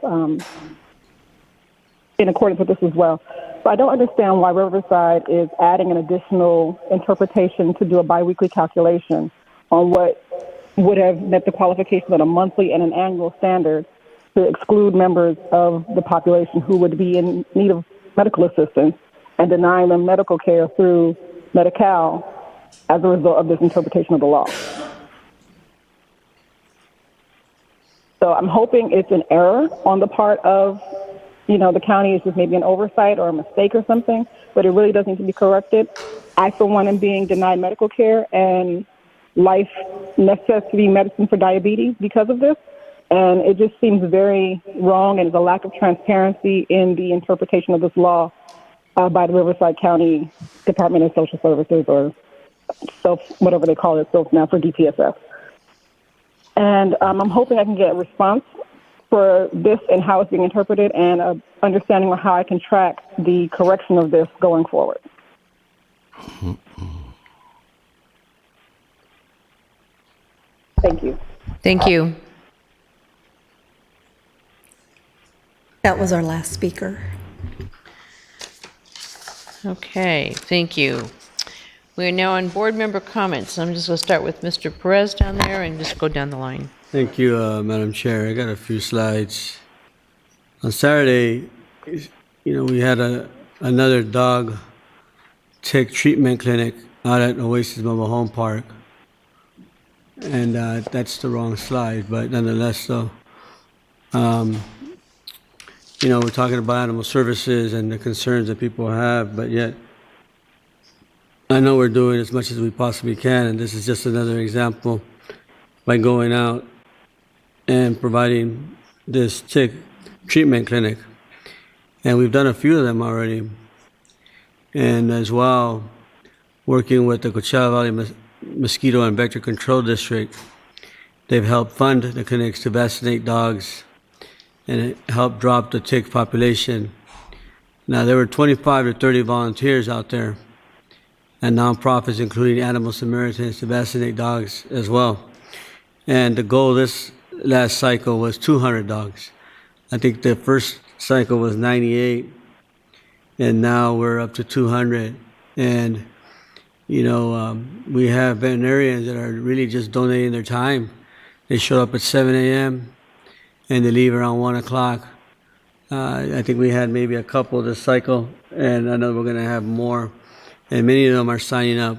in accordance with this as well. So I don't understand why Riverside is adding an additional interpretation to do a biweekly calculation on what would have met the qualifications on a monthly and an annual standard to exclude members of the population who would be in need of medical assistance and denying them medical care through Medi-Cal as a result of this interpretation of the law. So I'm hoping it's an error on the part of, the county. Is just maybe an oversight or a mistake or something, but it really does need to be corrected. I, for one, am being denied medical care and life necessity medicine for diabetes because of this. And it just seems very wrong, and there's a lack of transparency in the interpretation of this law by the Riverside County Department of Social Services, or whatever they call it, now for DPSS. And I'm hoping I can get a response for this and how it's being interpreted, and understanding how I can track the correction of this going forward. Thank you. Thank you. That was our last speaker. Okay, thank you. We are now on board member comments. I'm just going to start with Mr. Perez down there and just go down the line. Thank you, Madam Chair. I got a few slides. On Saturday, we had another dog tick treatment clinic out at Oasis Mobile Home Park. And that's the wrong slide, but nonetheless, though, we're talking about animal services and the concerns that people have, but yet I know we're doing as much as we possibly can, and this is just another example by going out and providing this tick treatment clinic. And we've done a few of them already. and as well, working with the Coachella Valley Mosquito and Vector Control District, they've helped fund the clinics to vaccinate dogs and it helped drop the tick population. Now, there were 25 to 30 volunteers out there and nonprofits, including Animal Samaritans, to vaccinate dogs as well. And the goal this last cycle was 200 dogs. I think the first cycle was 98, and now we're up to 200. And, we have veterinarians that are really just donating their time. They show up at 7 a.m. and they leave around 1 o'clock. I think we had maybe a couple this cycle, and I know we're going to have more. And many of them are signing up.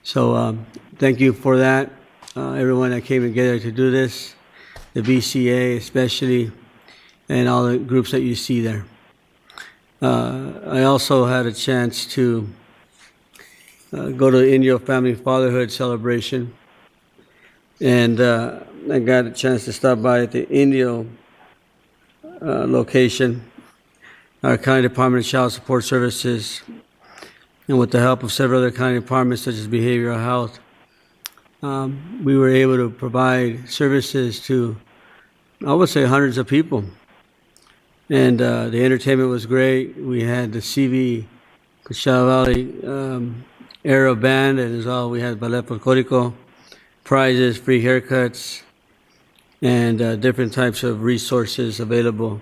So thank you for that, everyone that came together to do this, the VCA especially, and all the groups that you see there. I also had a chance to go to the Indio Family Fatherhood Celebration, and I got a chance to stop by at the Indio location, our County Department of Child Support Services, and with the help of several other county departments such as behavioral health, we were able to provide services to, I would say, hundreds of people. And the entertainment was great. We had the CV Coachella Valley Aero Band, and as well we had Ballet Folklorico, prizes, free haircuts, and different types of resources available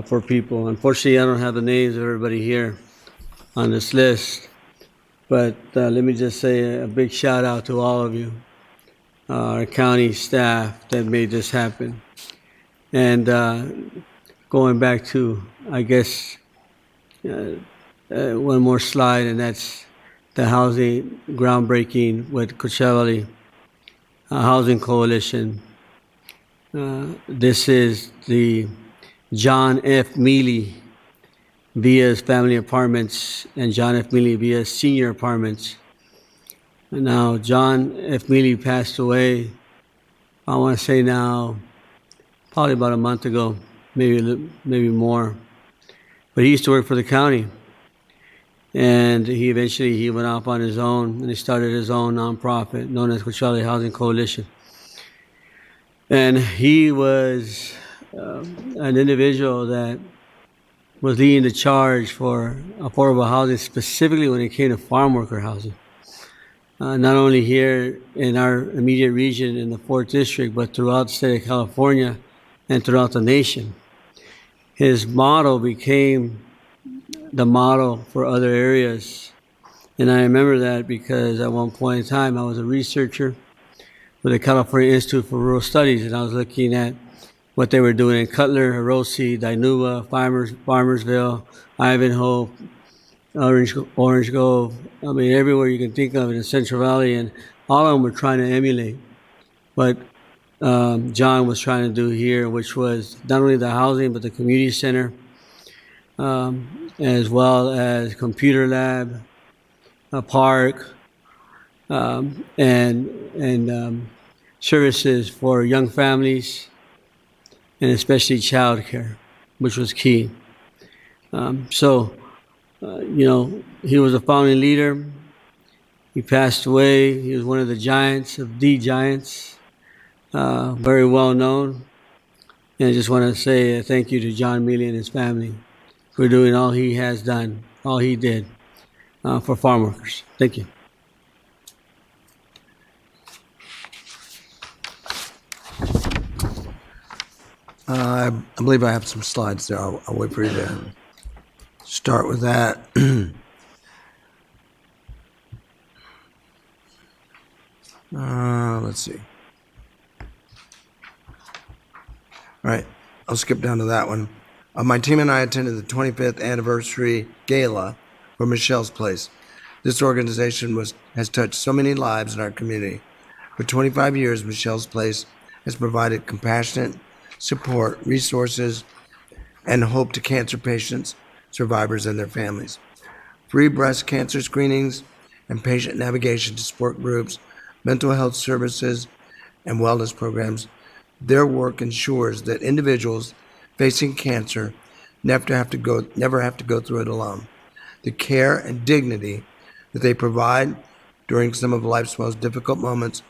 for people. Unfortunately, I don't have the names of everybody here on this list, but let me just say a big shout out to all of you, our county staff that made this happen. And going back to, I guess, one more slide, and that's the housing groundbreaking with Coachella Valley Housing Coalition. This is the John F. Mealy Via's Family Apartments and John F. Mealy Via's Senior Apartments. And now, John F. Mealy passed away, I want to say now, probably about a month ago, maybe more. But he used to work for the county. And he went off on his own, and he started his own nonprofit known as Coachella Valley Housing Coalition. And he was an individual that was leading the charge for affordable housing, specifically when it came to farm worker housing. Not only here in our immediate region in the 4th District, but throughout the state of California and throughout the nation. His model became the model for other areas. And I remember that because at one point in time, I was a researcher with the California Institute for Rural Studies, and I was looking at what they were doing in Cutler, Hiroshi, Dinuba, Farmersville, Ivanhoe, Orange Grove. I mean, everywhere you can think of in the Central Valley, and all of them were trying to emulate what John was trying to do here, which was not only the housing, but the community center, as well as computer lab, a park, and services for young families, and especially childcare, which was key. He was a founding leader. He passed away. He was one of the giants of the giants, very well known. And I just want to say thank you to John Mealy and his family for doing all he has done, all he did for farm workers. Thank you. I believe I have some slides there. I'll wait for you to start with that. Let's see. All right, I'll skip down to that one. My team and I attended the 25th anniversary gala for Michelle's Place. This organization has touched so many lives in our community. For 25 years, Michelle's Place has provided compassionate support, resources, and hope to cancer patients, survivors, and their families. Free breast cancer screenings and patient navigation to support groups, mental health services, and wellness programs. Their work ensures that individuals facing cancer never have to go through it alone. the care and dignity that they provide during some of life's most difficult moments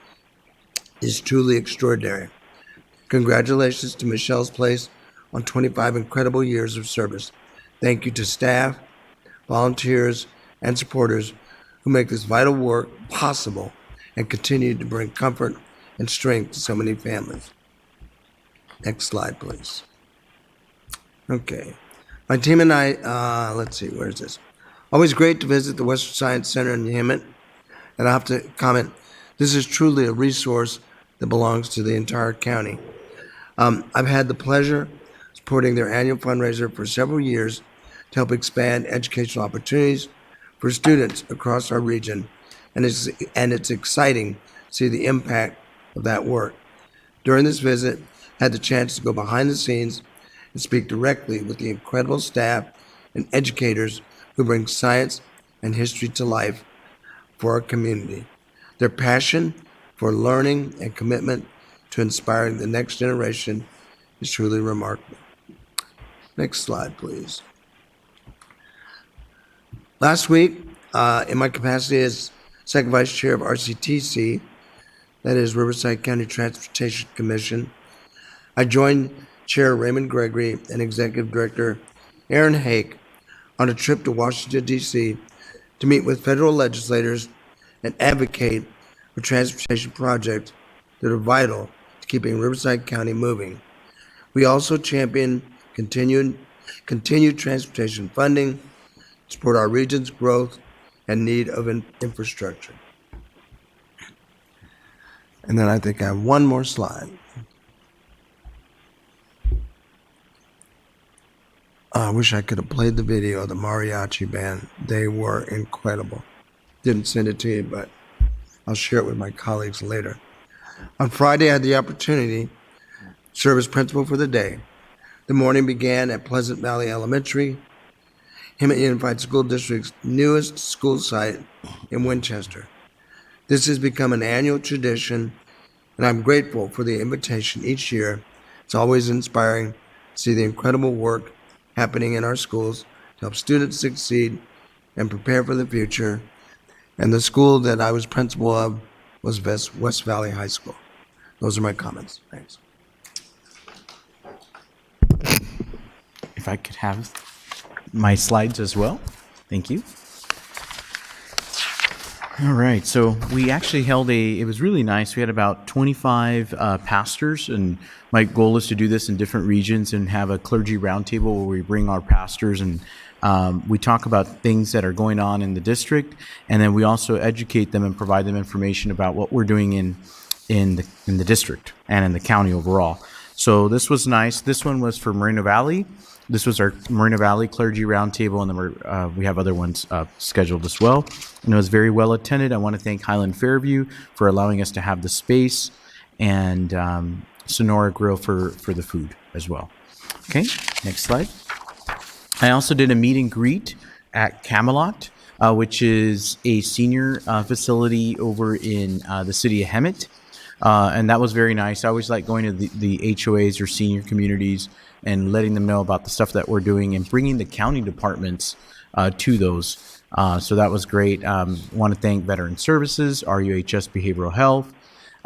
is truly extraordinary. Congratulations to Michelle's Place on 25 incredible years of service. Thank you to staff, volunteers, and supporters who make this vital work possible and continue to bring comfort and strength to so many families. Next slide, please. Okay. My team and I, let's see, where's this? Always great to visit the Western Science Center in Hemet. And I have to comment, this is truly a resource that belongs to the entire county. I've had the pleasure of supporting their annual fundraiser for several years to help expand educational opportunities for students across our region. And it's exciting to see the impact of that work. During this visit, I had the chance to go behind the scenes and speak directly with the incredible staff and educators who bring science and history to life for our community. Their passion for learning and commitment to inspiring the next generation is truly remarkable. Next slide, please. Last week, in my capacity as Second Vice Chair of RCTC, that is Riverside County Transportation Commission, I joined Chair Raymond Gregory and Executive Director Aaron Hake on a trip to Washington, D.C. to meet with federal legislators and advocate for transportation projects that are vital to keeping Riverside County moving. We also champion continued transportation funding to support our region's growth and need of infrastructure. And then I think I have one more slide. I wish I could have played the video of the mariachi band. They were incredible. Didn't send it to you, but I'll share it with my colleagues later. On Friday, I had the opportunity to serve as principal for the day. The morning began at Pleasant Valley Elementary, Hemet Unified School District's newest school site in Winchester. This has become an annual tradition, and I'm grateful for the invitation each year. It's always inspiring to see the incredible work happening in our schools to help students succeed and prepare for the future. And the school that I was principal of was West Valley High School. Those are my comments. Thanks. If I could have my slides as well. Thank you. All right, so we actually held it was really nice. We had about 25 pastors, and my goal is to do this in different regions and have a clergy roundtable where we bring our pastors and we talk about things that are going on in the district, and then we also educate them and provide them information about what we're doing in the district and in the county overall. So this was nice. This one was for Moreno Valley. This was our Moreno Valley Clergy Roundtable, and then we have other ones scheduled as well. And it was very well attended. I want to thank Highland Fairview for allowing us to have the space, and Sonora Grill for the food as well. Okay, next slide. I also did a meet and greet at Camelot, which is a senior facility over in the city of Hemet. And that was very nice. I always like going to the HOAs or senior communities and letting them know about the stuff that we're doing and bringing the county departments to those. So that was great. Want to thank Veteran Services, RUHS Behavioral Health,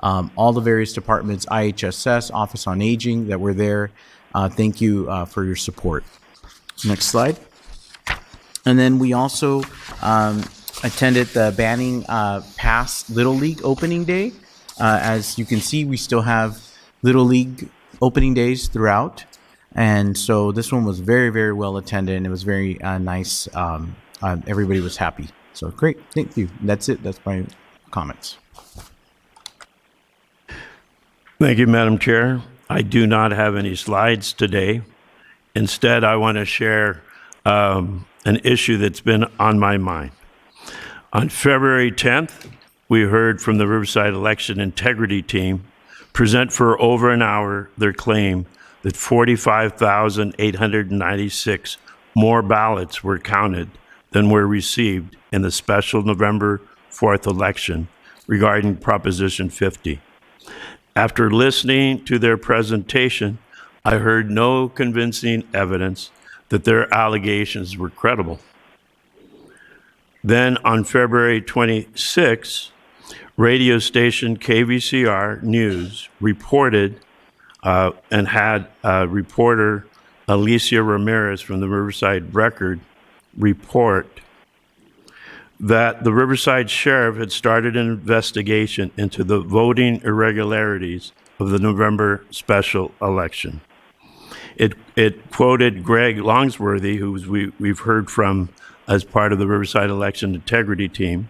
all the various departments, IHSS, Office on Aging that were there. Thank you for your support. Next slide. And then we also attended the Banning Pass Little League opening day. As you can see, we still have Little League opening days throughout. And so this one was very, very well attended, and it was very nice. Everybody was happy. So great. Thank you. That's it. That's my comments. Thank you, Madam Chair. I do not have any slides today. Instead, I want to share an issue that's been on my mind. On February 10th, we heard from the Riverside Election Integrity Team present for over an hour their claim that 45,896 more ballots were counted than were received in the special November 4th election regarding Proposition 50. After listening to their presentation, I heard no convincing evidence that their allegations were credible. Then on February 26, radio station KVCR News reported and had reporter Alicia Ramirez from the Riverside Record report that the Riverside Sheriff had started an investigation into the voting irregularities of the November special election. It quoted Greg Longsworthy, who we've heard from as part of the Riverside Election Integrity Team.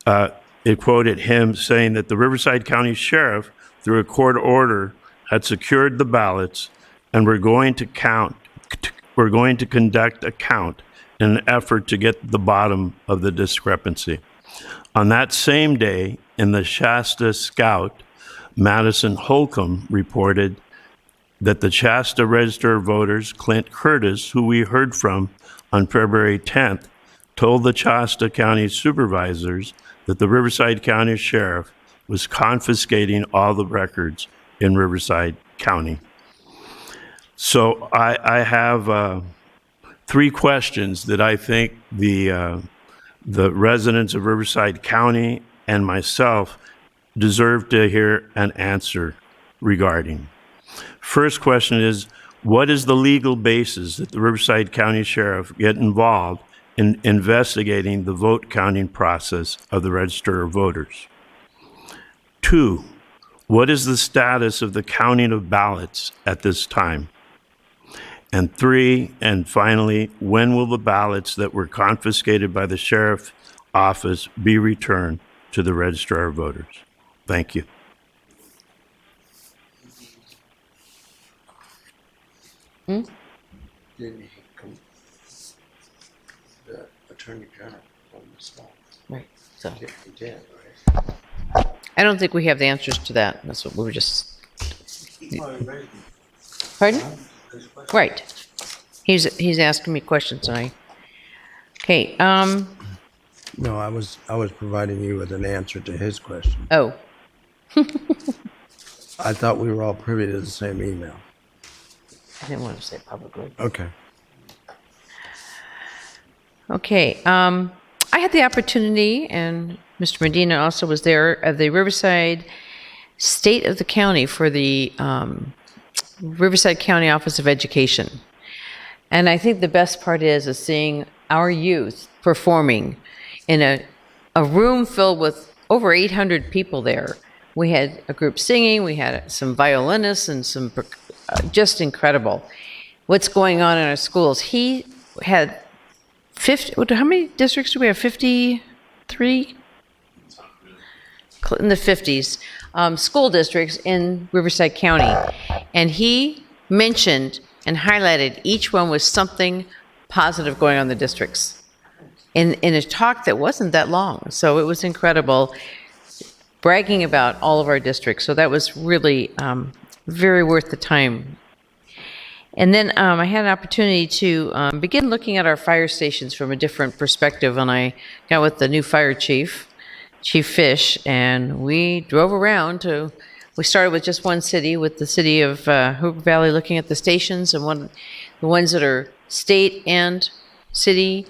It quoted him saying that the Riverside County Sheriff, through a court order, had secured the ballots and we're going to conduct a count in an effort to get to the bottom of the discrepancy. On that same day, in the Shasta Scout, Madison Holcomb reported that the Shasta Register of Voters, Clint Curtis, who we heard from on February 10th, told the Shasta County Supervisors that the Riverside County Sheriff was confiscating all the records in Riverside County. So I have 3 questions that I think the residents of Riverside County and myself deserve to hear an answer regarding. First question is, what is the legal basis that the Riverside County Sheriff get involved in investigating the vote counting process of the Register of Voters? 2, what is the status of the counting of ballots at this time? And 3, and finally, when will the ballots that were confiscated by the Sheriff's Office be returned to the Registrar of Voters? Thank you. Didn't he come, the Attorney General on the spot? Right. So He did, right? I don't think we have the answers to that. That's what we were just. Pardon? Right. He's asking me questions. Okay. No, I was providing you with an answer to his question. Oh. I thought we were all privy to the same email. I didn't want to say it publicly. Okay. Okay. I had the opportunity, and Mr. Medina also was there, of the Riverside State of the County for the Riverside County Office of Education. And I think the best part is seeing our youth performing in a room filled with over 800 people there. We had a group singing, we had some violinists and some, just incredible. What's going on in our schools? He had 50, how many districts do we have? 53? In the 50s, school districts in Riverside County. And he mentioned and highlighted each one with something positive going on in the districts in a talk that wasn't that long. So it was incredible, bragging about all of our districts. So that was really very worth the time. And then I had an opportunity to begin looking at our fire stations from a different perspective, and I got with the new fire chief, Chief Fish, and we drove around to, we started with just one city, with the city of Hooper Valley, looking at the stations, and the ones that are state and city,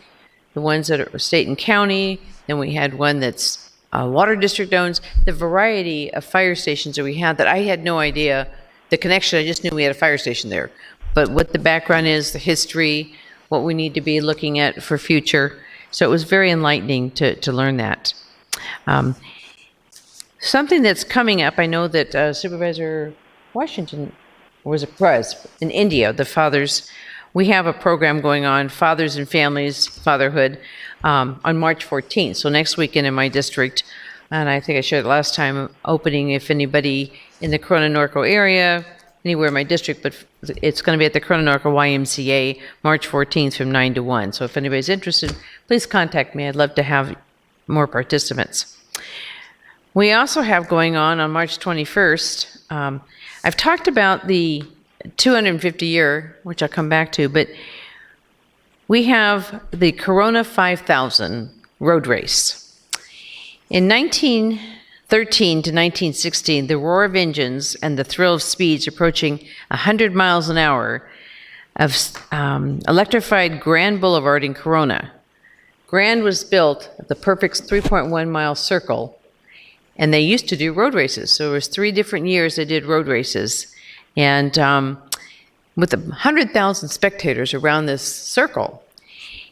the ones that are state and county, then we had one that's water district owns, the variety of fire stations that we had that I had no idea the connection. I just knew we had a fire station there. But what the background is, the history, what we need to be looking at for future. So it was very enlightening to learn that. Something that's coming up, I know that Supervisor Washington was a press in India, the fathers. We have a program going on, Fathers and Families, Fatherhood, on March 14th. So next weekend in my district, and I think I shared it last time, opening if anybody in the Corona-Norco area, anywhere in my district, but it's going to be at the Corona-Norco YMCA, March 14th from 9 to 1. So if anybody's interested, please contact me. I'd love to have more participants. We also have going on March 21st, I've talked about the 250 year, which I'll come back to, but we have the Corona 5000 road race. In 1913 to 1916, the roar of engines and the thrill of speeds approaching 100 miles an hour of electrified Grand Boulevard in Corona Grand was built at the perfect 3.1 mile circle, and they used to do road races. So it was 3 different years they did road races. And with 100,000 spectators around this circle.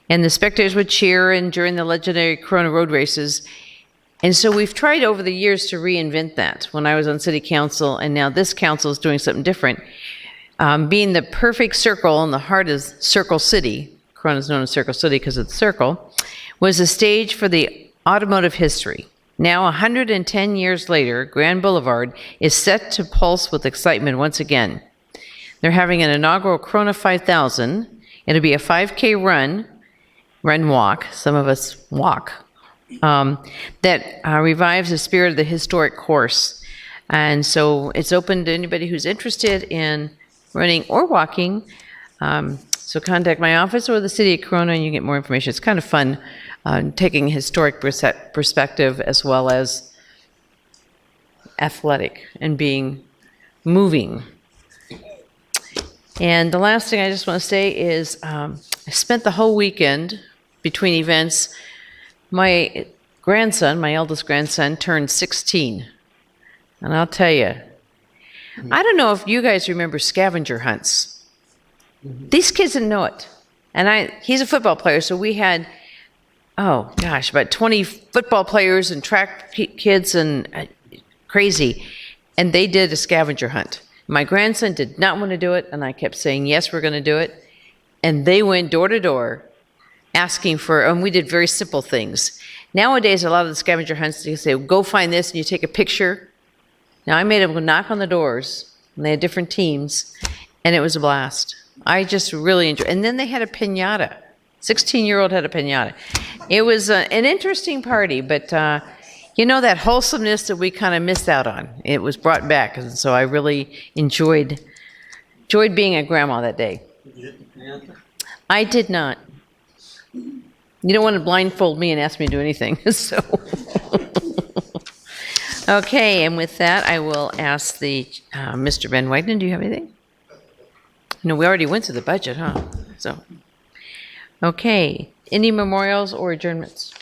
And the spectators would cheer and during the legendary Corona road races. And so we've tried over the years to reinvent that when I was on city council, and now this council is doing something different. Being the perfect circle in the heart of Circle City, Corona is known as Circle City because of the circle, was a stage for the automotive history. Now, 110 years later, Grand Boulevard is set to pulse with excitement once again. They're having an inaugural Corona 5000. It'll be a 5K run walk, some of us walk, that revives the spirit of the historic course. And so it's open to anybody who's interested in running or walking. So contact my office or the city of Corona and you get more information. It's kind of fun taking a historic perspective as well as athletic and being moving. And the last thing I just want to say is I spent the whole weekend between events. My grandson, my eldest grandson, turned 16. And I'll tell you, I don't know if you guys remember scavenger hunts. These kids didn't know it. And he's a football player, so we had, about 20 football players and track kids and crazy. And they did a scavenger hunt. My grandson did not want to do it, and I kept saying, yes, we're going to do it. And they went door to door asking for, and we did very simple things. Nowadays, a lot of the scavenger hunts, you say, go find this, and you take a picture. Now, I made them go knock on the doors, and they had different teams, and it was a blast. I just really enjoyed it. And then they had a piñata. 16-year-old had a piñata. It was an interesting party, but that wholesomeness that we kind of missed out on, it was brought back. And so I really enjoyed being a grandma that day. I did not. You don't want to blindfold me and ask me to do anything. So, okay, and with that, I will ask the Mr. Ben Wagner, do you have anything? No, we already went to the budget, huh? So, okay, any memorials or adjournments?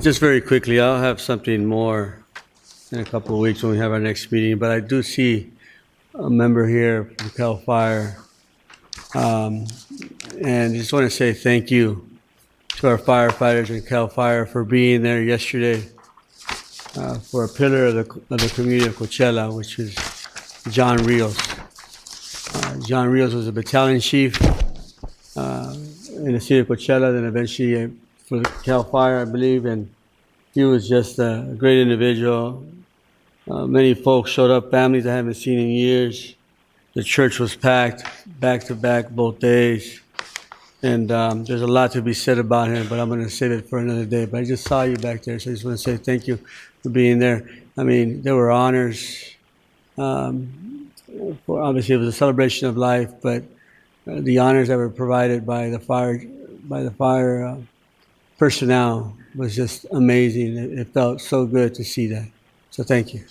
Just very quickly, I'll have something more in a couple of weeks when we have our next meeting, but I do see a member here from Cal Fire. And just want to say thank you to our firefighters in Cal Fire for being there yesterday for a pillar of the community of Coachella, which is John Rios. John Rios was a battalion chief in the city of Coachella, then eventually for the Cal Fire, I believe, and he was just a great individual. Many folks showed up, families I haven't seen in years. The church was packed, back to back, both days. And there's a lot to be said about him, but I'm going to save it for another day. But I just saw you back there, so I just want to say thank you for being there. I mean, there were honors. Obviously, it was a celebration of life, but the honors that were provided by the fire personnel was just amazing. It felt so good to see that. So thank you.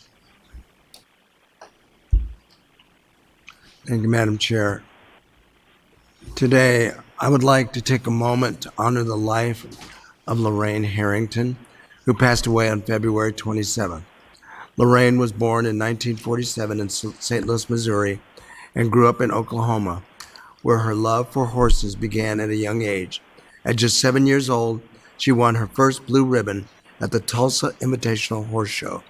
Thank you, Madam Chair. Today, I would like to take a moment to honor the life of Lorraine Harrington, who passed away on February 27th. Lorraine was born in 1947 in St. Louis, Missouri, and grew up in Oklahoma, where her love for horses began at a young age. At just 7 years old, she won her first blue ribbon at the Tulsa Invitational Horse Show.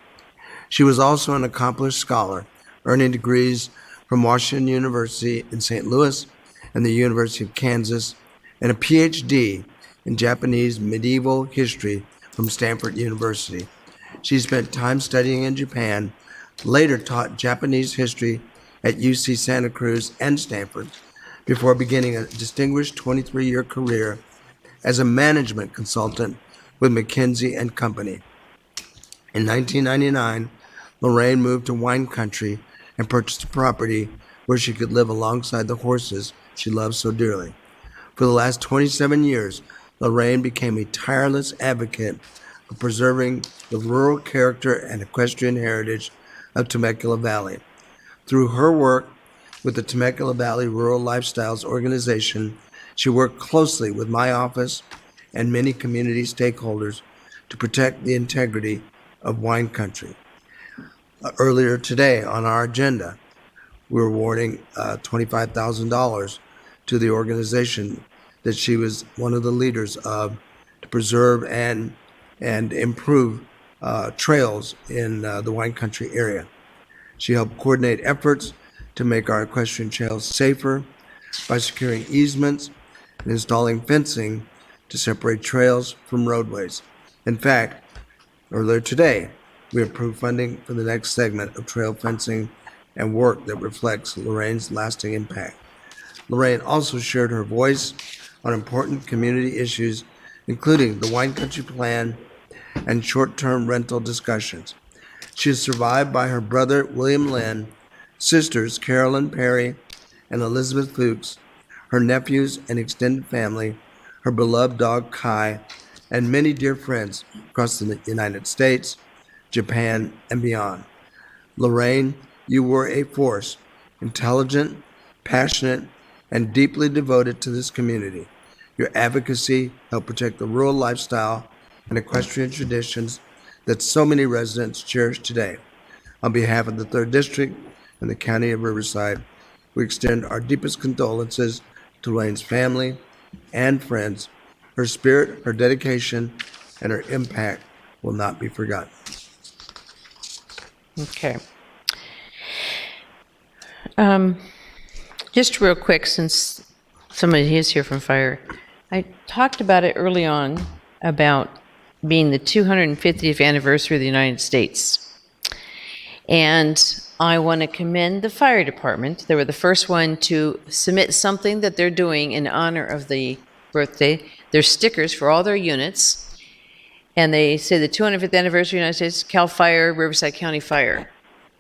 She was also an accomplished scholar, earning degrees from Washington University in St. Louis and the University of Kansas, and a PhD in Japanese medieval history from Stanford University. She spent time studying in Japan, later taught Japanese history at UC Santa Cruz and Stanford, before beginning a distinguished 23-year career as a management consultant with McKinsey & Company. In 1999, Lorraine moved to wine country and purchased a property where she could live alongside the horses she loved so dearly. For the last 27 years, Lorraine became a tireless advocate for preserving the rural character and equestrian heritage of Temecula Valley. Through her work with the Temecula Valley Rural Lifestyles Organization, She worked closely with my office and many community stakeholders to protect the integrity of wine country. Earlier today on our agenda, we were awarding $25,000 to the organization that she was one of the leaders of to preserve and improve trails in the wine country area. She helped coordinate efforts to make our equestrian trails safer by securing easements and installing fencing to separate trails from roadways. In fact, earlier today, we approved funding for the next segment of trail fencing and work that reflects Lorraine's lasting impact. Lorraine also shared her voice on important community issues, including the Wine Country Plan and short-term rental discussions. She is survived by her brother, William Lynn, sisters, Carolyn Perry and Elizabeth Fuchs, her nephews and extended family, her beloved dog, Kai, and many dear friends across the United States, Japan, and beyond. Lorraine, you were a force, intelligent, passionate, and deeply devoted to this community. Your advocacy helped protect the rural lifestyle and equestrian traditions that so many residents cherish today. On behalf of the 3rd District and the County of Riverside, we extend our deepest condolences to Lorraine's family and friends. Her spirit, her dedication, and her impact will not be forgotten. Okay. Just real quick, since somebody is here from Fire, I talked about it early on about being the 250th anniversary of the United States. And I want to commend the fire department. They were the first one to submit something that they're doing in honor of the birthday. There's stickers for all their units. And they say the 250th anniversary of the United States, Cal Fire, Riverside County Fire.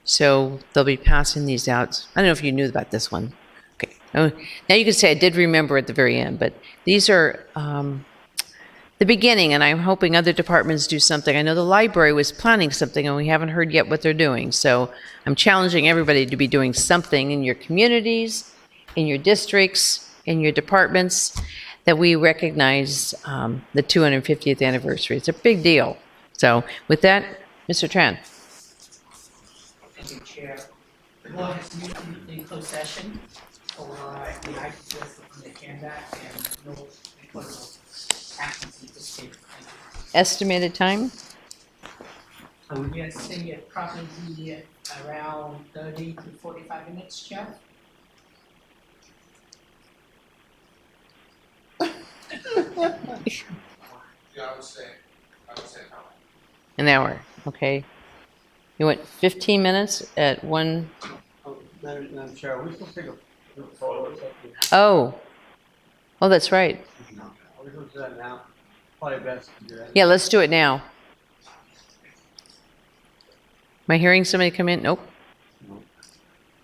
So they'll be passing these out. I don't know if you knew about this one. Okay. Oh, now you can say I did remember at the very end, but these are the beginning, and I'm hoping other departments do something. I know the library was planning something, and we haven't heard yet what they're doing. So I'm challenging everybody to be doing something in your communities, in your districts, in your departments, that we recognize the 250th anniversary. It's a big deal. So with that, Mr. Tran. Thank you, Chair. The board has moved in closed session for the items from the agenda and no report actions anticipated. Estimated time? We are saying it probably be around 30 to 45 minutes, Chair. I would say An hour, okay. You went 15 minutes at one. Madam Chair, we still take a photo or something? Oh, that's right. Are we going to do that now? Probably best to do that. Yeah, let's do it now. Am I hearing somebody come in? Nope.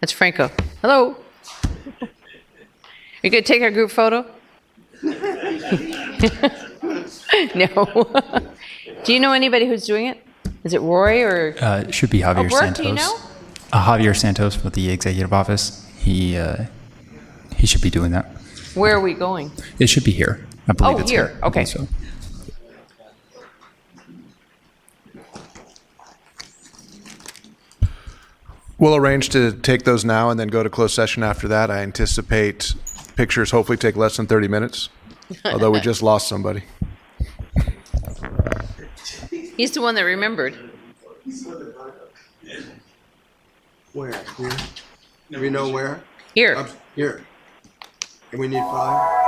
That's Franco. Hello. You gonna take our group photo? No. Do you know anybody who's doing it? Is it Roy or? It should be Javier Roy, Santos. do you know? Javier Santos with the executive office. He should be doing that. Where are we going? It should be here. I believe it's here. I Okay. think so. We'll arrange to take those now and then go to closed session after that. I anticipate pictures hopefully take less than 30 minutes, although we just lost somebody. He's the one that remembered. Where? Here? Do we know where? Here. Here. And we need 5?